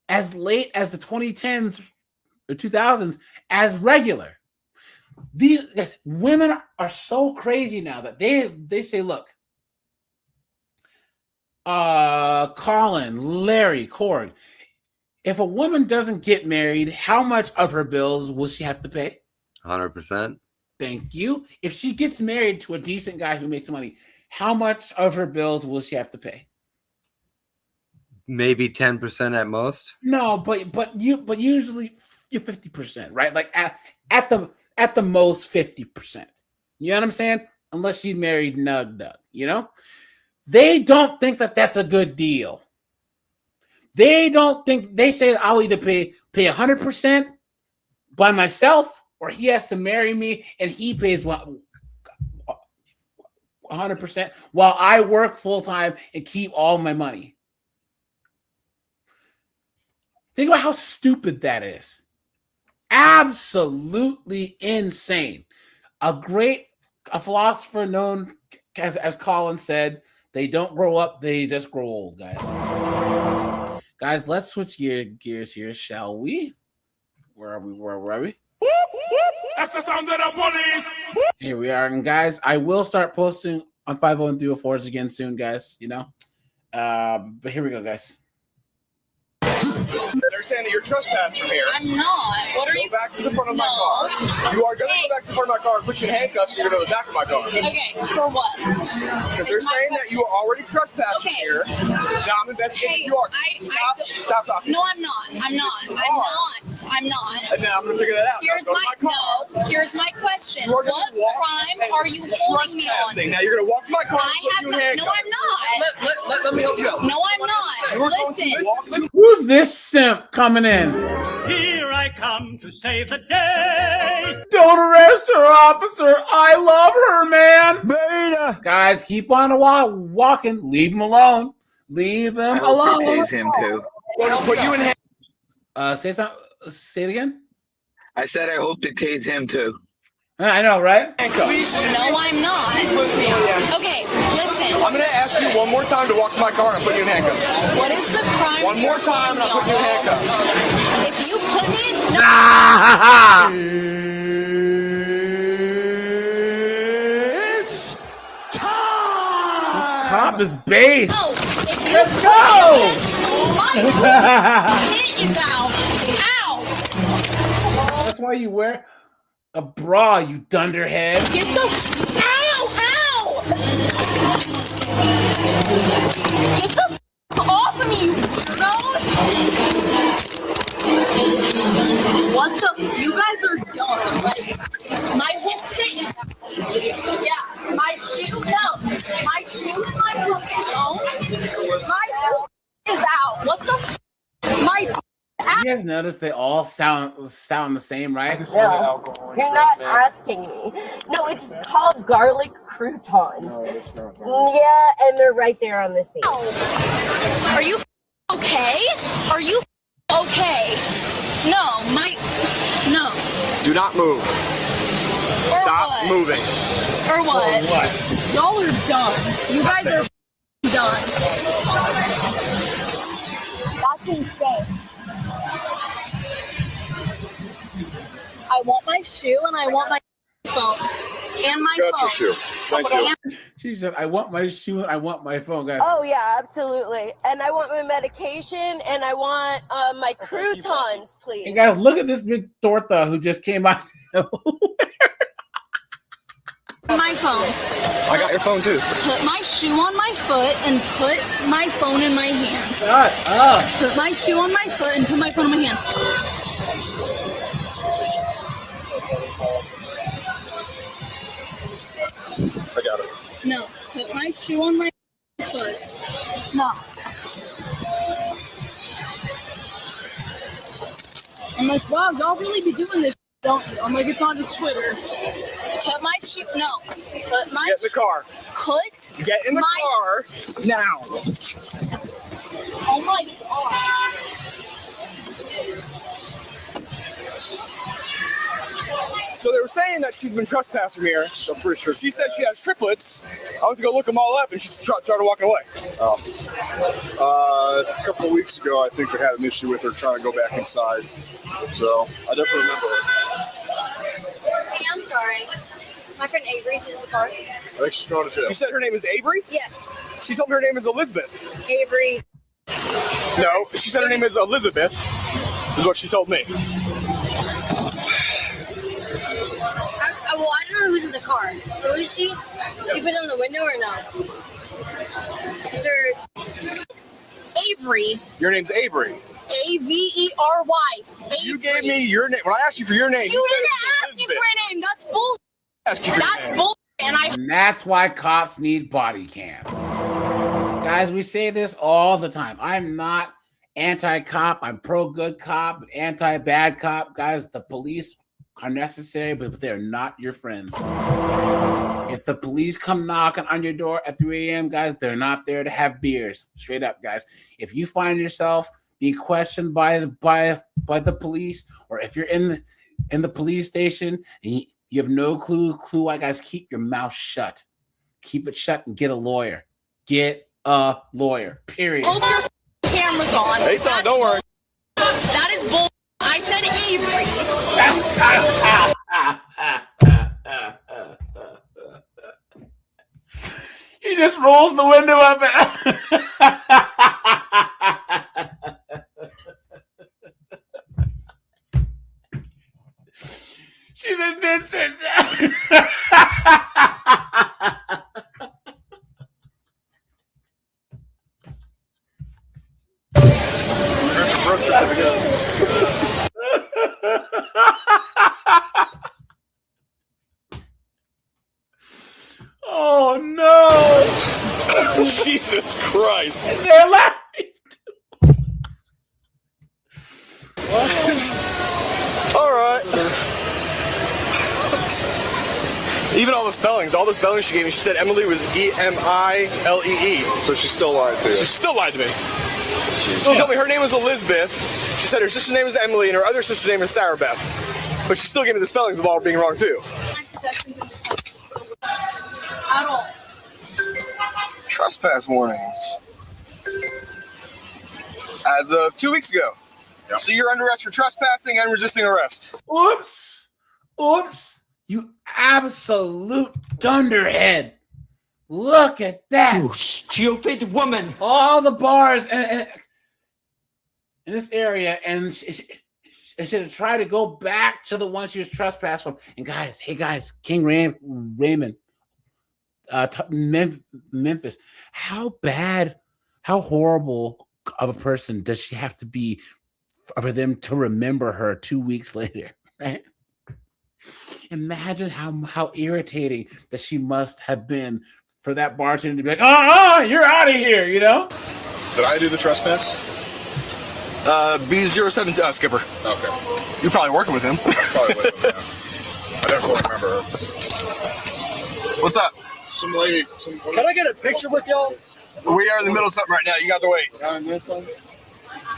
S1: as late as the 2010s or 2000s as regular. These women are so crazy now that they say, look, Colin, Larry, Cord, if a woman doesn't get married, how much of her bills will she have to pay?
S15: 100%.
S1: Thank you. If she gets married to a decent guy who makes money, how much of her bills will she have to pay?
S15: Maybe 10% at most.
S1: No, but usually you're 50%, right? Like at the most 50%. You know what I'm saying? Unless she married Nug, you know? They don't think that that's a good deal. They don't think, they say I'll either pay 100% by myself, or he has to marry me and he pays 100% while I work full time and keep all my money. Think about how stupid that is. Absolutely insane. A philosopher known as Colin said, they don't grow up, they just grow old, guys. Guys, let's switch gears here, shall we? Where are we?
S14: That's the sound of the police.
S1: Here we are. And guys, I will start posting on 501-304s again soon, guys, you know? But here we go, guys.
S10: They're saying that you're trespassing here.
S11: I'm not. What are you?
S10: Go back to the front of my car. You are going to go back to the front of my car and put you in handcuffs and you're going to go to the back of my car.
S11: Okay, for what?
S10: Because they're saying that you are already trespassing here. Now I'm investigating you are. Stop talking.
S11: No, I'm not. I'm not.
S10: And then I'm going to figure that out.
S11: Here's my question. What crime are you holding me on?
S10: Now you're going to walk to my car and put you in handcuffs.
S11: No, I'm not.
S10: Let me help you out.
S11: No, I'm not. Listen.
S1: Who's this simp coming in?
S22: Here I come to save the day.
S1: Don't arrest her, officer. I love her, man. Beta. Guys, keep on walking. Leave him alone. Leave him alone.
S23: It tased him too.
S10: Put you in handcuffs.
S1: Say it again.
S23: I said I hope to tase him too.
S1: I know, right?
S11: No, I'm not. Okay, listen.
S10: I'm going to ask you one more time to walk to my car and put you in handcuffs.
S11: What is the crime?
S10: One more time and I'll put you in handcuffs.
S11: If you put me...
S1: This cop is based.
S11: No, if
S1: Let's go!
S11: My tit is out. Ow!
S1: That's why you wear a bra, you dunderhead.
S11: Get the ow! Ow! Get the off of me, you weirdos! What the? You guys are dumb. Like, my whole tit is out. Yeah, my shoe. No, my shoe and my foot. No, my foot is out. What the? My.
S1: You guys notice they all sound the same, right?
S3: No, you're not asking me. No, it's called garlic croutons. Yeah, and they're right there on the scene.
S11: Are you okay? Are you okay? No, no.
S10: Do not move.
S11: Or
S10: Stop
S11: what?
S10: moving.
S11: Or what?
S10: Or what?
S11: Y'all are dumb. You guys are done. That's insane. I want my shoe and I want my phone. And my
S10: Got
S11: phone.
S10: your shoe. Thank you.
S1: She said, I want my shoe and I want my phone, guys.
S3: Oh yeah, absolutely. And I want my medication and I want my croutons, please.
S1: Hey guys, look at this big torta who just came out.
S11: My phone.
S10: I got your phone too.
S11: Put my shoe on my foot and put my phone in my hand.
S1: Shut up.
S11: Put my shoe on my foot and put my phone in my hand.
S10: I got it.
S11: No, put my shoe on my foot. No. I'm like, wow, y'all really be doing this, don't you? I'm like, it's on just Twitter. Put my shoe. No. Put my.
S10: Get in the car.
S11: Put.
S10: Get in the car now.
S11: Oh my god.
S10: So they were saying that she's been trespassing here. I'm pretty sure. She said she has triplets. I went to go look them all up, and she started walking away.
S5: Oh. A couple of weeks ago, I think they had an issue with her trying to go back inside. So I definitely remember it.
S11: Hey, I'm sorry. My friend Avery's in the car.
S5: I think she's going to jail.
S10: You said her name is Avery?
S11: Yeah.
S10: She told me her name is Elizabeth.
S11: Avery.
S10: No, she said her name is Elizabeth, is what she told me.
S11: Well, I don't know who's in the car. Who is she? You put it on the window or no? Is there Avery?
S10: Your name's Avery.
S11: Avery.
S10: You gave me your name. When I asked you for your name,
S11: You
S10: said
S11: didn't
S10: it was
S11: ask me for a name. That's bull.
S10: Ask you for your
S11: That's
S10: name.
S11: bull. And
S1: And that's why cops need body cams. Guys, we say this all the time. I'm not anti-cop. I'm pro-good cop, anti-bad cop. Guys, the police are necessary, but they're not your friends. If the police come knocking on your door at 3 a.m., guys, they're not there to have beers. Straight up, guys. If you find yourself being questioned by the police, or if you're in the police station and you have no clue why, guys, keep your mouth shut. Keep it shut and get a lawyer. Get a lawyer. Period.
S11: hope your camera's on.
S10: It's on, don't worry.
S11: That is bull. I said Avery.
S1: He just rolls the window up. She's in Vincent.
S5: There's your birth certificate.
S1: Oh no!
S10: Jesus Christ.
S1: They're laughing.
S10: All right. Even all the spellings she gave me, she said Emily was E-M-I-L-E-E.
S5: So she still lied to you.
S10: She still lied to me. She told me her name was Elizabeth. She said her sister's name was Emily and her other sister's name is Sarah Beth. But she still gave me the spellings of all being wrong too.
S11: At all.
S10: Trespass warnings. As of 2 weeks ago.
S5: Yep.
S10: So you're under arrest for trespassing and resisting arrest.
S1: Oops. Oops. You absolute dunderhead. Look at that.
S8: You stupid woman.
S1: All the bars in this area, and she should try to go back to the one she was trespassed from. And guys, hey guys, King Raymond, Memphis, how bad, how horrible of a person does she have to be for them to remember her 2 weeks later, right? Imagine how irritating that she must have been for that bartender to be like, you're out of here, you know?
S5: Did I do the trespass?
S10: B07 Skipper.
S5: Okay.
S10: You're probably working with him.
S5: Probably with him, yeah. I definitely remember her.
S10: What's up?
S5: Some lady.
S10: Can I get a picture with y'all? We are in the middle of something right now. You got to wait.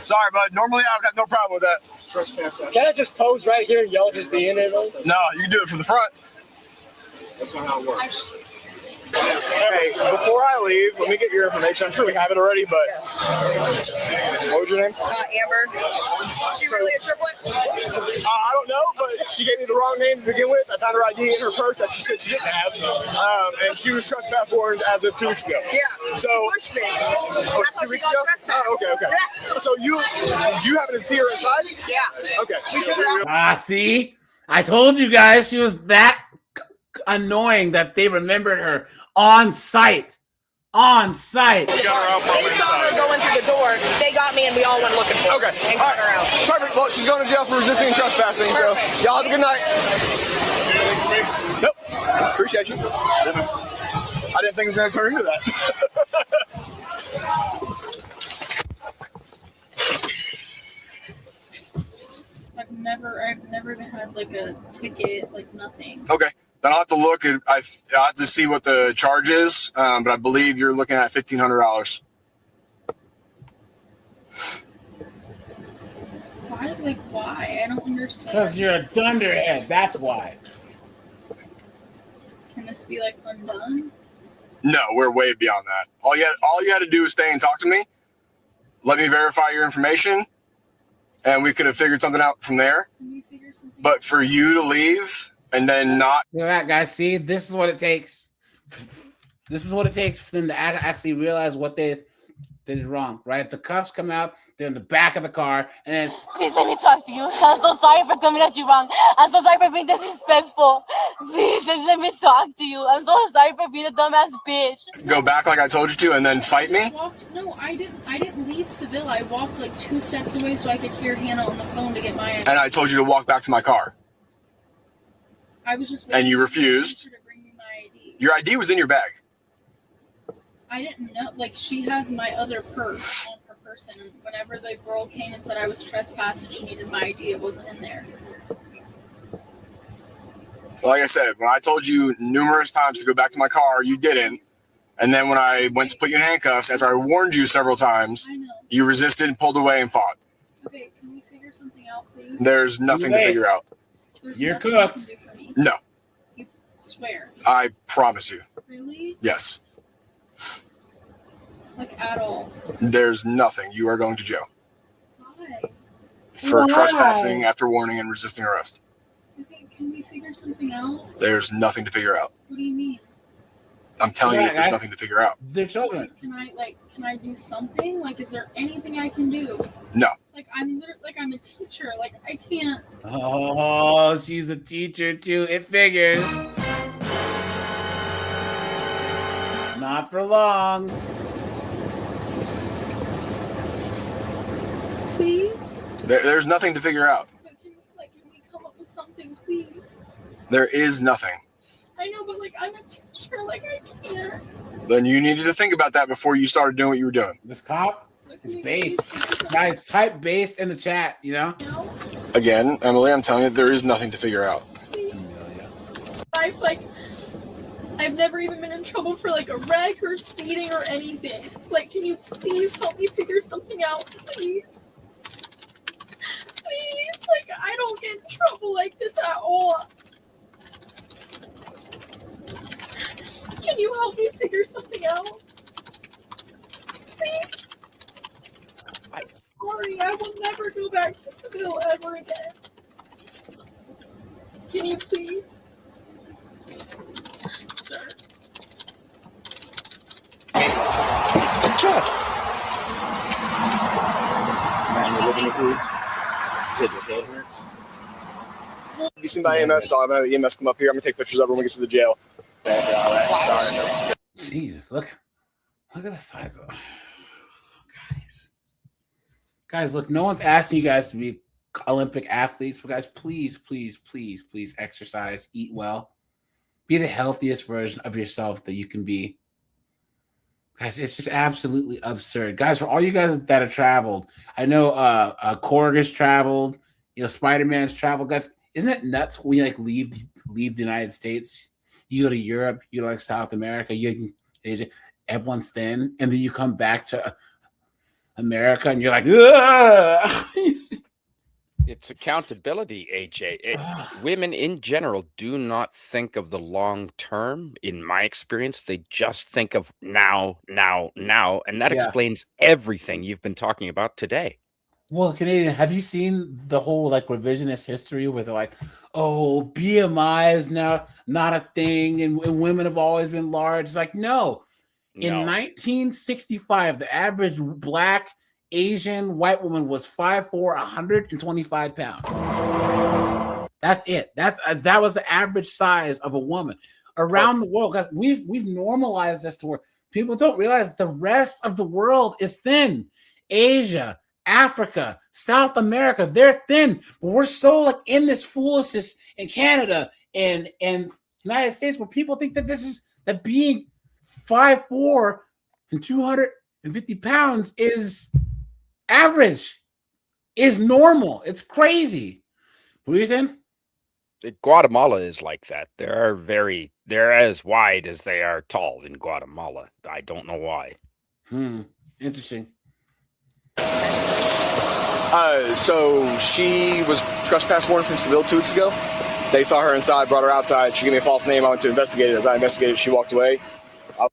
S10: Sorry, bud. Normally, I've got no problem with that.
S5: Trespass.
S10: Can I just pose right here and y'all just be in it? No, you can do it from the front.
S5: That's not how it works.
S10: Hey, before I leave, let me get your information. I'm sure we have it already, but what was your name?
S3: Amber. She really a triplet?
S10: I don't know, but she gave me the wrong name to begin with. I found her ID in her purse that she said she didn't have, and she was trespass warned as of 2 weeks ago.
S3: Yeah.
S10: So
S3: she pushed me.
S10: Oh,
S3: That's how
S10: 2
S3: she
S10: weeks
S3: got
S10: ago?
S3: trespassed.
S10: Oh, okay.
S3: Yeah.
S10: So you happen to see her inside?
S3: Yeah.
S10: Okay.
S3: We took her out.
S1: See? I told you guys she was that annoying that they remembered her on site. On site.
S10: We got her out from
S3: They saw her going through the door. They got me, and we all went looking for her.
S10: Okay.
S3: And got her out.
S10: Perfect. Well, she's going to jail for resisting and trespassing, so y'all have a good night. Nope. Appreciate you. I didn't think it was going to turn into that.
S11: I've never even had like a ticket, like nothing.
S10: Okay. Then I'll have to look at. I'll have to see what the charge is, but I believe you're looking at $1,500.
S11: Why? Like why? I don't understand.
S1: Because you're a dunderhead. That's why.
S11: Can this be like undone?
S10: No, we're way beyond that. All you had to do is stay and talk to me. Let me verify your information, and we could have figured something out from there.
S11: Can we figure something?
S10: But for you to leave and then not.
S1: Look at that, guys. See, this is what it takes. This is what it takes for them to actually realize what they did wrong, right? The cuffs come out, they're in the back of the car, and then
S12: Please let me talk to you. I'm so sorry for coming at you wrong. I'm so sorry for being disrespectful. Please just let me talk to you. I'm so sorry for being a dumbass bitch.
S10: Go back like I told you to and then fight me?
S11: No, I didn't leave Seville. I walked like 2 steps away so I could hear Hannah on the phone to get my ID.
S10: And I told you to walk back to my car.
S11: I was just
S10: And you
S11: waiting for
S10: refused.
S11: her to bring me my ID.
S10: Your ID was in your bag.
S11: I didn't know. Like, she has my other purse on her person. And whenever the girl came and said I was trespassed and she needed my ID, it wasn't in there.
S10: Like I said, when I told you numerous times to go back to my car, you didn't. And then when I went to put you in handcuffs, after I warned you several times, you resisted, pulled away, and fought.
S11: Okay, can we figure something out, please?
S10: There's nothing to
S1: Wait.
S10: figure out.
S11: There's
S1: You're
S11: nothing you
S1: cooked.
S11: can do for me.
S10: No,
S11: Swear.
S10: I promise you.
S11: Really?
S10: Yes,
S11: Like, at all.
S10: there's nothing. You are going to jail
S11: Why?
S10: for
S11: Why?
S10: trespassing after warning and resisting arrest.
S11: Okay, can we figure something out?
S10: There's nothing to figure out.
S11: What do you mean?
S10: I'm telling you
S1: Yeah,
S10: that there's
S1: guys.
S10: nothing to figure out.
S1: they're children.
S11: Can I do something? Like, is there anything I can do?
S10: No.
S11: Like, I'm literally, like, I'm a teacher. Like, I can't.
S1: Oh, she's a teacher too. It figures. Not for long.
S11: Please?
S10: There's nothing to figure out.
S11: But can we come up with something, please?
S10: There is nothing.
S11: I know, but, like, I'm a teacher. Like, I can't.
S10: Then you needed to think about that before you started doing what you were doing.
S1: This cop is based. Guys, type based in the chat, you know?
S10: Again, Emily, I'm telling you, there is nothing to figure out.
S11: I've never even been in trouble for, like, a wreck or speeding or anything. Like, can you please help me figure something out, please? Please, like, I don't get in trouble like this at all. Can you help me figure something out? Please? I'm sorry, I will never go back to Seville ever again. Can you please? Sir.
S10: Okay, be seen by EMS, so I'm gonna have the EMS come up here. I'm gonna take pictures of her when we get to the jail. Sorry.
S1: Jesus, look at the size of guys. Look, no one's asking you guys to be Olympic athletes, but guys, please exercise, eat well, be the healthiest version of yourself that you can be. Guys, it's just absolutely absurd. Guys, for all you guys that have traveled, I know Korg has traveled, Spider-Man's traveled. Guys, isn't it nuts when you leave the United States? You go to Europe, you go to South America, Asia, everyone's thin, and then you come back to America and you're like, ugh!
S7: It's accountability, AJ. Women in general do not think of the long term. In my experience, they just think of now. And that explains everything you've been talking about today.
S1: Well, Canadian, have you seen the whole revisionist history where they're like, oh, BMI is now not a thing and women have always been large? It's like, no. In 1965, the average Black, Asian, white woman was 5'4", 125 pounds. That's it. That was the average size of a woman around the world. Guys, we've normalized this to where people don't realize the rest of the world is thin. Asia, Africa, South America, they're thin. But we're so in this foolishness in Canada and United States where people think that being 5'4" and 250 pounds is average, is normal. It's crazy. What are you saying?
S7: Guatemala is like that. They're as wide as they are tall in Guatemala. I don't know why.
S1: Interesting.
S10: So she was trespass warrant from Seville 2 weeks ago. They saw her inside, brought her outside. She gave me a false name. I went to investigate it. As I investigated, she walked away.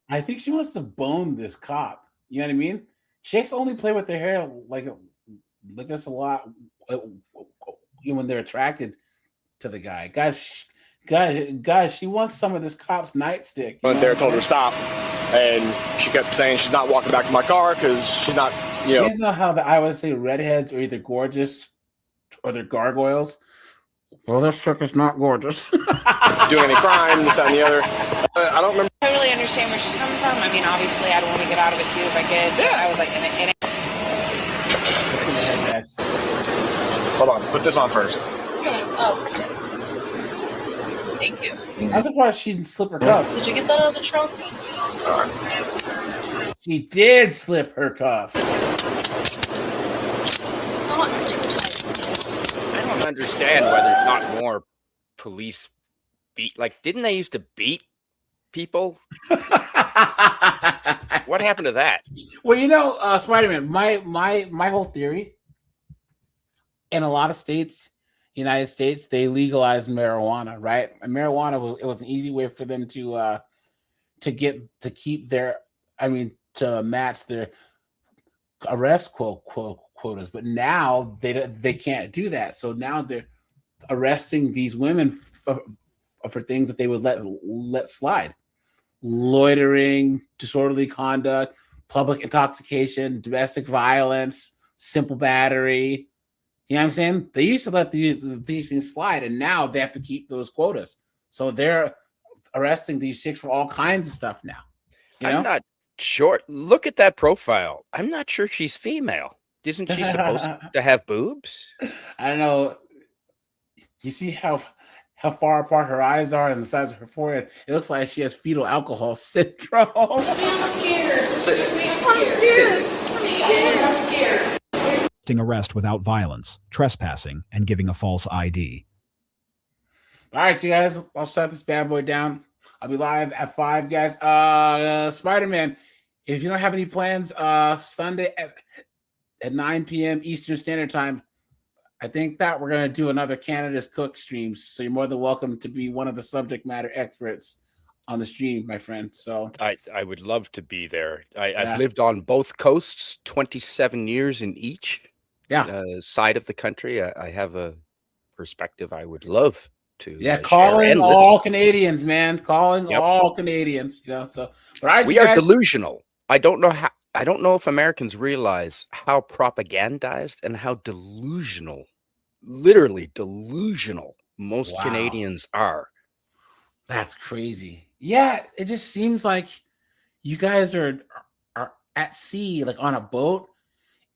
S1: I think she wants to bone this cop. You know what I mean? Chicks only play with their hair like this a lot when they're attracted to the guy. Guys, she wants some of this cop's nightstick.
S10: Went there, told her to stop, and she kept saying she's not walking back to my car because she's not,
S1: You guys know how I would say redheads are either gorgeous or they're gargoyles? Well, this chick is not gorgeous.
S10: doing any crime, this, that, and the other. I don't remember.
S6: I really understand where she's coming from. I mean, obviously, I don't want to get out of it too if I could. Yeah. I was like,
S10: Hold on, put this on first.
S11: Oh. Thank you.
S1: I'm surprised she didn't slip her cuffs.
S11: Did you get that out of the trunk?
S1: She did slip her cuff.
S11: Not too tight.
S7: I don't understand why there's not more police beat. Didn't they used to beat people? What happened to that?
S1: Well, Spider-Man, my whole theory, in a lot of states, United States, they legalized marijuana, right? And marijuana was an easy way for them to match their arrest quotas. But now they can't do that. So now they're arresting these women for things that they would let slide: loitering, disorderly conduct, public intoxication, domestic violence, simple battery. You know what I'm saying? They used to let these things slide, and now they have to keep those quotas. So they're arresting these chicks for all kinds of stuff now.
S7: I'm not sure. Look at that profile. I'm not sure she's female. Isn't she supposed to have boobs?
S1: I don't know. You see how far apart her eyes are and the size of her forehead? It looks like she has fetal alcohol syndrome.
S11: I'm scared. I'm scared.
S13: Arrest without violence, trespassing, and giving a false ID.
S1: All right, you guys, I'll shut this bad boy down. I'll be live at 5, guys. Spider-Man, if you don't have any plans, Sunday at 9 p.m. Eastern Standard Time, I think that we're going to do another Canada's Cook stream. So you're more than welcome to be one of the subject matter experts on the stream, my friend. So
S7: I would love to be there. I've lived on both coasts, 27 years in each side of the country. I have a perspective I would love to
S1: calling all Canadians, man. Calling all Canadians, so
S7: we are delusional. I don't know if Americans realize how propagandized and how delusional literally delusional. Most
S1: Wow.
S7: Canadians are.
S1: That's crazy. Yeah, it just seems like you guys are at sea, like on a boat,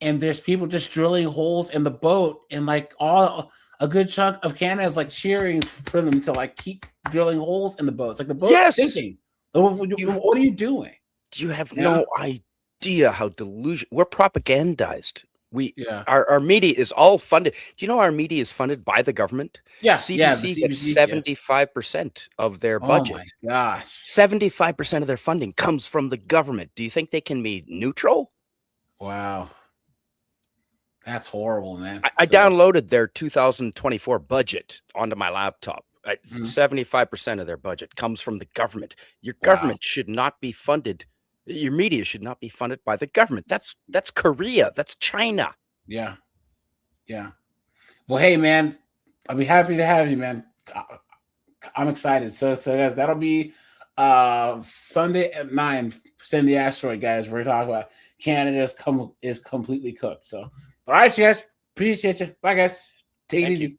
S1: and there's people just drilling holes in the boat, and like a good chunk of Canada is like cheering for them to like keep drilling holes in the boat. It's like the boat's
S7: Yes.
S1: sinking. What are you doing?
S7: You have
S1: Yeah.
S7: no idea how delusional. We're propagandized.
S1: Yeah.
S7: Our media is all funded. Do you know our media is funded by the government?
S1: Yeah,
S7: CBC
S1: yeah, the
S7: gets
S1: CBC,
S7: 75% of their
S1: Oh
S7: budget.
S1: my gosh.
S7: 75% of their funding comes from the government. Do you think they can be neutral?
S1: Wow. That's horrible, man.
S7: I downloaded their 2024 budget onto my laptop. 75% of their budget comes from the government. Your government should not be funded. Your media should not be funded by the government. That's Korea. That's China.
S1: Yeah. Yeah. Well, hey, man, I'll be happy to have you, man. I'm excited. So guys, that'll be Sunday at 9. Send the asteroid, guys. We're talking about Canada is completely cooked. So, all right, you guys. Appreciate you. Bye, guys. Take it easy.